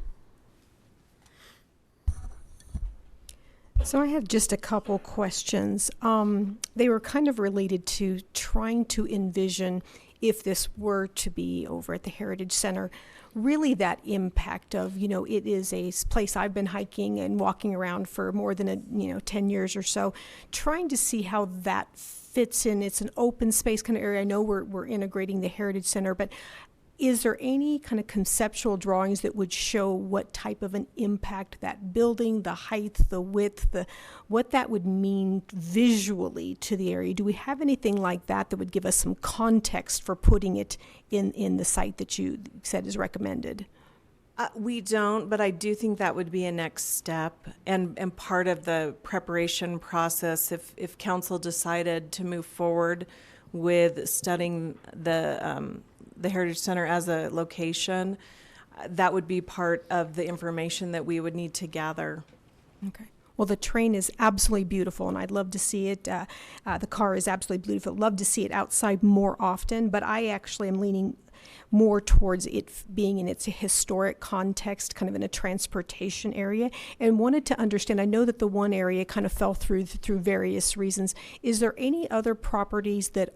S14: So I have just a couple questions. They were kind of related to trying to envision, if this were to be over at the Heritage Center, really that impact of, it is a place I've been hiking and walking around for more than 10 years or so, trying to see how that fits in. It's an open space kind of area. I know we're integrating the Heritage Center, but is there any kind of conceptual drawings that would show what type of an impact that building, the height, the width, what that would mean visually to the area? Do we have anything like that that would give us some context for putting it in the site that you said is recommended?
S11: We don't, but I do think that would be a next step and part of the preparation process if council decided to move forward with studying the Heritage Center as a location. That would be part of the information that we would need to gather.
S14: Okay. Well, the train is absolutely beautiful, and I'd love to see it. The car is absolutely beautiful. I'd love to see it outside more often, but I actually am leaning more towards it being in its historic context, kind of in a transportation area, and wanted to understand, I know that the one area kind of fell through various reasons. Is there any other properties that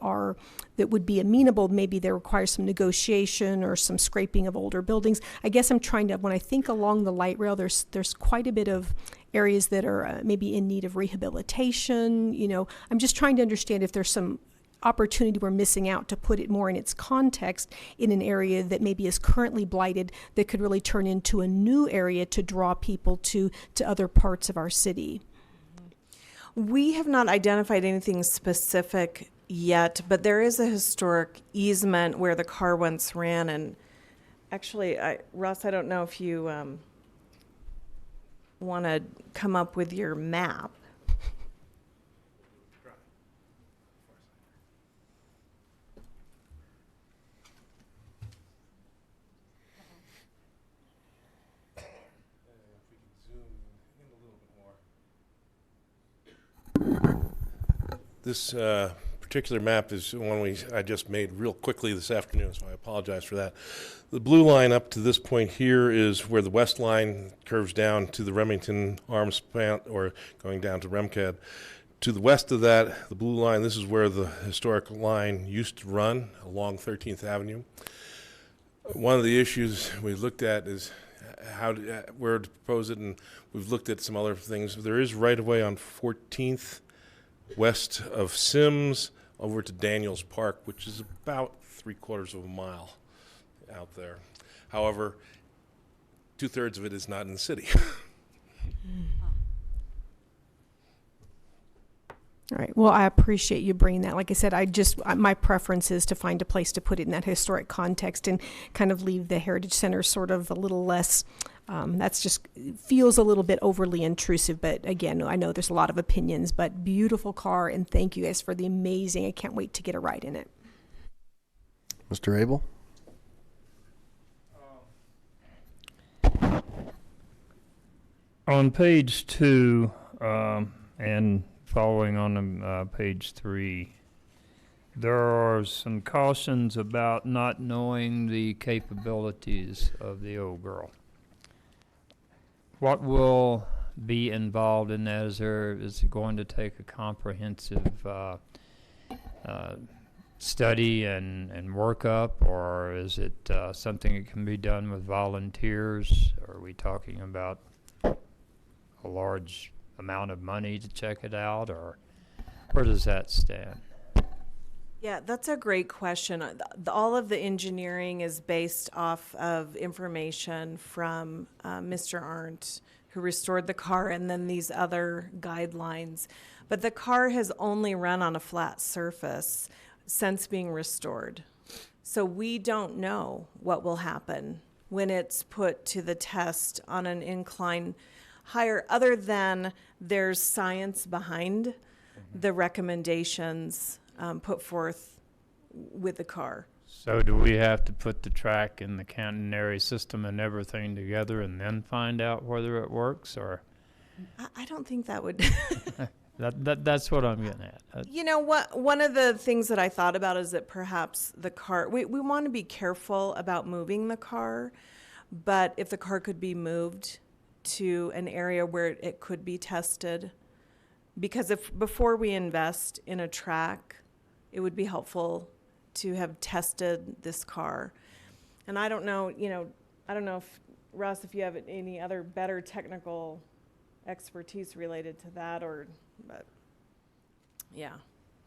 S14: would be amenable, maybe they require some negotiation or some scraping of older buildings? I guess I'm trying to, when I think along the light rail, there's quite a bit of areas that are maybe in need of rehabilitation. I'm just trying to understand if there's some opportunity we're missing out to put it more in its context in an area that maybe is currently blighted that could really turn into a new area to draw people to other parts of our city.
S11: We have not identified anything specific yet, but there is a historic easement where the car once ran. And actually, Ross, I don't know if you want to come up with your map.
S9: This particular map is one I just made real quickly this afternoon, so I apologize for that. The blue line up to this point here is where the west line curves down to the Remington Arms plant, or going down to REMCAD. To the west of that, the blue line, this is where the historic line used to run along 13th Avenue. One of the issues we looked at is where to propose it, and we've looked at some other things. There is right-of-way on 14th west of Sims over to Daniels Park, which is about 3/4 of a mile out there. However, 2/3 of it is not in the city.
S14: All right. Well, I appreciate you bringing that. Like I said, my preference is to find a place to put it in that historic context and kind of leave the Heritage Center sort of a little less, that's just, feels a little bit overly intrusive. But again, I know there's a lot of opinions, but beautiful car. And thank you guys for the amazing, I can't wait to get a ride in it.
S1: Mr. Abel?
S15: On page 2, and following on page 3, there are some cautions about not knowing the capabilities of the old girl. What will be involved in that? Is it going to take a comprehensive study and workup, or is it something that can be done with volunteers? Are we talking about a large amount of money to check it out, or where does that stand?
S11: Yeah, that's a great question. All of the engineering is based off of information from Mr. Arndt, who restored the car, and then these other guidelines. But the car has only run on a flat surface since being restored. So we don't know what will happen when it's put to the test on an incline higher, other than there's science behind the recommendations put forth with the car.
S15: So do we have to put the track and the catenary system and everything together and then find out whether it works, or?
S11: I don't think that would.
S15: That's what I'm getting at.
S11: You know what? One of the things that I thought about is that perhaps the car, we want to be careful about moving the car, but if the car could be moved to an area where it could be tested, because if before we invest in a track, it would be helpful to have tested this car. And I don't know, I don't know if, Russ, if you have any other better technical expertise related to that, but yeah.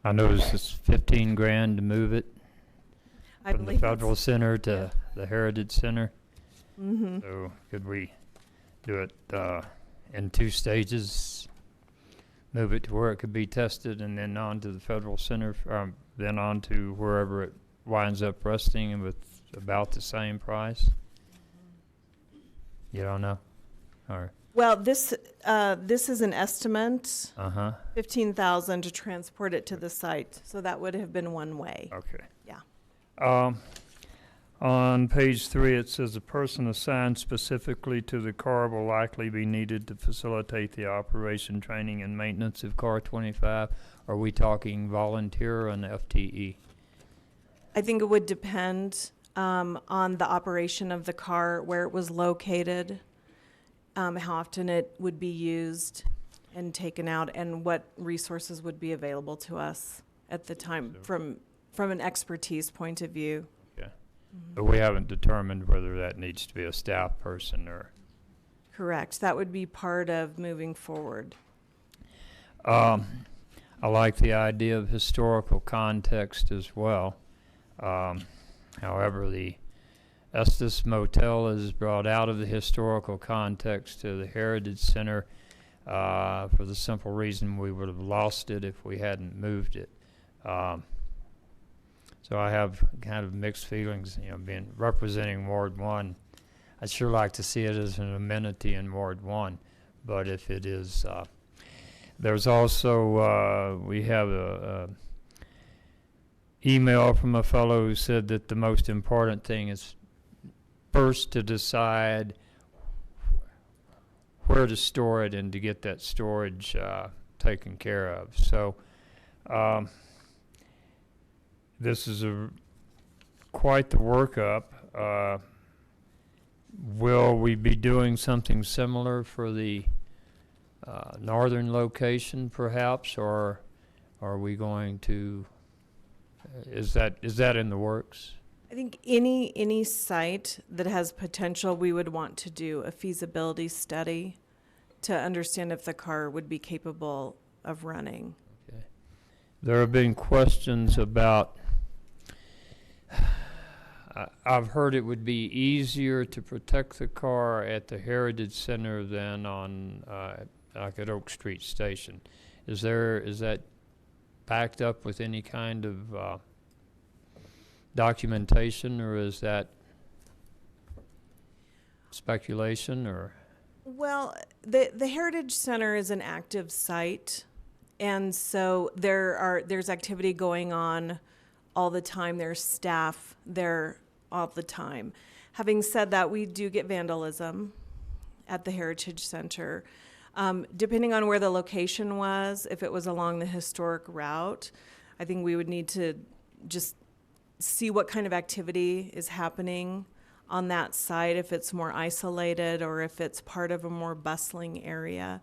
S15: I noticed it's 15 grand to move it from the Federal Center to the Heritage Center.
S11: Mm-hmm.
S15: So could we do it in 2 stages? Move it to where it could be tested, and then on to the Federal Center, then on to wherever it winds up resting, and with about the same price? You don't know? Or
S11: Well, this is an estimate.
S15: Uh-huh.
S11: 15,000 to transport it to the site, so that would have been one way.
S15: Okay.
S11: Yeah.
S15: On page 3, it says a person assigned specifically to the car will likely be needed to facilitate the operation, training, and maintenance of car 25. Are we talking volunteer or an FTE?
S11: I think it would depend on the operation of the car, where it was located, how often it would be used and taken out, and what resources would be available to us at the time from an expertise point of view.
S15: Okay. But we haven't determined whether that needs to be a staff person or...
S11: Correct. That would be part of moving forward.
S15: I like the idea of historical context as well. However, the Estes Motel is brought out of the historical context to the Heritage Center for the simple reason we would have lost it if we hadn't moved it. So I have kind of mixed feelings, being representing Ward 1. I'd sure like to see it as an amenity in Ward 1, but if it is, there's also, we have a email from a fellow who said that the most important thing is first to decide where to store it and to get that storage taken care of. So this is quite the workup. Will we be doing something similar for the northern location perhaps, or are we going to, is that in the works?
S11: I think any site that has potential, we would want to do a feasibility study to understand if the car would be capable of running.
S15: Okay. There have been questions about, I've heard it would be easier to protect the car at the Heritage Center than on, like at Oak Street Station. Is that backed up with any kind of documentation, or is that speculation, or?
S2: Well, the Heritage Center is an active site, and so there's activity going on all the time. There's staff there all the time. Having said that, we do get vandalism at the Heritage Center. Depending on where the location was, if it was along the historic route, I think we would need to just see what kind of activity is happening on that site, if it's more isolated or if it's part of a more bustling area.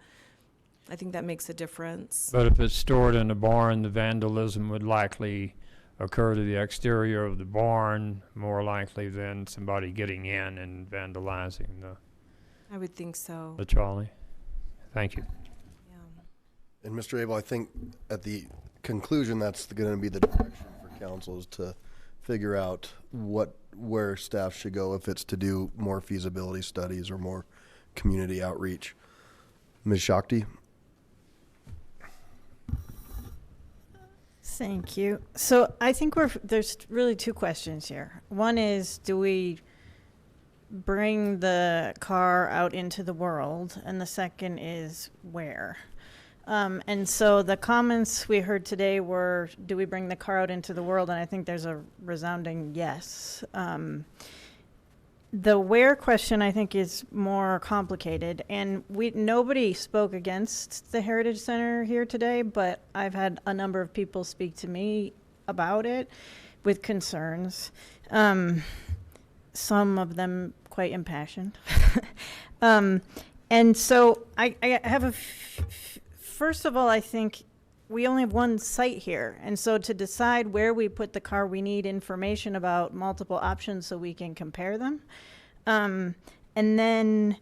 S2: I think that makes a difference.
S15: But if it's stored in a barn, the vandalism would likely occur to the exterior of the barn, more likely than somebody getting in and vandalizing
S2: I would think so.
S15: the trolley. Thank you.
S1: And Mr. Abel, I think at the conclusion, that's going to be the direction for council, is to figure out where staff should go, if it's to do more feasibility studies or more community outreach. Ms. Shakti?
S16: Thank you. So I think there's really two questions here. One is, do we bring the car out into the world? And the second is, where? And so the comments we heard today were, do we bring the car out into the world? And I think there's a resounding yes. The where question, I think, is more complicated, and nobody spoke against the Heritage Center here today, but I've had a number of people speak to me about it with concerns, some of them quite impassioned. And so I have first of all, I think we only have one site here, and so to decide where we put the car, we need information about multiple options so we can compare them. And then,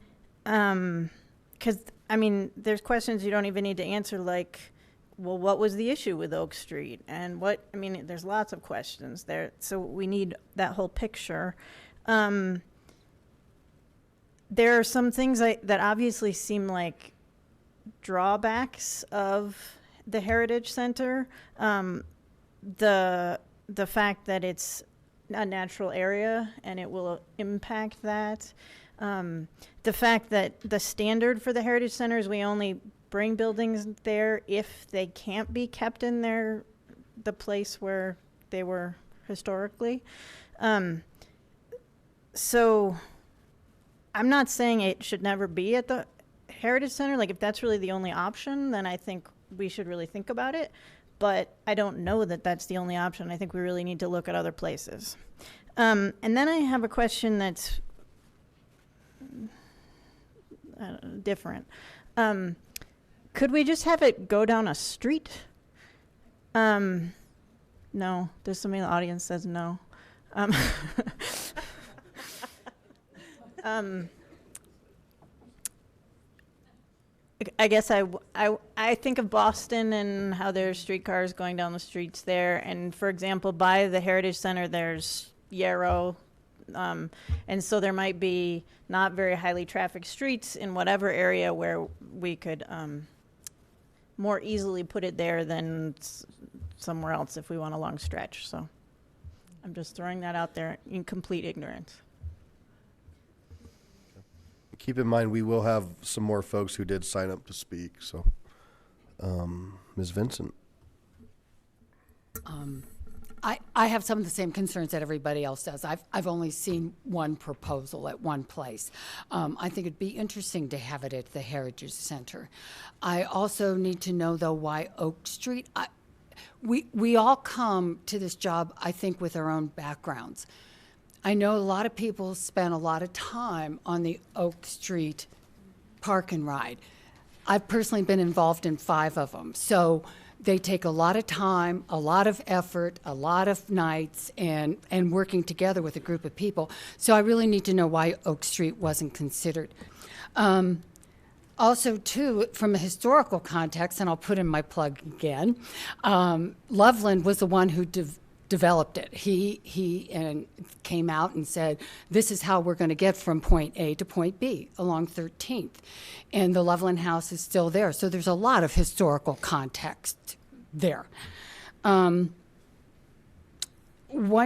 S16: because, I mean, there's questions you don't even need to answer, like, well, what was the issue with Oak Street? And there's lots of questions there, so we need that whole picture. There are some things that obviously seem like drawbacks of the Heritage Center. The fact that it's a natural area and it will impact that. The fact that the standard for the Heritage Center is we only bring buildings there if they can't be kept in the place where they were historically. So I'm not saying it should never be at the Heritage Center. Like, if that's really the only option, then I think we should really think about it. But I don't know that that's the only option. I think we really need to look at other places. And then I have a question that's different. Could we just have it go down a street? No. There's somebody in the audience says no. I guess I think of Boston and how there's streetcars going down the streets there. And for example, by the Heritage Center, there's Yarrow. And so there might be not very highly trafficked streets in whatever area where we could more easily put it there than somewhere else if we want a long stretch. So I'm just throwing that out there in complete ignorance.
S1: Keep in mind, we will have some more folks who did sign up to speak, so. Ms. Vincent?
S12: I have some of the same concerns that everybody else does. I've only seen one proposal at one place. I think it'd be interesting to have it at the Heritage Center. I also need to know, though, why Oak Street. We all come to this job, I think, with our own backgrounds. I know a lot of people spend a lot of time on the Oak Street Park and Ride. I've personally been involved in 5 of them. So they take a lot of time, a lot of effort, a lot of nights, and working together with a group of people. So I really need to know why Oak Street wasn't considered. also, too, from a historical context, and I'll put in my plug again, Loveland was the one who developed it. He came out and said, this is how we're going to get from point A to point B along 13th. And the Loveland House is still there. So there's a lot of historical context there. One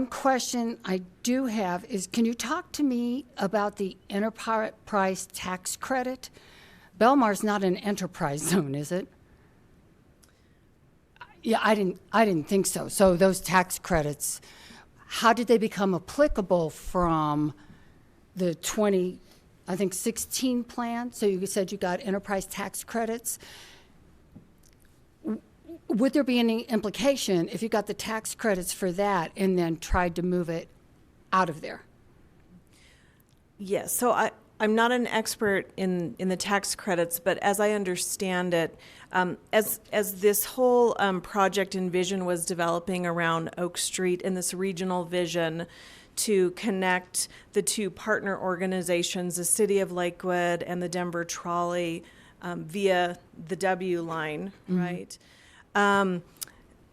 S12: question I do have is, can you talk to me about the enterprise tax credit? Belmar's not an enterprise zone, is it? Yeah, I didn't think so. So those tax credits, how did they become applicable from the 16 plan? So you said you got enterprise tax credits. Would there be any implication if you got the tax credits for that and then tried to move it out of there?
S2: Yes, so I'm not an expert in the tax credits, but as I understand it, as this whole project and vision was developing around Oak Street and this regional vision to connect the two partner organizations, the City of Lakewood and the Denver Trolley, via the W line, right?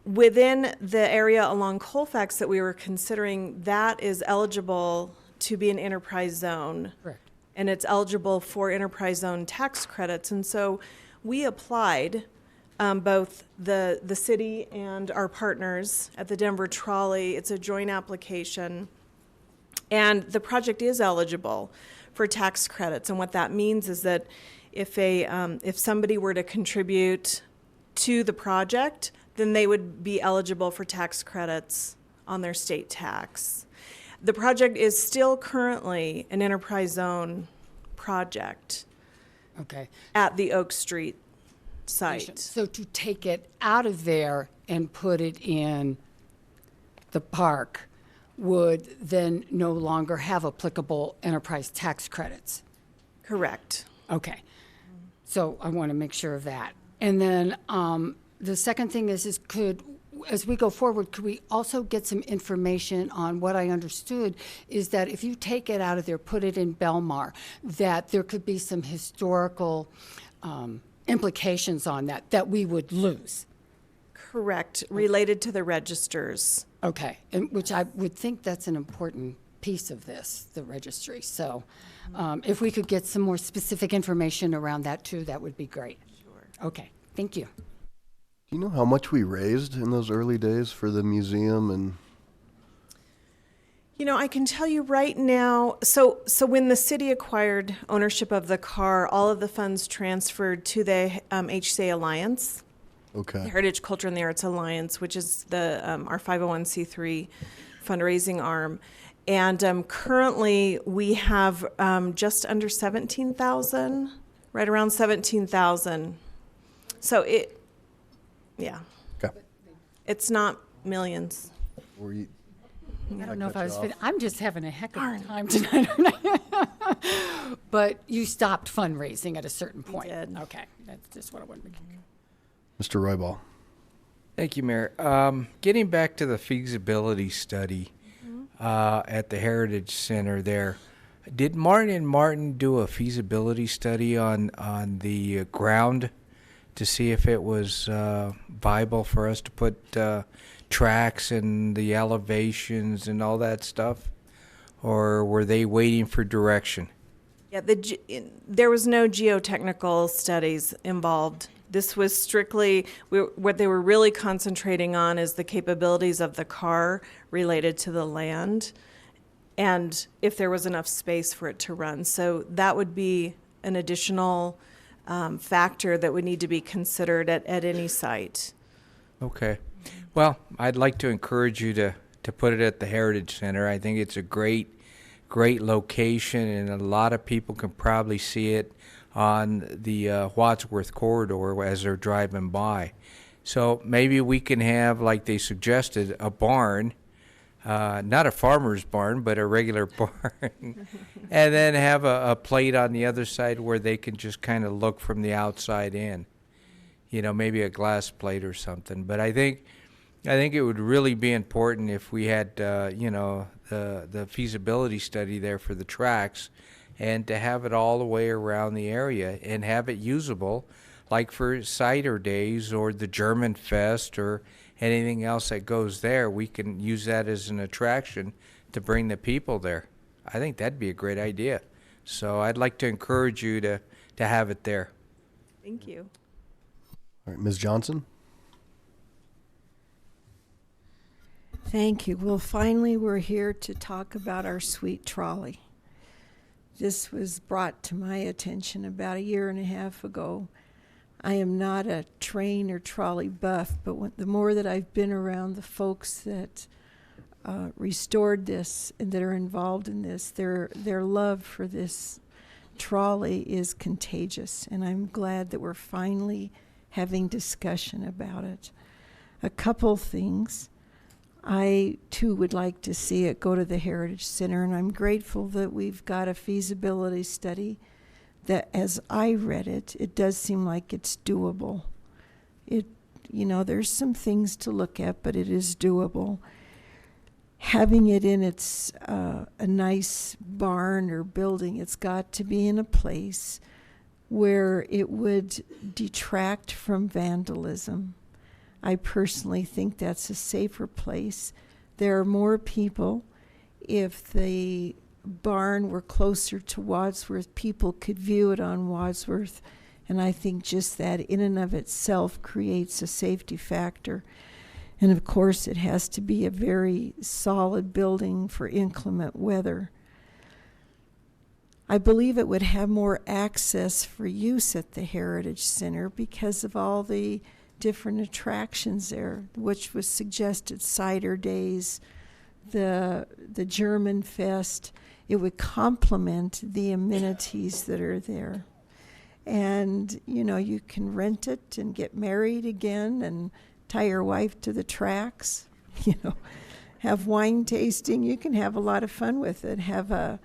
S2: Within the area along Colfax that we were considering, that is eligible to be an enterprise zone.
S12: Correct.
S2: And it's eligible for enterprise zone tax credits. And so we applied, both the city and our partners at the Denver Trolley. It's a joint application. And the project is eligible for tax credits. And what that means is that if somebody were to contribute to the project, then they would be eligible for tax credits on their state tax. The project is still currently an enterprise zone project.
S12: Okay.
S2: At the Oak Street site.
S12: So to take it out of there and put it in the park would then no longer have applicable enterprise tax credits?
S2: Correct.
S12: Okay. So I want to make sure of that. And then the second thing is as we go forward, could we also get some information on what I understood is that if you take it out of there, put it in Belmar, that there could be some historical implications on that we would lose?
S2: Correct, related to the registers.
S12: Okay, and which I would think that's an important piece of this, the registry. So if we could get some more specific information around that too, that would be great. Sure. Okay, thank you.
S1: Do you know how much we raised in those early days for the museum? And
S2: You know, I can tell you right now, so when the city acquired ownership of the car, all of the funds transferred to the HCA Alliance.
S1: Okay.
S2: The Heritage Culture and the Arts Alliance, which is the our 501c3 fundraising arm. And currently we have just under 17,000, right around 17,000. So yeah.
S1: Okay.
S2: It's not millions.
S1: Were you,
S12: I don't know if I was fit. I'm just having a heck of a time tonight. But you stopped fundraising at a certain point.
S2: We did.
S12: Okay, that's just what I wanted to make sure.
S1: Mr. Roybal?
S3: Thank you, Mayor. Getting back to the feasibility study at the Heritage Center there, did Martin & Martin do a feasibility study on the ground to see if it was viable for us to put tracks and the elevations and all that stuff? Or were they waiting for direction?
S2: Yeah, there was no geotechnical studies involved. This was strictly, what they were really concentrating on is the capabilities of the car related to the land and if there was enough space for it to run. So that would be an additional factor that would need to be considered at any site.
S3: Okay. Well, I'd like to encourage you to put it at the Heritage Center. I think it's a great location, and a lot of people can probably see it on the Wadsworth corridor as they're driving by. So maybe we can have, like they suggested, a barn, not a farmer's barn, but a regular barn, and then have a plate on the other side where they can just kind of look from the outside in. You know, maybe a glass plate or something. But I think it would really be important if we had, the feasibility study there for the tracks, and to have it all the way around the area and have it usable, like for cider days or the German Fest or anything else that goes there. We can use that as an attraction to bring the people there. I think that'd be a great idea. So I'd like to encourage you to have it there.
S2: Thank you.
S1: All right, Ms. Johnson?
S18: Thank you. Well, finally, we're here to talk about our sweet trolley. This was brought to my attention about a year and a half ago. I am not a train or trolley buff, but the more that I've been around the folks that restored this and that are involved in this, their love for this trolley is contagious, and I'm glad that we're finally having discussion about it. A couple things. I, too, would like to see it go to the Heritage Center, and I'm grateful that we've got a feasibility study that, as I read it, it does seem like it's doable. There's some things to look at, but it is doable. Having it in its a nice barn or building, it's got to be in a place where it would detract from vandalism. I personally think that's a safer place. There are more people. If the barn were closer to Wadsworth, people could view it on Wadsworth, and I think just that in and of itself creates a safety factor. And of course, it has to be a very solid building for inclement weather. I believe it would have more access for use at the Heritage Center because of all the different attractions there, which was suggested, cider days, the German Fest. It would complement the amenities that are there. And, you can rent it and get married again and tie your wife to the tracks, have wine tasting. You can have a lot of fun with it. Have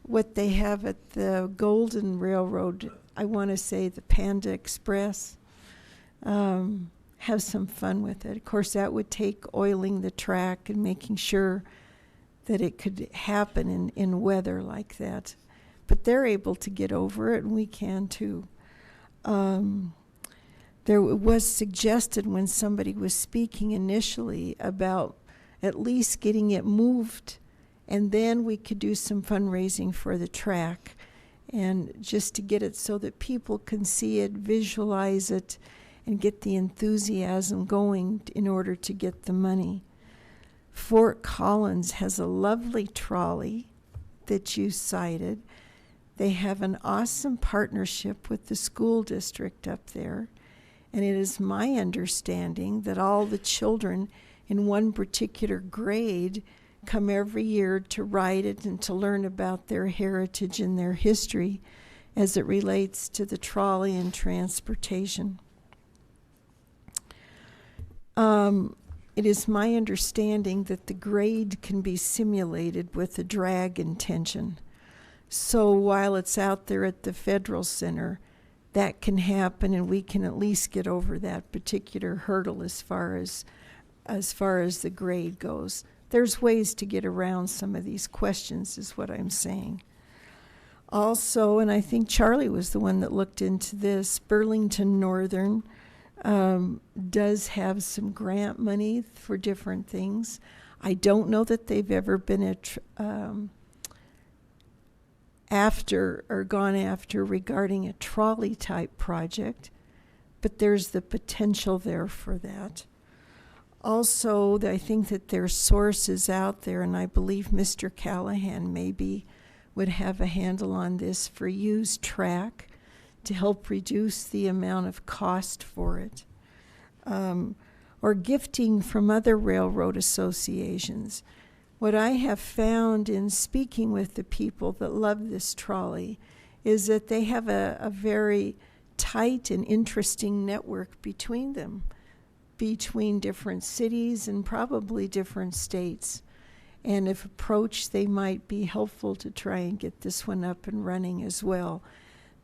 S18: what they have at the Golden Railroad, I want to say the Panda Express. Have some fun with it. Of course, that would take oiling the track and making sure that it could happen in weather like that. But they're able to get over it, and we can too. There was suggested when somebody was speaking initially about at least getting it moved, and then we could do some fundraising for the track, and just to get it so that people can see it, visualize it, and get the enthusiasm going in order to get the money. Fort Collins has a lovely trolley that you cited. They have an awesome partnership with the school district up there. And it is my understanding that all the children in one particular grade come every year to ride it and to learn about their heritage and their history as it relates to the trolley and transportation. It is my understanding that the grade can be simulated with a drag intention. So while it's out there at the Federal Center, that can happen, and we can at least get over that particular hurdle as far as the grade goes. There's ways to get around some of these questions, is what I'm saying. Also, and I think Charlie was the one that looked into this, Burlington Northern does have some grant money for different things. I don't know that they've ever been gone after regarding a trolley type project, but there's the potential there for that. Also, I think that there's sources out there, and I believe Mr. Callahan maybe would have a handle on this for used track to help reduce the amount of cost for it. Or gifting from other railroad associations. What I have found in speaking with the people that love this trolley is that they have a very tight and interesting network between them, between different cities and probably different states. And if approached, they might be helpful to try and get this one up and running as well.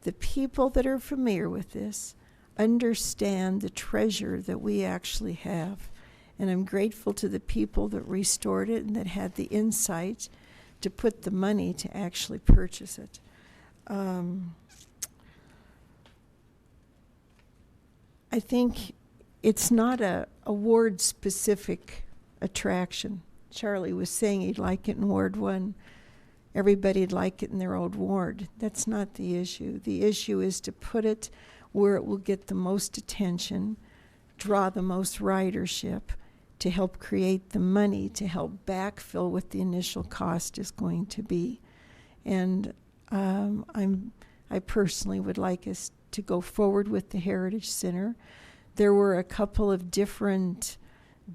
S18: The people that are familiar with this understand the treasure that we actually have. And I'm grateful to the people that restored it and that had the insight to put the money to actually purchase it. I think it's not a ward-specific attraction. Charlie was saying he'd like it in Ward 1. Everybody'd like it in their old ward. That's not the issue. The issue is to put it where it will get the most attention, draw the most ridership, to help create the money to help backfill what the initial cost is going to be. And I personally would like us to go forward with the Heritage Center. There were a couple of different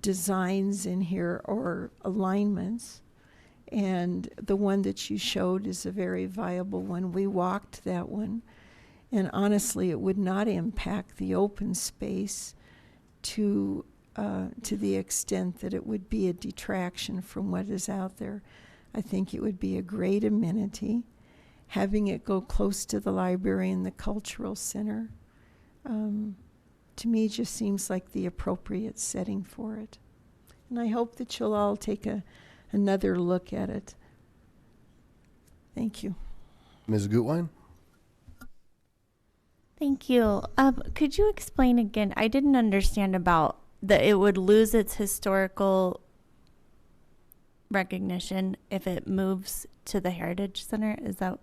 S18: designs in here or alignments, and the one that you showed is a very viable one. We walked that one, and honestly, it would not impact the open space to the extent that it would be a detraction from what is out there. I think it would be a great amenity. Having it go close to the library and the cultural center, to me, just seems like the appropriate setting for it. And I hope that you'll all take another look at it. Thank you.
S1: Ms. Gutwein?
S17: Thank you. Could you explain again? I didn't understand about that it would lose its historical recognition if it moves to the Heritage Center. Is that?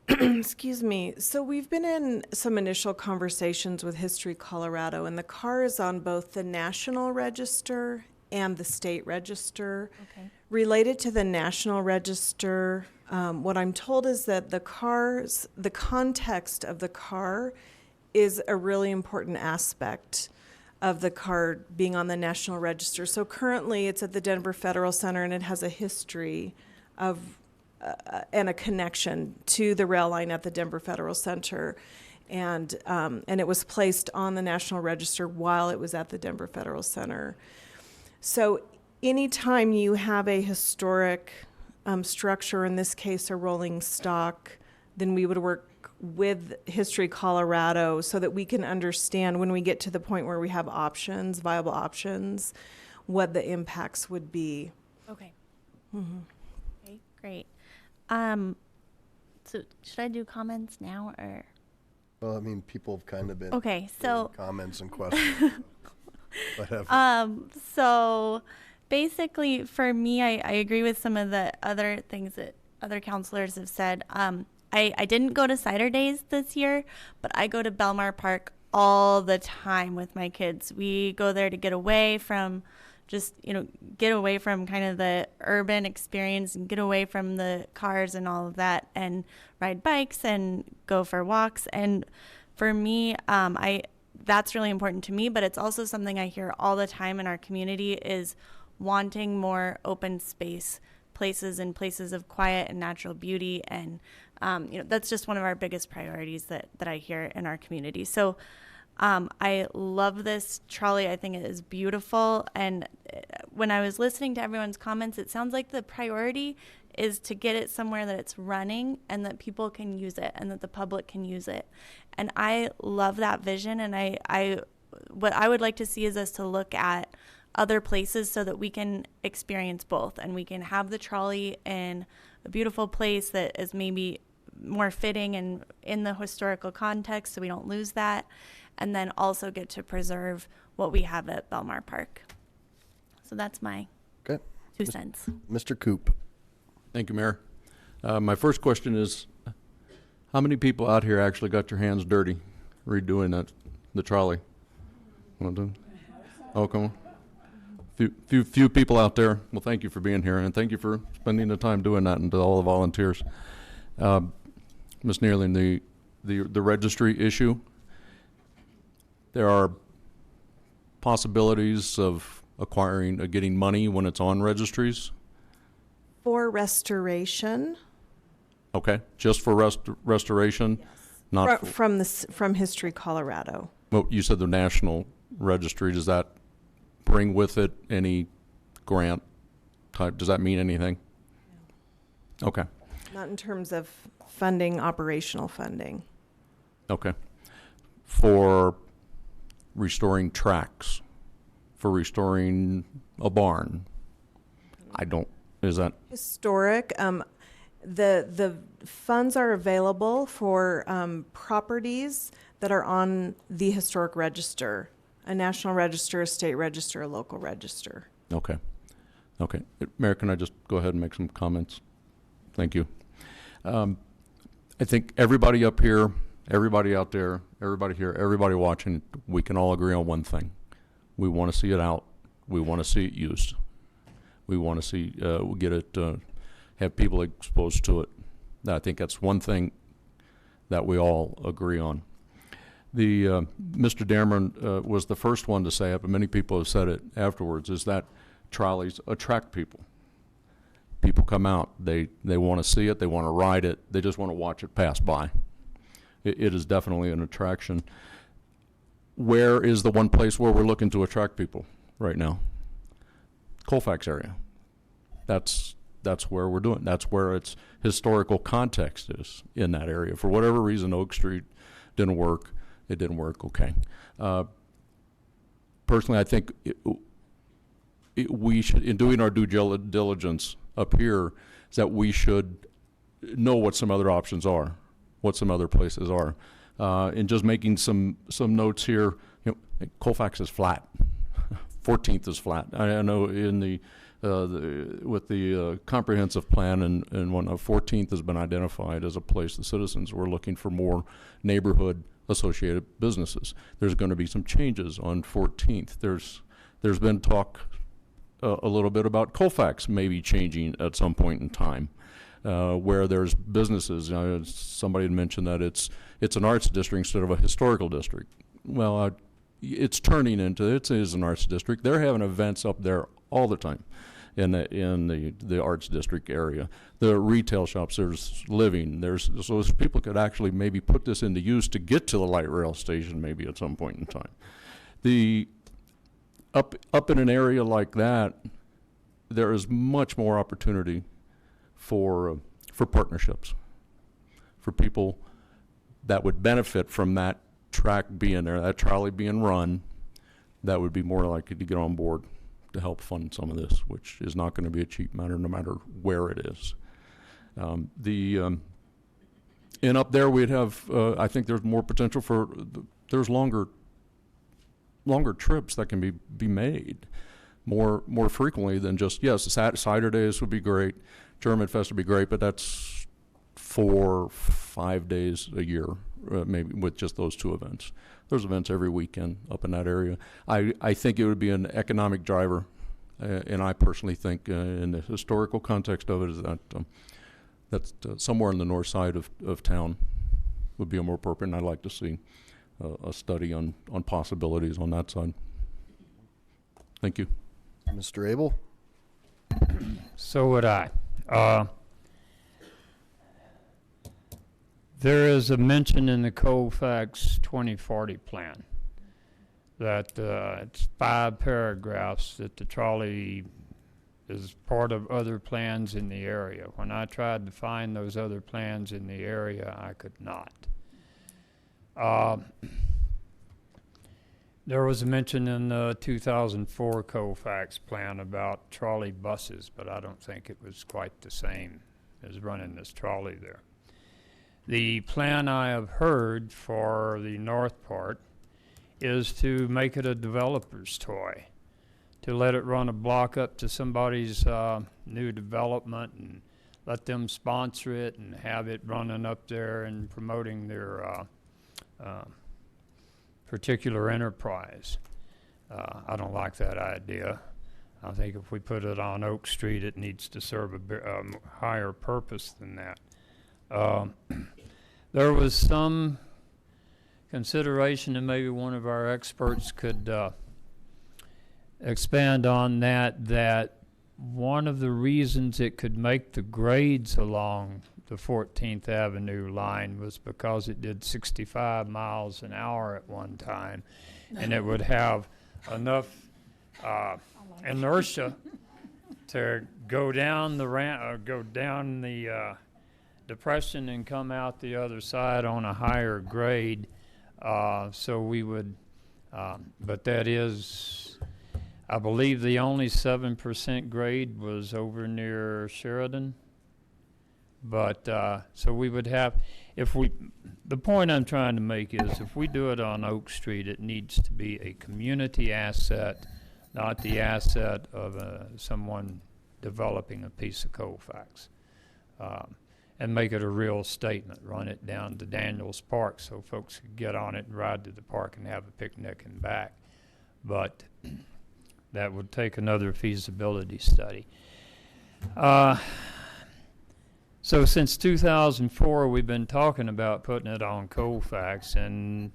S2: Excuse me. So we've been in some initial conversations with History Colorado, and the car is on both the National Register and the State Register.
S17: Okay.
S2: Related to the National Register, what I'm told is that the context of the car is a really important aspect of the car being on the National Register. So currently it's at the Denver Federal Center, and it has a history of and a connection to the rail line at the Denver Federal Center. And it was placed on the National Register while it was at the Denver Federal Center. So anytime you have a historic structure, in this case a rolling stock, then we would work with History Colorado so that we can understand when we get to the point where we have options, viable options, what the impacts would be.
S17: Okay.
S2: Mm-hmm.
S17: Okay, great. So should I do comments now or?
S1: Well, I mean, people have kind of been
S17: Okay, so
S1: comments and questions. Whatever.
S17: So basically for me, I agree with some of the other things that other counselors have said. I didn't go to Cider Days this year, but I go to Belmar Park all the time with my kids. We go there to get away from get away from kind of the urban experience and get away from the cars and all of that and ride bikes and go for walks. And for me, that's really important to me, but it's also something I hear all the time in our community is wanting more open space places and places of quiet and natural beauty. And, that's just one of our biggest priorities that I hear in our community. So I love this trolley. I think it is beautiful. And when I was listening to everyone's comments, it sounds like the priority is to get it somewhere that it's running and that people can use it and that the public can use it. And I love that vision. And what I would like to see is us to look at other places so that we can experience both and we can have the trolley in a beautiful place that is maybe more fitting and in the historical context so we don't lose that, and then also get to preserve what we have at Belmar Park. So that's my 2 cents.
S1: Mr. Coop.
S21: Thank you, Mayor. My first question is, how many people out here actually got your hands dirty redoing the trolley? Oh, come on. Few people out there. Well, thank you for being here, and thank you for spending the time doing that, and to all the volunteers. Ms. Neerling, the registry issue, there are possibilities of getting money when it's on registries?
S2: For restoration.
S21: Okay, just for restoration?
S2: Yes.
S21: Not
S2: from History Colorado.
S21: Well, you said the National Registry. Does that bring with it any grant type? Does that mean anything? No. Okay.
S2: Not in terms of funding, operational funding.
S21: Okay. For restoring tracks, for restoring a barn, is that?
S2: Historic. The funds are available for properties that are on the historic register, a national register, a state register, a local register.
S21: Okay. Okay. Mayor, can I just go ahead and make some comments? Thank you. I think everybody up here, everybody out there, everybody here, everybody watching, we can all agree on one thing. We want to see it out. We want to see it used. We want to see, get it, have people exposed to it. I think that's one thing that we all agree on. The Mr. Dameron was the first one to say it, but many people have said it afterwards, is that trolleys attract people. People come out, they want to see it, they want to ride it, they just want to watch it pass by. It is definitely an attraction. Where is the one place where we're looking to attract people right now? Colfax area. That's where we're doing. That's where its historical context is, in that area. For whatever reason, Oak Street didn't work. It didn't work. Okay. Personally, I think we should, in doing our due diligence up here, is that we should know what some other options are, what some other places are. And just making some notes here, you know, Colfax is flat. 14th is flat. I know in the with the comprehensive plan and when 14th has been identified as a place the citizens were looking for more neighborhood associated businesses. There's going to be some changes on 14th. There's been talk a little bit about Colfax maybe changing at some point in time, where there's businesses. Somebody had mentioned that it's an arts district instead of a historical district. Well, it's turning into, it is an arts district. They're having events up there all the time in the arts district area. The retail shops, there's living, so people could actually maybe put this into use to get to the light rail station maybe at some point in time. Up in an area like that, there is much more opportunity for partnerships, for people that would benefit from that track being there, that trolley being run, that would be more likely to get on board to help fund some of this, which is not going to be a cheap matter no matter where it is. And up there we'd have, I think there's more potential for, there's longer trips that can be made more frequently than just, yes, Saturdays would be great, German Fest would be great, but that's 4 or 5 days a year, maybe with just those two events. There's events every weekend up in that area. I think it would be an economic driver, and I personally think in the historical context of it is that somewhere in the north side of town would be more appropriate, and I'd like to see a study on possibilities on that side. Thank you.
S1: Mr. Abel?
S15: So would I. There is a mention in the Colfax 2040 plan that it's 5 paragraphs that the trolley is part of other plans in the area. When I tried to find those other plans in the area, I could not. There was a mention in the 2004 Colfax plan about trolley buses, but I don't think it was quite the same as running this trolley there. The plan I have heard for the north part is to make it a developer's toy, to let it run a block up to somebody's new development and let them sponsor it and have it running up there and promoting their particular enterprise. I don't like that idea. I think if we put it on Oak Street, it needs to serve a higher purpose than that. There was some consideration, and maybe one of our experts could expand on that one of the reasons it could make the grades along the 14th Avenue line was because it did 65 miles an hour at one time, and it would have enough inertia to go down the ramp, or go down the depression and come out the other side on a higher grade. So we would, but that is, I believe the only 7% grade was over near Sheridan. But, so we would have, the point I'm trying to make is if we do it on Oak Street, it needs to be a community asset, not the asset of someone developing a piece of Colfax. And make it a real statement, run it down to Daniels Park so folks could get on it and ride to the park and have a picnic and back. But that would take another feasibility study. So since 2004, we've been talking about putting it on Colfax, and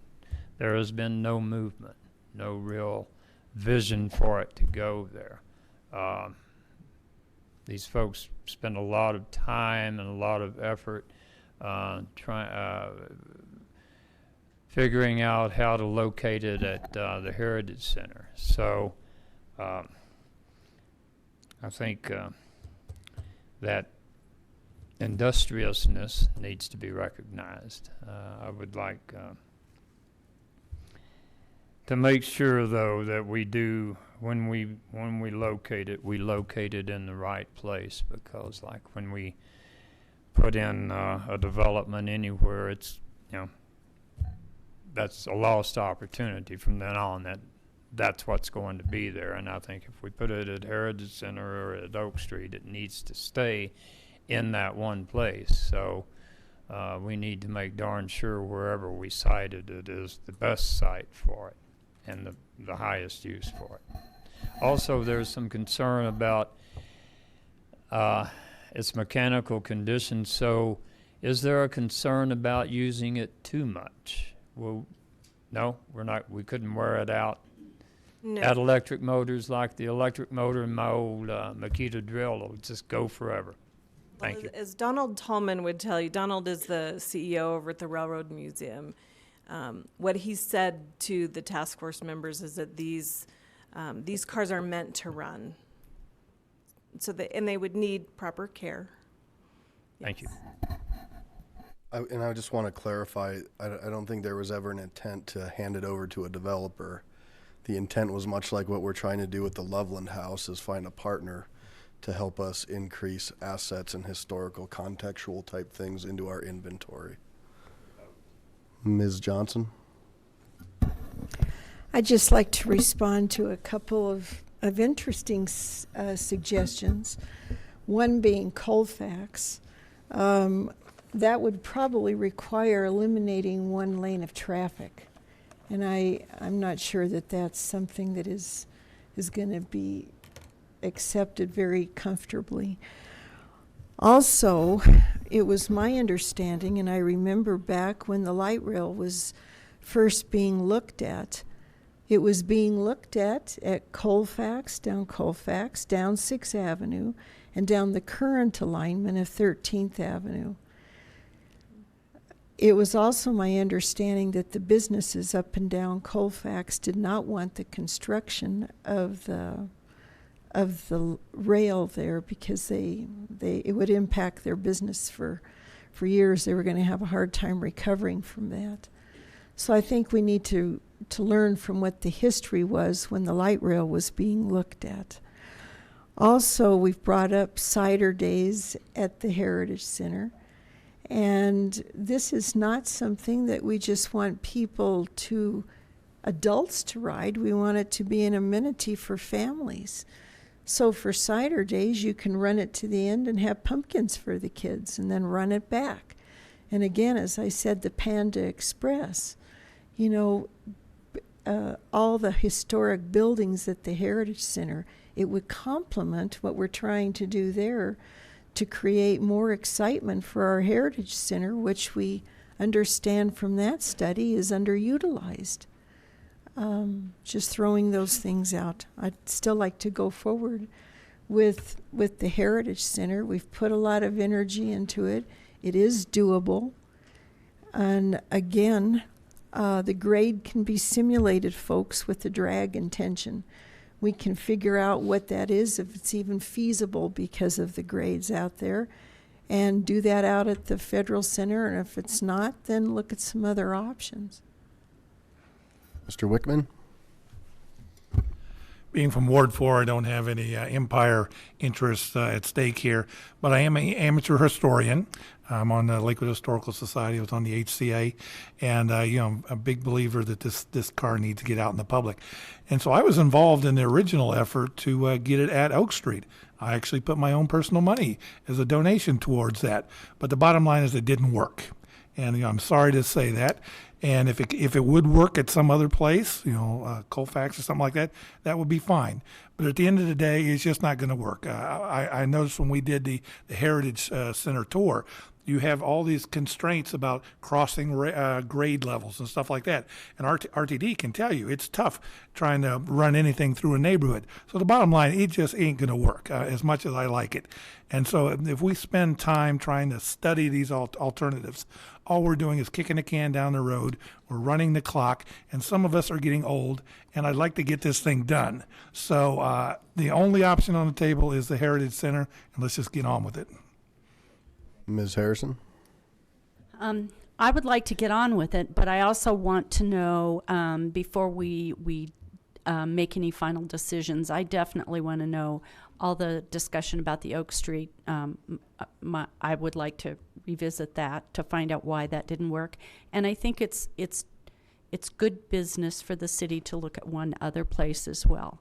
S15: there has been no movement, no real vision for it to go there. These folks spend a lot of time and a lot of effort figuring out how to locate it at the Heritage Center. So I think that industriousness needs to be recognized. I would like to make sure, though, that we do, when we locate it in the right place, because like when we put in a development anywhere, it's, you know, that's a lost opportunity from then on. That's what's going to be there. And I think if we put it at Heritage Center or at Oak Street, it needs to stay in that one place. So we need to make darn sure wherever we site it, it is the best site for it and the highest use for it. Also, there's some concern about its mechanical condition. So is there a concern about using it too much? Well, no, we're not. We couldn't wear it out.
S2: No.
S15: At electric motors, like the electric motor in my old Makita drill, will just go forever. Thank you.
S2: As Donald Tallman would tell you, Donald is the CEO over at the Railroad Museum. What he said to the task force members is that these cars are meant to run, and they would need proper care.
S15: Thank you.
S1: And I just want to clarify, I don't think there was ever an intent to hand it over to a developer. The intent was much like what we're trying to do with the Loveland House, is find a partner to help us increase assets and historical contextual type things into our inventory. Ms. Johnson?
S18: I'd just like to respond to a couple of interesting suggestions. One being Colfax. That would probably require eliminating one lane of traffic. And I'm not sure that that's something that is going to be accepted very comfortably. Also, it was my understanding, and I remember back when the light rail was first being looked at, it was being looked at Colfax, down 6th Avenue, and down the current alignment of 13th Avenue. It was also my understanding that the businesses up and down Colfax did not want the construction of the rail there because it would impact their business for years. They were going to have a hard time recovering from that. So I think we need to learn from what the history was when the light rail was being looked at. Also, we've brought up cider days at the Heritage Center. And this is not something that we just want adults to ride. We want it to be an amenity for families. So for cider days, you can run it to the end and have pumpkins for the kids and then run it back. And again, as I said, the Panda Express, all the historic buildings at the Heritage Center, it would complement what we're trying to do there to create more excitement for our Heritage Center, which we understand from that study is underutilized. Just throwing those things out. I'd still like to go forward with the Heritage Center. We've put a lot of energy into it. It is doable. And again, the grade can be simulated, folks, with the drag and tension. We can figure out what that is, if it's even feasible because of the grades out there, and do that out at the Federal Center. And if it's not, then look at some other options.
S1: Mr. Wickman?
S20: being from Ward 4, I don't have any Empire interests at stake here, but I am an amateur historian. I'm on the Lakewood Historical Society. I was on the HCA, and I'm a big believer that this car needs to get out in the public. And so I was involved in the original effort to get it at Oak Street. I actually put my own personal money as a donation towards that. But the bottom line is it didn't work. And I'm sorry to say that. And if it would work at some other place, Colfax or something like that, that would be fine. But at the end of the day, it's just not going to work. I noticed when we did the Heritage Center tour, you have all these constraints about crossing grade levels and stuff like that. And RTD can tell you it's tough trying to run anything through a neighborhood. So the bottom line, it just ain't going to work as much as I like it. And so if we spend time trying to study these alternatives, all we're doing is kicking the can down the road. We're running the clock, and some of us are getting old, and I'd like to get this thing done. So the only option on the table is the Heritage Center, and let's just get on with it.
S1: Ms. Harrison?
S13: I would like to get on with it, but I also want to know, before we make any final decisions, I definitely want to know all the discussion about the Oak Street. I would like to revisit that to find out why that didn't work. And I think it's good business for the city to look at one other place as well,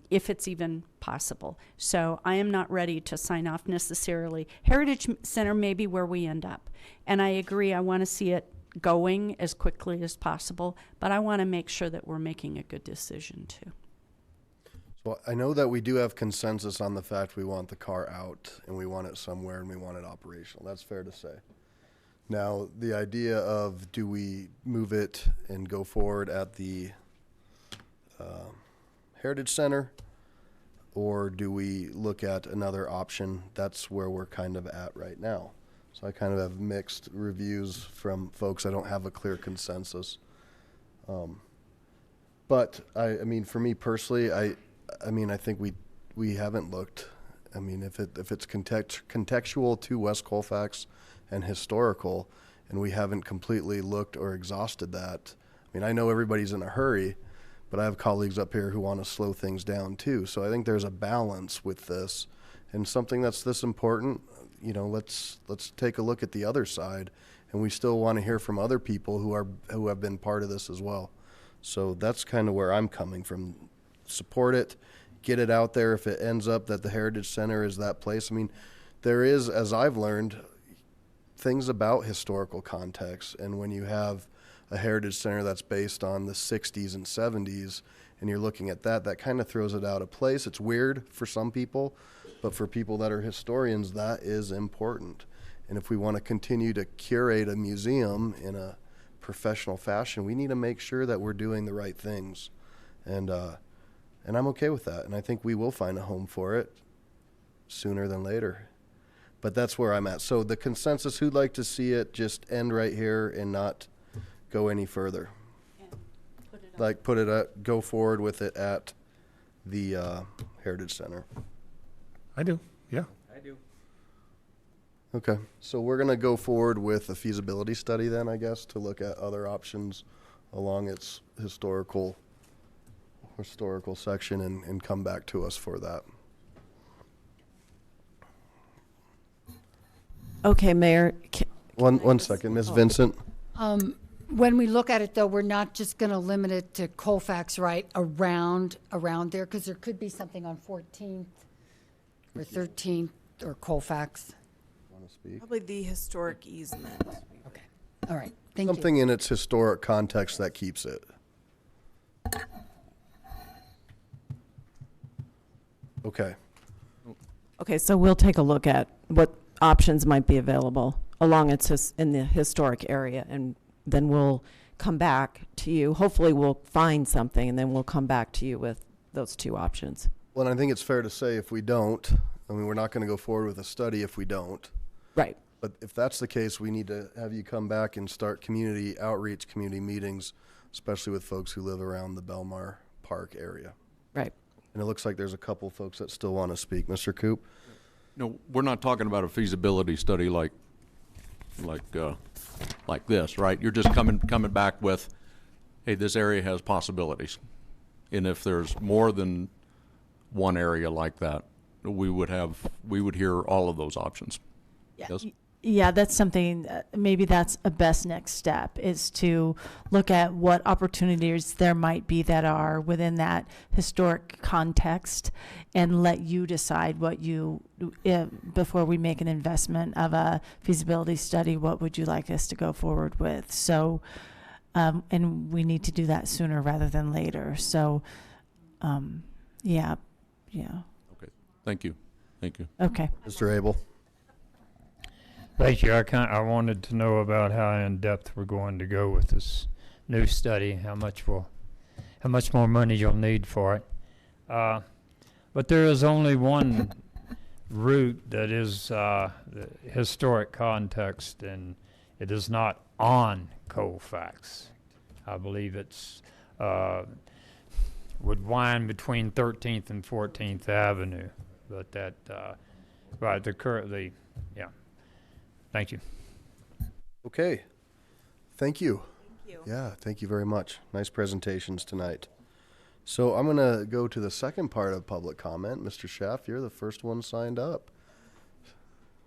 S13: if it's even possible. So I am not ready to sign off necessarily. Heritage Center may be where we end up. And I agree, I want to see it going as quickly as possible, but I want to make sure that we're making a good decision too.
S1: So I know that we do have consensus on the fact we want the car out and we want it somewhere and we want it operational. That's fair to say. Now, the idea of do we move it and go forward at the Heritage Center, or do we look at another option? That's where we're kind of at right now. So I kind of have mixed reviews from folks. I don't have a clear consensus. But I mean, for me personally, I think we haven't looked. I mean, if it's contextual to West Colfax and historical, and we haven't completely looked or exhausted that. I mean, I know everybody's in a hurry, but I have colleagues up here who want to slow things down too. So I think there's a balance with this, and something that's this important. Let's take a look at the other side, and we still want to hear from other people who have been part of this as well. So that's kind of where I'm coming from. Support it, get it out there. If it ends up that the Heritage Center is that place, I mean, there is, as I've learned, things about historical context. And when you have a Heritage Center that's based on the 60s and 70s, and you're looking at that kind of throws it out of place. It's weird for some people, but for people that are historians, that is important. And if we want to continue to curate a museum in a professional fashion, we need to make sure that we're doing the right things. And I'm okay with that. And I think we will find a home for it sooner than later. But that's where I'm at. So the consensus, who'd like to see it just end right here and not go any further? Go forward with it at the Heritage Center.
S20: I do, yeah.
S3: I do.
S1: Okay, so we're gonna go forward with a feasibility study then, I guess, to look at other options along its historical section and come back to us for that.
S11: Okay, Mayor.
S1: One second, Ms. Vincent.
S12: When we look at it, though, we're not just going to limit it to Colfax, right, around there, because there could be something on 14th or 13th or Colfax.
S1: Want to speak?
S2: Probably the historic easement.
S12: Okay, all right, thank you.
S1: Something in its historic context that keeps it. Okay.
S11: Okay, so we'll take a look at what options might be available along in the historic area, and then we'll come back to you. Hopefully we'll find something, and then we'll come back to you with those two options.
S1: Well, and I think it's fair to say if we don't, I mean, we're not going to go forward with a study if we don't.
S11: Right.
S1: But if that's the case, we need to have you come back and start community outreach, community meetings, especially with folks who live around the Belmar Park area.
S11: Right.
S1: And it looks like there's a couple folks that still want to speak. Mr. Coop?
S21: No, we're not talking about a feasibility study like this, right? You're just coming back with, hey, this area has possibilities. And if there's more than one area like that, we would hear all of those options. Yes?
S6: Yeah, that's something, maybe that's a best next step, is to look at what opportunities there might be that are within that historic context and let you decide what you, before we make an investment of a feasibility study, what would you like us to go forward with? So, and we need to do that sooner rather than later. So, yeah.
S21: Okay, thank you. Thank you.
S6: Okay.
S1: Mr. Abel.
S15: Thank you. I wanted to know about how in depth we're going to go with this new study. How much more money you'll need for it. But there is only one route that is the historic context, and it is not on Colfax. I believe it's would wind between 13th and 14th Avenue, but that right yeah. Thank you.
S1: Okay. Thank you. Yeah, thank you very much. Nice presentations tonight. So I'm going to go to the second part of public comment. Mr. Schaff, you're the first one signed up.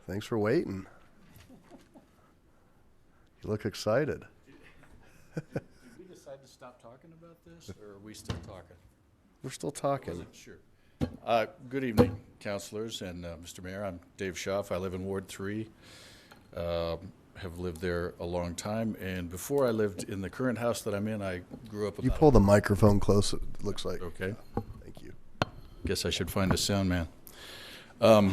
S1: Thanks for waiting. You look excited.
S22: Did we decide to stop talking about this, or are we still talking?
S1: We're still talking.
S22: Sure. Good evening, councilors and Mr. Mayor. I'm Dave Schaff. I live in Ward 3. Have lived there a long time, and before I lived in the current house that I'm in, I grew up.
S1: You pull the microphone close, it looks like.
S22: Okay.
S1: Thank you.
S22: Guess I should find a sound man. I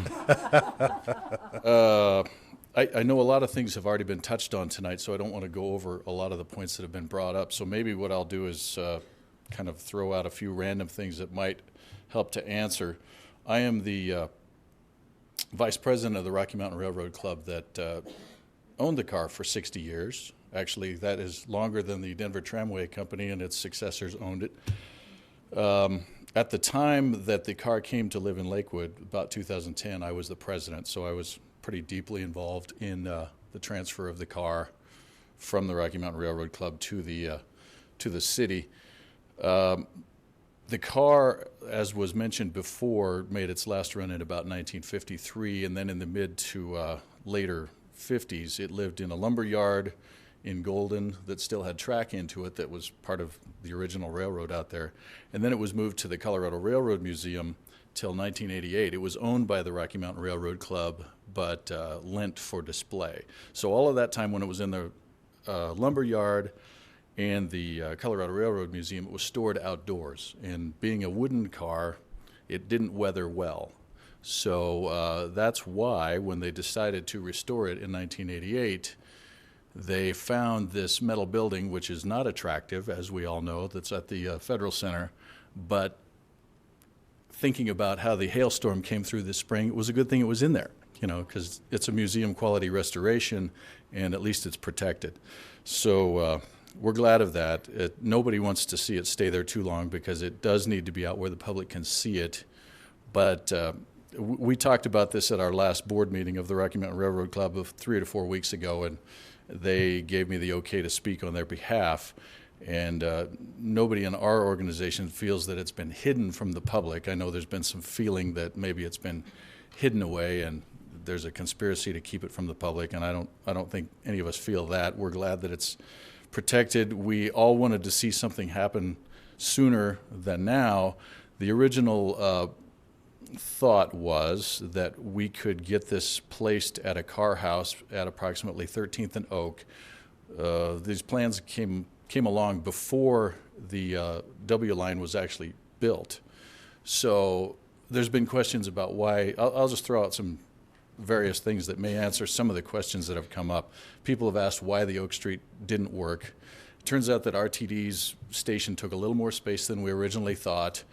S22: know a lot of things have already been touched on tonight, so I don't want to go over a lot of the points that have been brought up. So maybe what I'll do is kind of throw out a few random things that might help to answer. I am the vice president of the Rocky Mountain Railroad Club that owned the car for 60 years. Actually, that is longer than the Denver Tramway Company and its successors owned it. At the time that the car came to live in Lakewood, about 2010, I was the president, so I was pretty deeply involved in the transfer of the car from the Rocky Mountain Railroad Club to the city. The car, as was mentioned before, made its last run in about 1953, and then in the mid to later 50s, it lived in a lumber yard in Golden that still had track into it that was part of the original railroad out there. And then it was moved to the Colorado Railroad Museum till 1988. It was owned by the Rocky Mountain Railroad Club, but lent for display. So all of that time when it was in the lumber yard and the Colorado Railroad Museum, it was stored outdoors. And being a wooden car, it didn't weather well. So that's why when they decided to restore it in 1988, they found this metal building, which is not attractive, as we all know, that's at the Federal Center. But thinking about how the hailstorm came through this spring, it was a good thing it was in there, you know, because it's a museum quality restoration and at least it's protected. So we're glad of that. Nobody wants to see it stay there too long because it does need to be out where the public can see it. But we talked about this at our last board meeting of the Rocky Mountain Railroad Club of 3 to 4 weeks ago, and they gave me the okay to speak on their behalf. And nobody in our organization feels that it's been hidden from the public. I know there's been some feeling that maybe it's been hidden away and there's a conspiracy to keep it from the public, and I don't think any of us feel that. We're glad that it's protected. We all wanted to see something happen sooner than now. The original thought was that we could get this placed at a car house at approximately 13th and Oak. These plans came along before the W line was actually built. So there's been questions about why. I'll just throw out some various things that may answer some of the questions that have come up. People have asked why the Oak Street didn't work. It turns out that RTD's station took a little more space than we originally thought.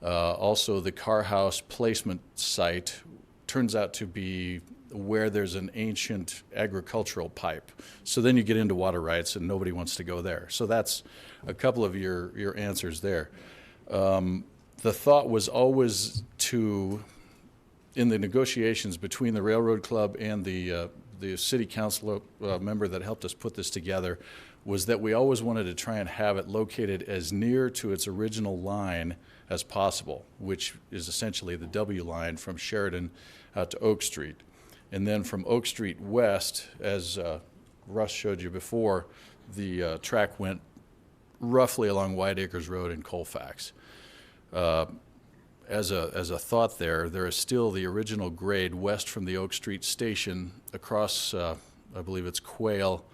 S22: Also, the car house placement site turns out to be where there's an ancient agricultural pipe. So then you get into water rights and nobody wants to go there. So that's a couple of your answers there. The thought was always to, in the negotiations between the Railroad Club and the the city council member that helped us put this together was that we always wanted to try and have it located as near to its original line as possible, which is essentially the W line from Sheridan out to Oak Street. And then from Oak Street west, as Russ showed you before, the track went roughly along White Acres Road in Colfax. As a thought there is still the original grade west from the Oak Street station across, I believe it's Quail,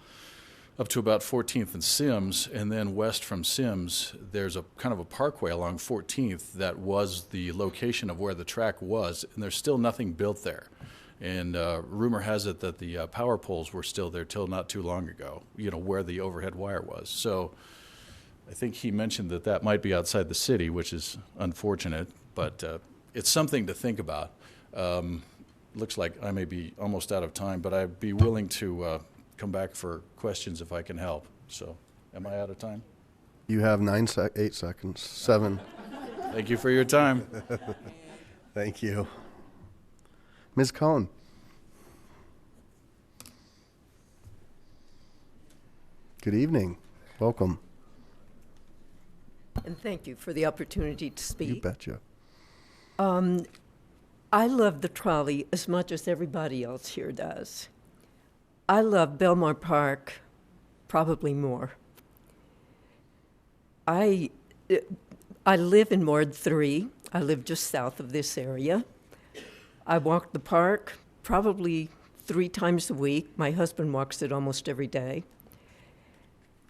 S22: up to about 14th and Sims, and then west from Sims, there's a kind of a parkway along 14th that was the location of where the track was, and there's still nothing built there. And rumor has it that the power poles were still there till not too long ago, where the overhead wire was. So I think he mentioned that that might be outside the city, which is unfortunate, but it's something to think about. Looks like I may be almost out of time, but I'd be willing to come back for questions if I can help. So, am I out of time?
S1: You have 8 seconds. 7.
S22: Thank you for your time.
S1: Thank you. Ms. Cohn. Good evening. Welcome.
S4: And thank you for the opportunity to speak.
S1: You betcha.
S4: I love the trolley as much as everybody else here does. I love Belmar Park probably more. I live in Ward 3. I live just south of this area. I walk the park probably 3 times a week. My husband walks it almost every day.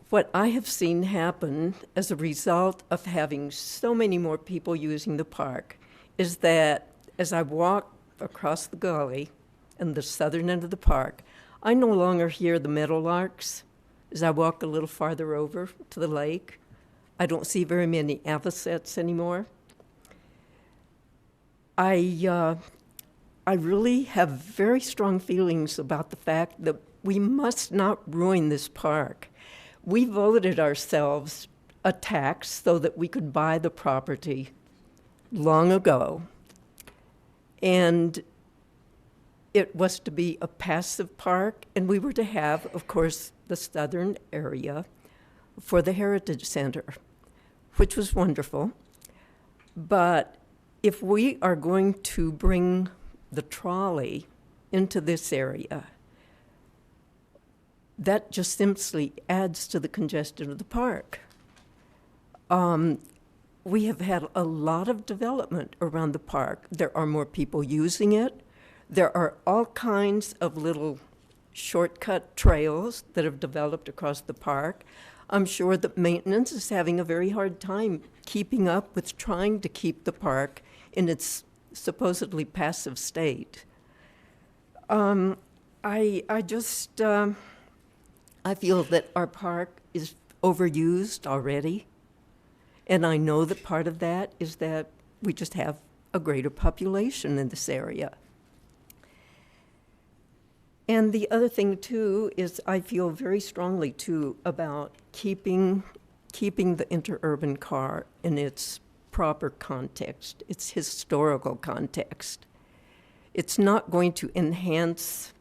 S4: What I have seen happen as a result of having so many more people using the park is that as I walk across the gully in the southern end of the park, I no longer hear the meadowlarks. As I walk a little farther over to the lake, I don't see very many avocets anymore. I really have very strong feelings about the fact that we must not ruin this park. We voted ourselves a tax so that we could buy the property long ago. And it was to be a passive park, and we were to have, of course, the southern area for the Heritage Center, which was wonderful. But if we are going to bring the trolley into this area, that just simply adds to the congestion of the park. We have had a lot of development around the park. There are more people using it. There are all kinds of little shortcut trails that have developed across the park. I'm sure that maintenance is having a very hard time keeping up with trying to keep the park in its supposedly passive state. I feel that our park is overused already. And I know that part of that is that we just have a greater population in this area. And the other thing, too, is I feel very strongly, too, about keeping the interurban car in its proper context, its historical context. It's not going to enhance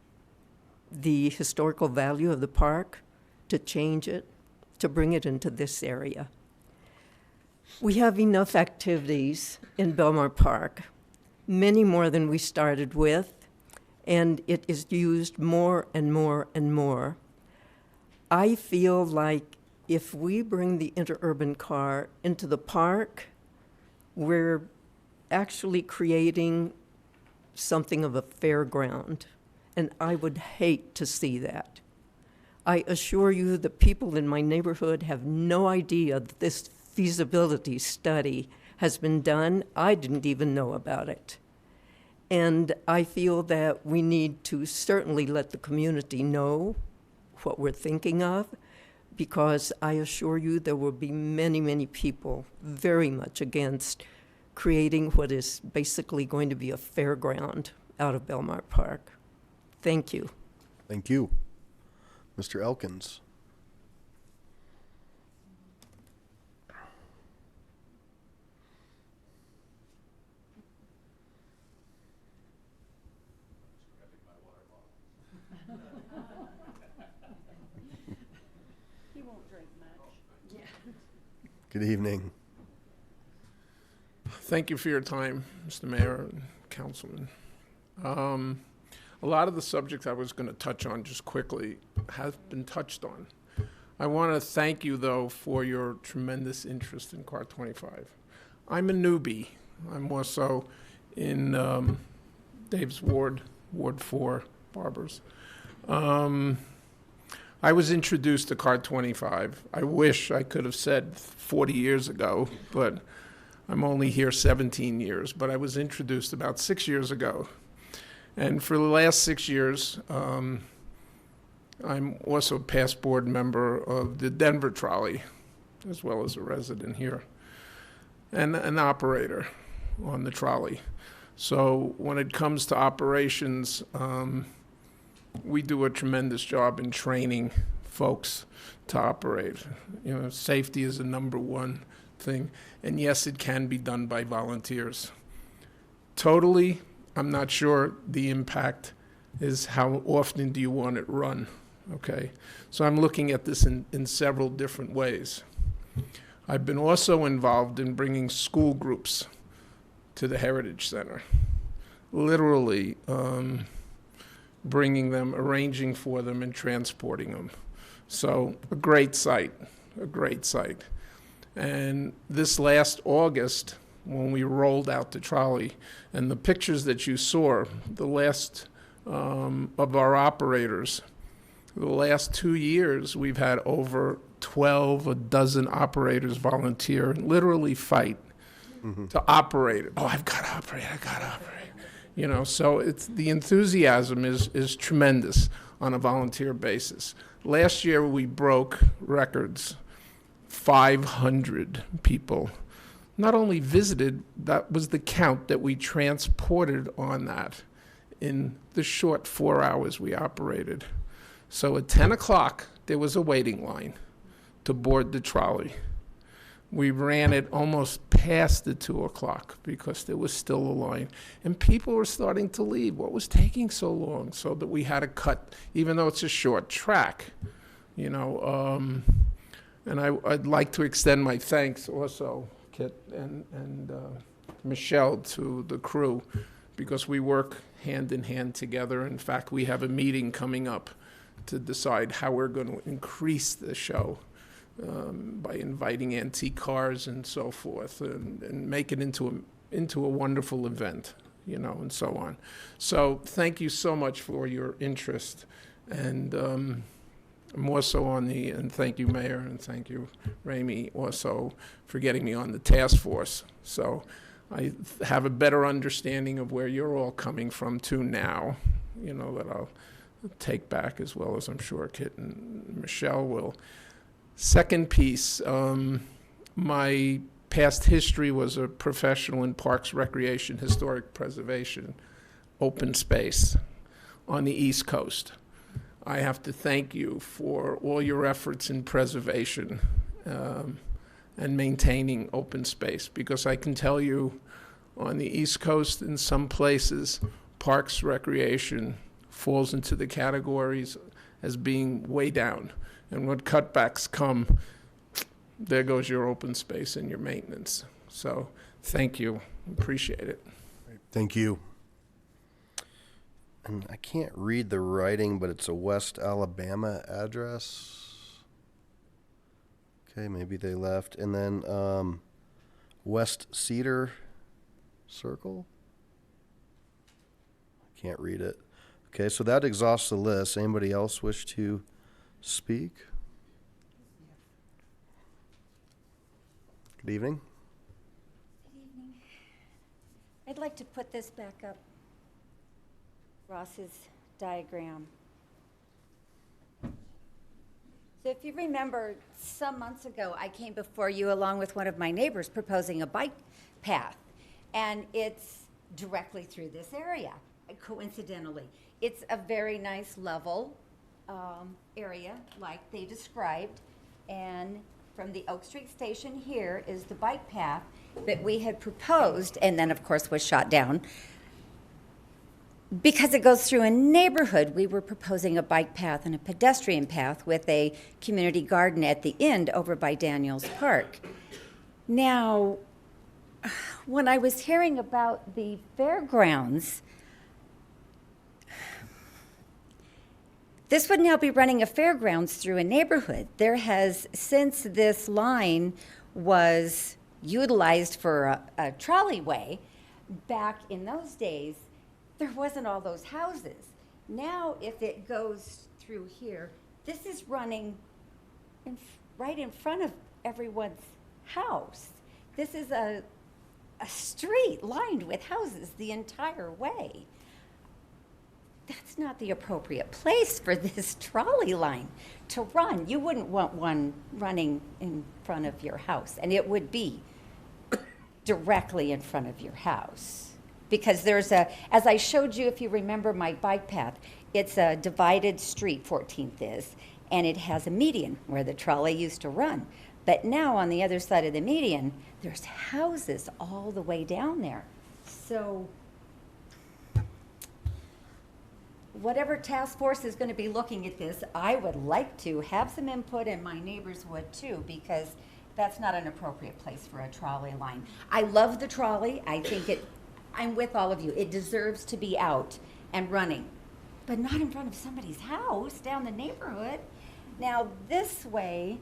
S4: the historical value of the park to change it, to bring it into this area. We have enough activities in Belmar Park, many more than we started with, and it is used more and more and more. I feel like if we bring the interurban car into the park, we're actually creating something of a fairground, and I would hate to see that. I assure you the people in my neighborhood have no idea that this feasibility study has been done. I didn't even know about it. And I feel that we need to certainly let the community know what we're thinking of, because I assure you there will be many, many people very much against creating what is basically going to be a fairground out of Belmar Park. Thank you.
S1: Thank you. Mr. Elkins. Good evening.
S7: Thank you for your time, Mr. Mayor and Councilman. A lot of the subjects I was going to touch on just quickly have been touched on. I want to thank you, though, for your tremendous interest in Car 25. I'm a newbie. I'm more so in Dave's ward, Ward 4, Barbers. I was introduced to Car 25. I wish I could have said 40 years ago, but I'm only here 17 years. But I was introduced about 6 years ago. And for the last 6 years, I'm also a past board member of the Denver Trolley, as well as a resident here, and an operator on the trolley. So when it comes to operations, we do a tremendous job in training folks to operate. You know, safety is the number one thing. And yes, it can be done by volunteers. Totally, I'm not sure the impact is how often do you want it run, okay? So I'm looking at this in several different ways. I've been also involved in bringing school groups to the Heritage Center. Literally bringing them, arranging for them, and transporting them. So a great site, a great site. And this last August, when we rolled out the trolley, and the pictures that you saw, the last of our operators, the last 2 years, we've had over 12 operators volunteer and literally fight to operate it. Oh, I've got to operate, I got to operate. You know, so it's the enthusiasm is tremendous on a volunteer basis. Last year we broke records. 500 people not only visited, that was the count that we transported on that in the short 4 hours we operated. So at 10 o'clock, there was a waiting line to board the trolley. We ran it almost past the 2 o'clock because there was still a line. And people were starting to leave. What was taking so long? So that we had to cut, even though it's a short track, you know. And I'd like to extend my thanks also, Kit and Michelle, to the crew, because we work hand in hand together. In fact, we have a meeting coming up to decide how we're going to increase the show by inviting antique cars and so forth, and make it into a wonderful event, you know, and so on. So thank you so much for your interest, and more so on the, and thank you, Mayor, and thank you, Ramey, also for getting me on the task force. So I have a better understanding of where you're all coming from too now, you know, that I'll take back, as well as I'm sure Kit and Michelle will. Second piece, my past history was a professional in parks, recreation, historic preservation, open space on the East Coast. I have to thank you for all your efforts in preservation and maintaining open space, because I can tell you on the East Coast, in some places, parks, recreation falls into the categories as being way down. And when cutbacks come, there goes your open space and your maintenance. So thank you. Appreciate it.
S1: Thank you. And I can't read the writing, but it's a West Alabama address. Okay, maybe they left. And then West Cedar Circle. I can't read it. Okay, so that exhausts the list. Anybody else wish to speak? Good evening.
S8: Good evening. I'd like to put this back up. Ross's diagram. So if you remember, some months ago, I came before you along with one of my neighbors proposing a bike path, and it's directly through this area, coincidentally. It's a very nice level area, like they described, and from the Oak Street station here is the bike path that we had proposed, and then of course was shot down. Because it goes through a neighborhood, we were proposing a bike path and a pedestrian path with a community garden at the end over by Daniels Park. Now, when I was hearing about the fairgrounds, this would now be running a fairgrounds through a neighborhood. There has, since this line was utilized for a trolleyway, back in those days, there wasn't all those houses. Now, if it goes through here, this is running right in front of everyone's house. This is a street lined with houses the entire way. That's not the appropriate place for this trolley line to run. You wouldn't want one running in front of your house, and it would be directly in front of your house. Because there's as I showed you, if you remember my bike path, it's a divided street, 14th is, and it has a median where the trolley used to run. But now on the other side of the median, there's houses all the way down there. So whatever task force is going to be looking at this, I would like to have some input, and my neighbors would too, because that's not an appropriate place for a trolley line. I love the trolley. I think I'm with all of you. It deserves to be out and running, but not in front of somebody's house down the neighborhood. Now, this way,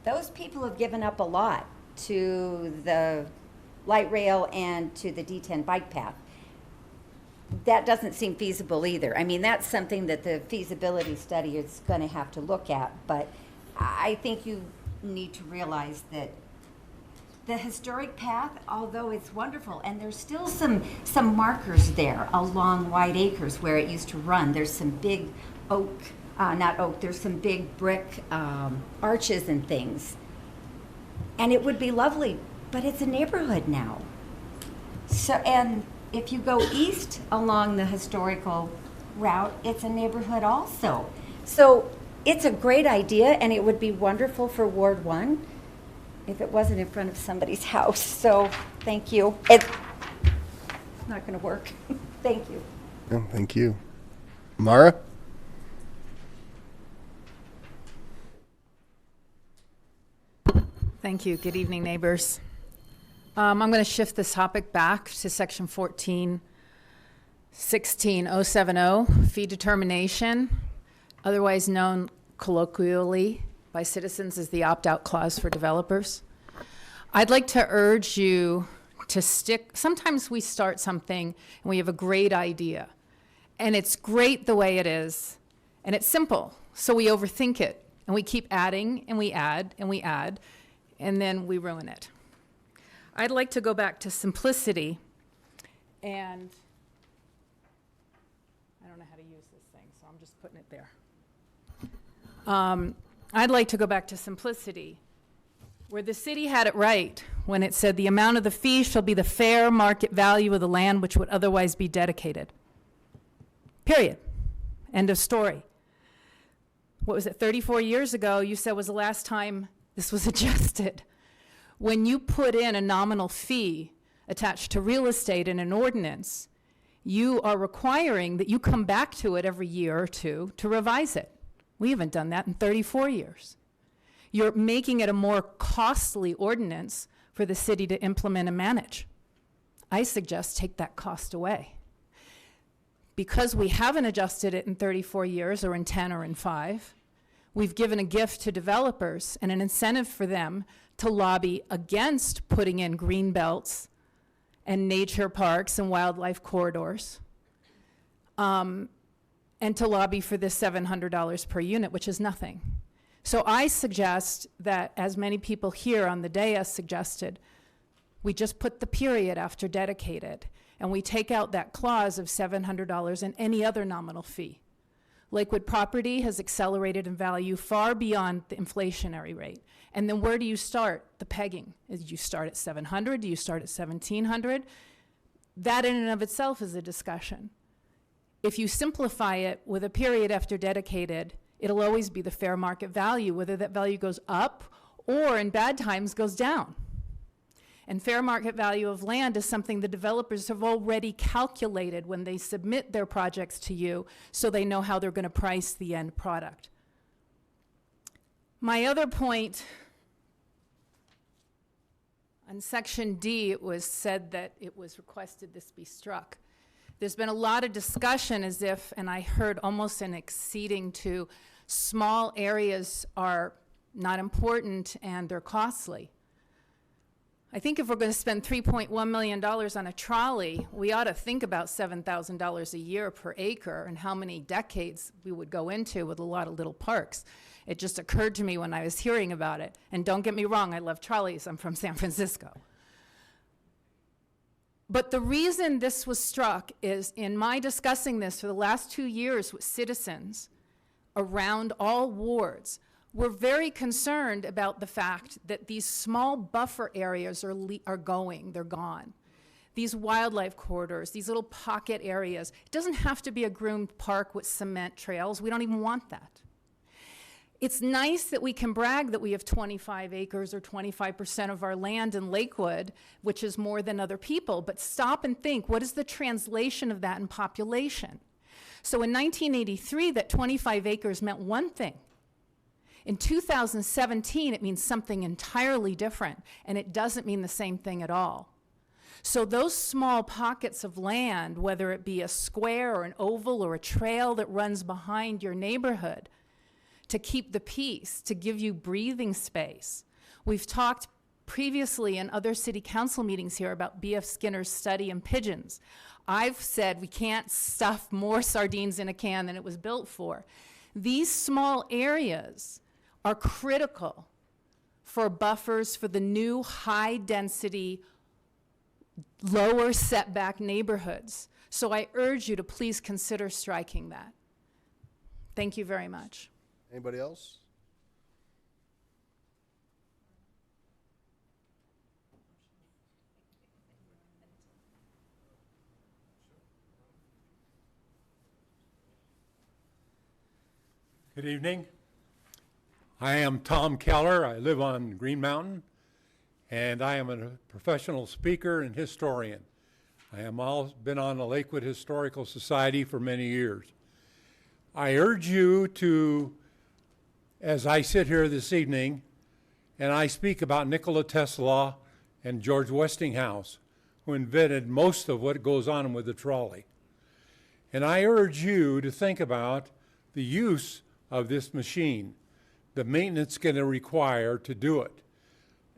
S8: those people have given up a lot to the light rail and to the D10 bike path. That doesn't seem feasible either. I mean, that's something that the feasibility study is going to have to look at, but I think you need to realize that the historic path, although it's wonderful, and there's still some markers there along White Acres where it used to run. There's some big there's some big brick arches and things. And it would be lovely, but it's a neighborhood now. So, and if you go east along the historical route, it's a neighborhood also. So it's a great idea, and it would be wonderful for Ward 1 if it wasn't in front of somebody's house. So thank you. It's not going to work. Thank you.
S1: Yeah, thank you. Mara?
S5: Thank you. Good evening, neighbors. I'm going to shift this topic back to section 14.16.070, fee determination, otherwise known colloquially by citizens as the opt-out clause for developers. I'd like to urge you to sometimes we start something and we have a great idea, and it's great the way it is, and it's simple, so we overthink it, and we keep adding, and we add, and we add, and then we ruin it. I'd like to go back to simplicity, and I don't know how to use this thing, so I'm just putting it there. I'd like to go back to simplicity, where the city had it right when it said the amount of the fee shall be the fair market value of the land which would otherwise be dedicated. Period. End of story. What was it, 34 years ago, you said was the last time this was adjusted. When you put in a nominal fee attached to real estate in an ordinance, you are requiring that you come back to it every year or two to revise it. We haven't done that in 34 years. You're making it a more costly ordinance for the city to implement and manage. I suggest take that cost away. Because we haven't adjusted it in 34 years or in 10 or in 5, we've given a gift to developers and an incentive for them to lobby against putting in green belts and nature parks and wildlife corridors, and to lobby for this $700 per unit, which is nothing. So I suggest that, as many people here on the dais suggested, we just put the period after dedicated, and we take out that clause of $700 and any other nominal fee. Lakewood property has accelerated in value far beyond the inflationary rate. And then where do you start the pegging? Do you start at 700? Do you start at 1,700? That in and of itself is a discussion. If you simplify it with a period after dedicated, it'll always be the fair market value, whether that value goes up or in bad times goes down. And fair market value of land is something the developers have already calculated when they submit their projects to you, so they know how they're going to price the end product. My other point On section D, it was said that it was requested this be struck. There's been a lot of discussion as if, and I heard almost an acceding to, small areas are not important and they're costly. I think if we're going to spend $3.1 million on a trolley, we ought to think about $7,000 a year per acre and how many decades we would go into with a lot of little parks. It just occurred to me when I was hearing about it. And don't get me wrong, I love trolleys. I'm from San Francisco. But the reason this was struck is in my discussing this for the last 2 years with citizens around all wards, we're very concerned about the fact that these small buffer areas they're gone. These wildlife corridors, these little pocket areas. It doesn't have to be a groomed park with cement trails. We don't even want that. It's nice that we can brag that we have 25 acres or 25% of our land in Lakewood, which is more than other people, but stop and think, what is the translation of that in population? So in 1983, that 25 acres meant one thing. In 2017, it means something entirely different, and it doesn't mean the same thing at all. So those small pockets of land, whether it be a square or an oval or a trail that runs behind your neighborhood, to keep the peace, to give you breathing space. We've talked previously in other city council meetings here about B.F. Skinner's study in pigeons. I've said we can't stuff more sardines in a can than it was built for. These small areas are critical for buffers for the new high-density, lower setback neighborhoods. So I urge you to please consider striking that. Thank you very much.
S1: Anybody else?
S10: Good evening. I am Tom Keller. I live on Green Mountain, and I am a professional speaker and historian. I have been on the Lakewood Historical Society for many years. I urge you to, as I sit here this evening, and I speak about Nikola Tesla and George Westinghouse, who invented most of what goes on with the trolley. And I urge you to think about the use of this machine, the maintenance going to require to do it.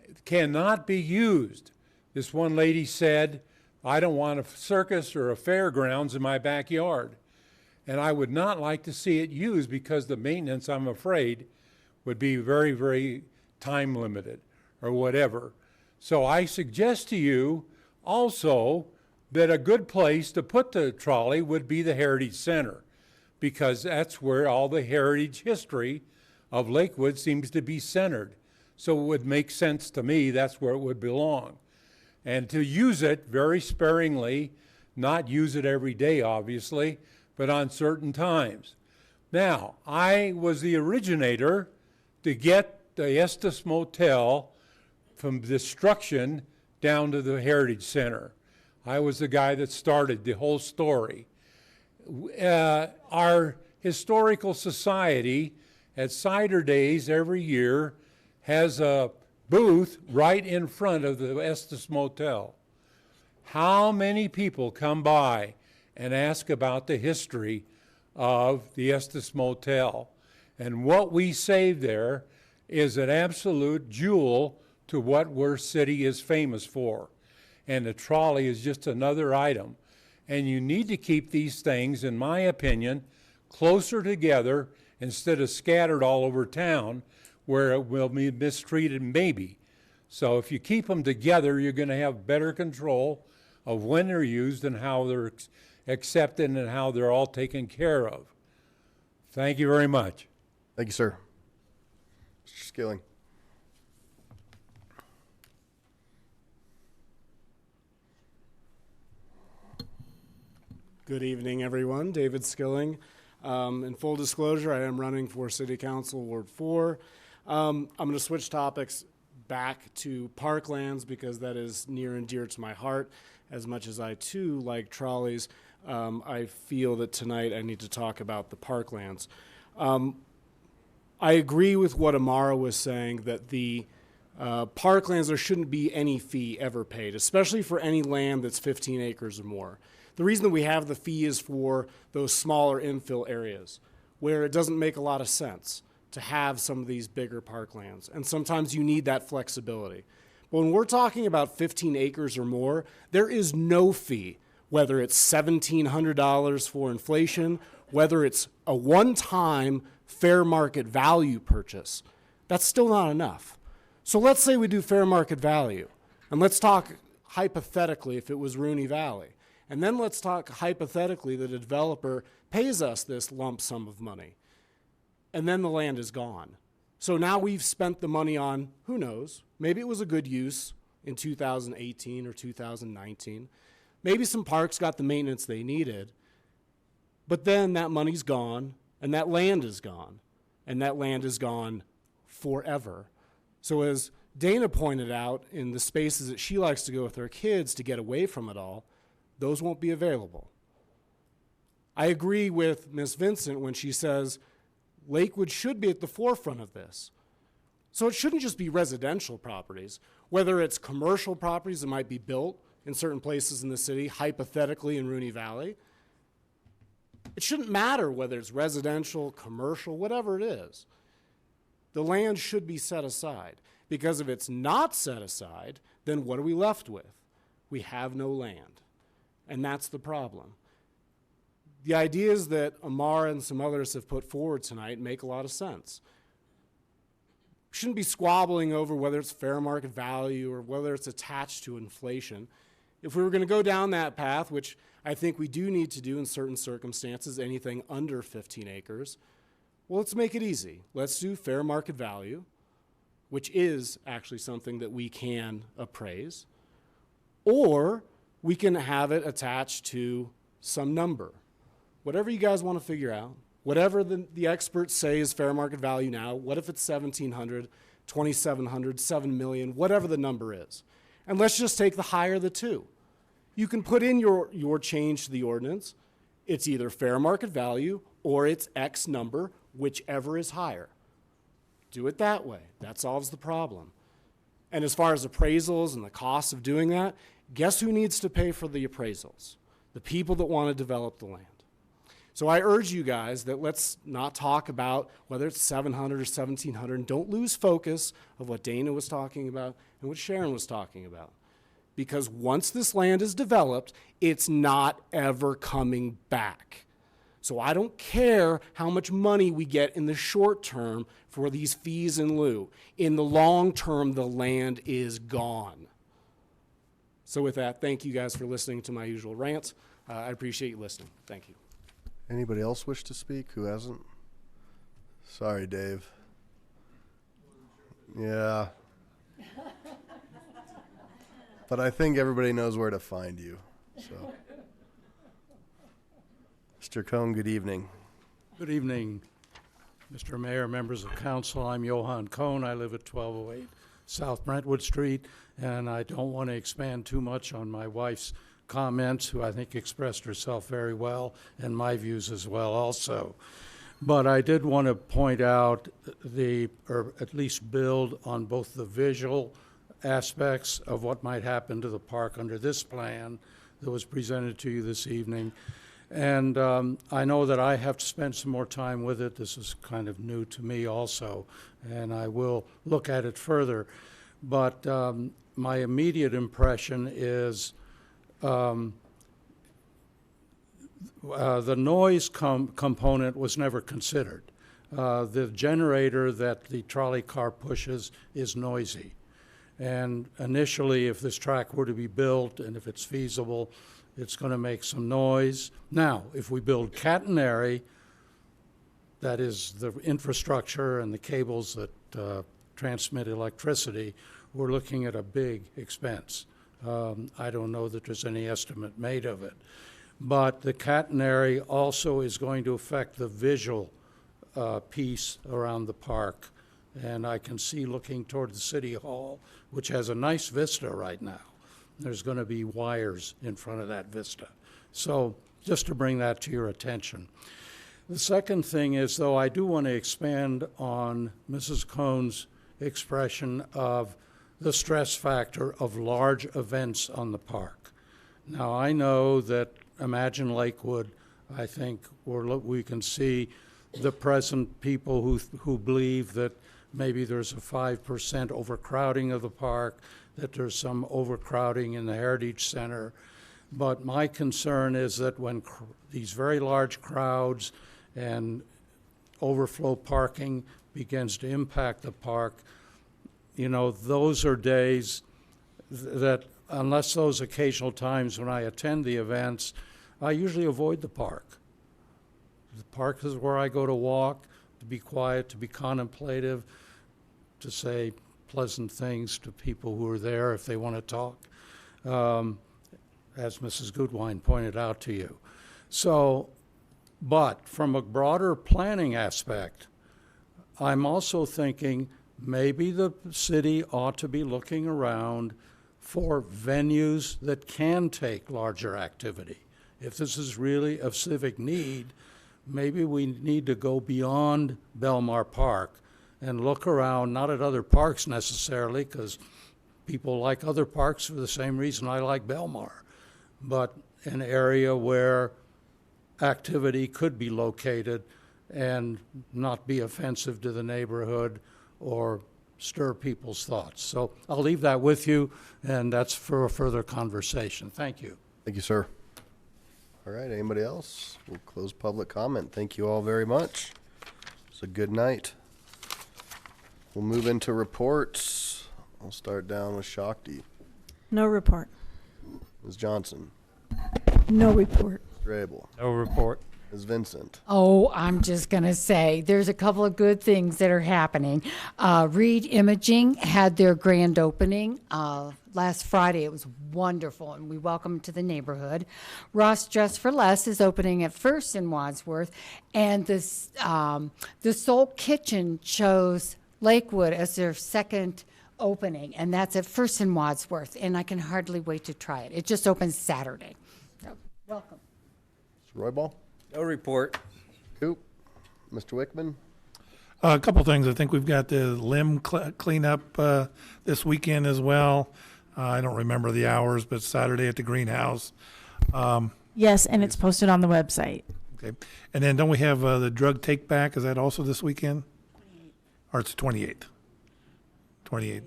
S10: It cannot be used. This one lady said, I don't want a circus or a fairgrounds in my backyard. And I would not like to see it used because the maintenance, I'm afraid, would be very, very time limited or whatever. So I suggest to you also that a good place to put the trolley would be the Heritage Center, because that's where all the heritage history of Lakewood seems to be centered. So it would make sense to me that's where it would belong. And to use it very sparingly, not use it every day, obviously, but on certain times. Now, I was the originator to get the Estes Motel from destruction down to the Heritage Center. I was the guy that started the whole story. Our historical society at Cider Days every year has a booth right in front of the Estes Motel. How many people come by and ask about the history of the Estes Motel? And what we save there is an absolute jewel to what our city is famous for. And the trolley is just another item. And you need to keep these things, in my opinion, closer together instead of scattered all over town where it will be mistreated maybe. So if you keep them together, you're going to have better control of when they're used and how they're accepted and how they're all taken care of. Thank you very much.
S1: Thank you, sir. Mr. Skilling.
S19: Good evening, everyone. David Skilling. In full disclosure, I am running for City Council Ward 4. I'm going to switch topics back to parklands because that is near and dear to my heart. As much as I, too, like trolleys, I feel that tonight I need to talk about the parklands. I agree with what Amara was saying, that the Parklands, there shouldn't be any fee ever paid, especially for any land that's 15 acres or more. The reason that we have the fee is for those smaller infill areas where it doesn't make a lot of sense to have some of these bigger parklands. And sometimes you need that flexibility. But when we're talking about 15 acres or more, there is no fee, whether it's $1,700 for inflation, whether it's a one-time fair market value purchase. That's still not enough. So let's say we do fair market value, and let's talk hypothetically if it was Rooney Valley. And then let's talk hypothetically that a developer pays us this lump sum of money, and then the land is gone. So now we've spent the money on, who knows, maybe it was a good use in 2018 or 2019. Maybe some parks got the maintenance they needed, but then that money's gone, and that land is gone, and that land is gone forever. So as Dana pointed out, in the spaces that she likes to go with her kids to get away from it all, those won't be available. I agree with Ms. Vincent when she says Lakewood should be at the forefront of this. So it shouldn't just be residential properties, whether it's commercial properties that might be built in certain places in the city, hypothetically in Rooney Valley. It shouldn't matter whether it's residential, commercial, whatever it is. The land should be set aside, because if it's not set aside, then what are we left with? We have no land, and that's the problem. The ideas that Amara and some others have put forward tonight make a lot of sense. We shouldn't be squabbling over whether it's fair market value or whether it's attached to inflation. If we were going to go down that path, which I think we do need to do in certain circumstances, anything under 15 acres, well, let's make it easy. Let's do fair market value, which is actually something that we can appraise, or we can have it attached to some number. Whatever you guys want to figure out, whatever the experts say is fair market value now, what if it's 1,700, 2,700, 7 million, whatever the number is. And let's just take the higher of the two. You can put in your change to the ordinance. It's either fair market value or it's X number, whichever is higher. Do it that way. That solves the problem. And as far as appraisals and the cost of doing that, guess who needs to pay for the appraisals? The people that want to develop the land. So I urge you guys that let's not talk about whether it's 700 or 1,700, and don't lose focus of what Dana was talking about and what Sharon was talking about. Because once this land is developed, it's not ever coming back. So I don't care how much money we get in the short term for these fees in lieu. In the long term, the land is gone. So with that, thank you guys for listening to my usual rant. I appreciate you listening. Thank you.
S1: Anybody else wish to speak who hasn't? Sorry, Dave. Yeah. But I think everybody knows where to find you. So, Mr. Cohn, good evening.
S9: Good evening, Mr. Mayor, members of council. I'm Johan Cohn. I live at 1208 South Brentwood Street, and I don't want to expand too much on my wife's comments, who I think expressed herself very well, and my views as well also. But I did want to point out or at least build on both the visual aspects of what might happen to the park under this plan that was presented to you this evening. And I know that I have to spend some more time with it. This is kind of new to me also, and I will look at it further. But my immediate impression is the noise component was never considered. The generator that the trolley car pushes is noisy. And initially, if this track were to be built and if it's feasible, it's going to make some noise. Now, if we build catenary, that is the infrastructure and the cables that transmit electricity, we're looking at a big expense. I don't know that there's any estimate made of it. But the catenary also is going to affect the visual piece around the park. And I can see, looking toward the City Hall, which has a nice vista right now, there's going to be wires in front of that vista. So just to bring that to your attention. The second thing is, though, I do want to expand on Mrs. Cohn's expression of the stress factor of large events on the park. Now, I know that Imagine Lakewood, I think, we can see the present people who believe that maybe there's a 5% overcrowding of the park, that there's some overcrowding in the Heritage Center. But my concern is that when these very large crowds and overflow parking begins to impact the park, you know, those are days that, unless those occasional times when I attend the events, I usually avoid the park. The park is where I go to walk, to be quiet, to be contemplative, to say pleasant things to people who are there if they want to talk, as Mrs. Goodwine pointed out to you. So, but from a broader planning aspect, I'm also thinking maybe the city ought to be looking around for venues that can take larger activity. If this is really of civic need, maybe we need to go beyond Belmar Park and look around, not at other parks necessarily, because people like other parks for the same reason I like Belmar, but an area where activity could be located and not be offensive to the neighborhood or stir people's thoughts. So I'll leave that with you, and that's for a further conversation. Thank you.
S1: Thank you, sir. All right, anybody else? We'll close public comment. Thank you all very much. It's a good night. We'll move into reports. I'll start down with Shakti.
S2: No report.
S1: Ms. Johnson.
S18: No report.
S1: Mr. Abel.
S15: No report.
S1: Ms. Vincent.
S12: Oh, I'm just going to say there's a couple of good things that are happening. Reed Imaging had their grand opening last Friday. It was wonderful, and we welcome them to the neighborhood. Ross Dress for Less is opening at First in Wadsworth, and this, the Soul Kitchen chose Lakewood as their second opening, and that's at First in Wadsworth, and I can hardly wait to try it. It just opens Saturday. So, welcome.
S1: Mr. Roybal.
S3: No report.
S1: Coop. Mr. Wickman.
S20: A couple things. I think we've got the limb cleanup this weekend as well. I don't remember the hours, but Saturday at the greenhouse.
S6: Yes, and it's posted on the website.
S20: Okay. And then don't we have the drug take back? Is that also this weekend? 28. Or it's 28th? 28.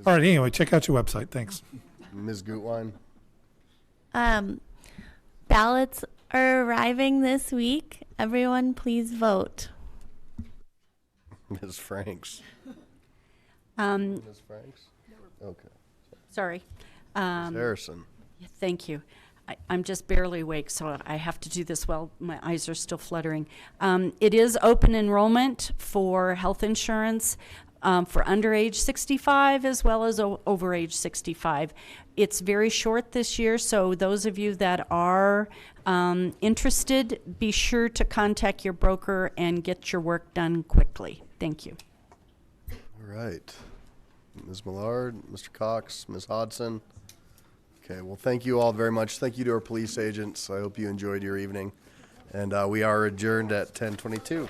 S20: All right. Anyway, check out your website. Thanks.
S1: Ms. Gutwein.
S17: Ballots are arriving this week. Everyone, please vote.
S1: Ms. Franks.
S13: Um,
S1: Ms. Franks? Okay.
S13: sorry.
S1: Ms. Harrison.
S13: Thank you. I'm just barely awake, so I have to do this while my eyes are still fluttering. It is open enrollment for health insurance for under age 65 as well as over age 65. It's very short this year, so those of you that are interested, be sure to contact your broker and get your work done quickly. Thank you.
S1: All right. Ms. Millard, Mr. Cox, Ms. Hodson. Okay, well, thank you all very much. Thank you to our police agents. I hope you enjoyed your evening. And we are adjourned at 10:22.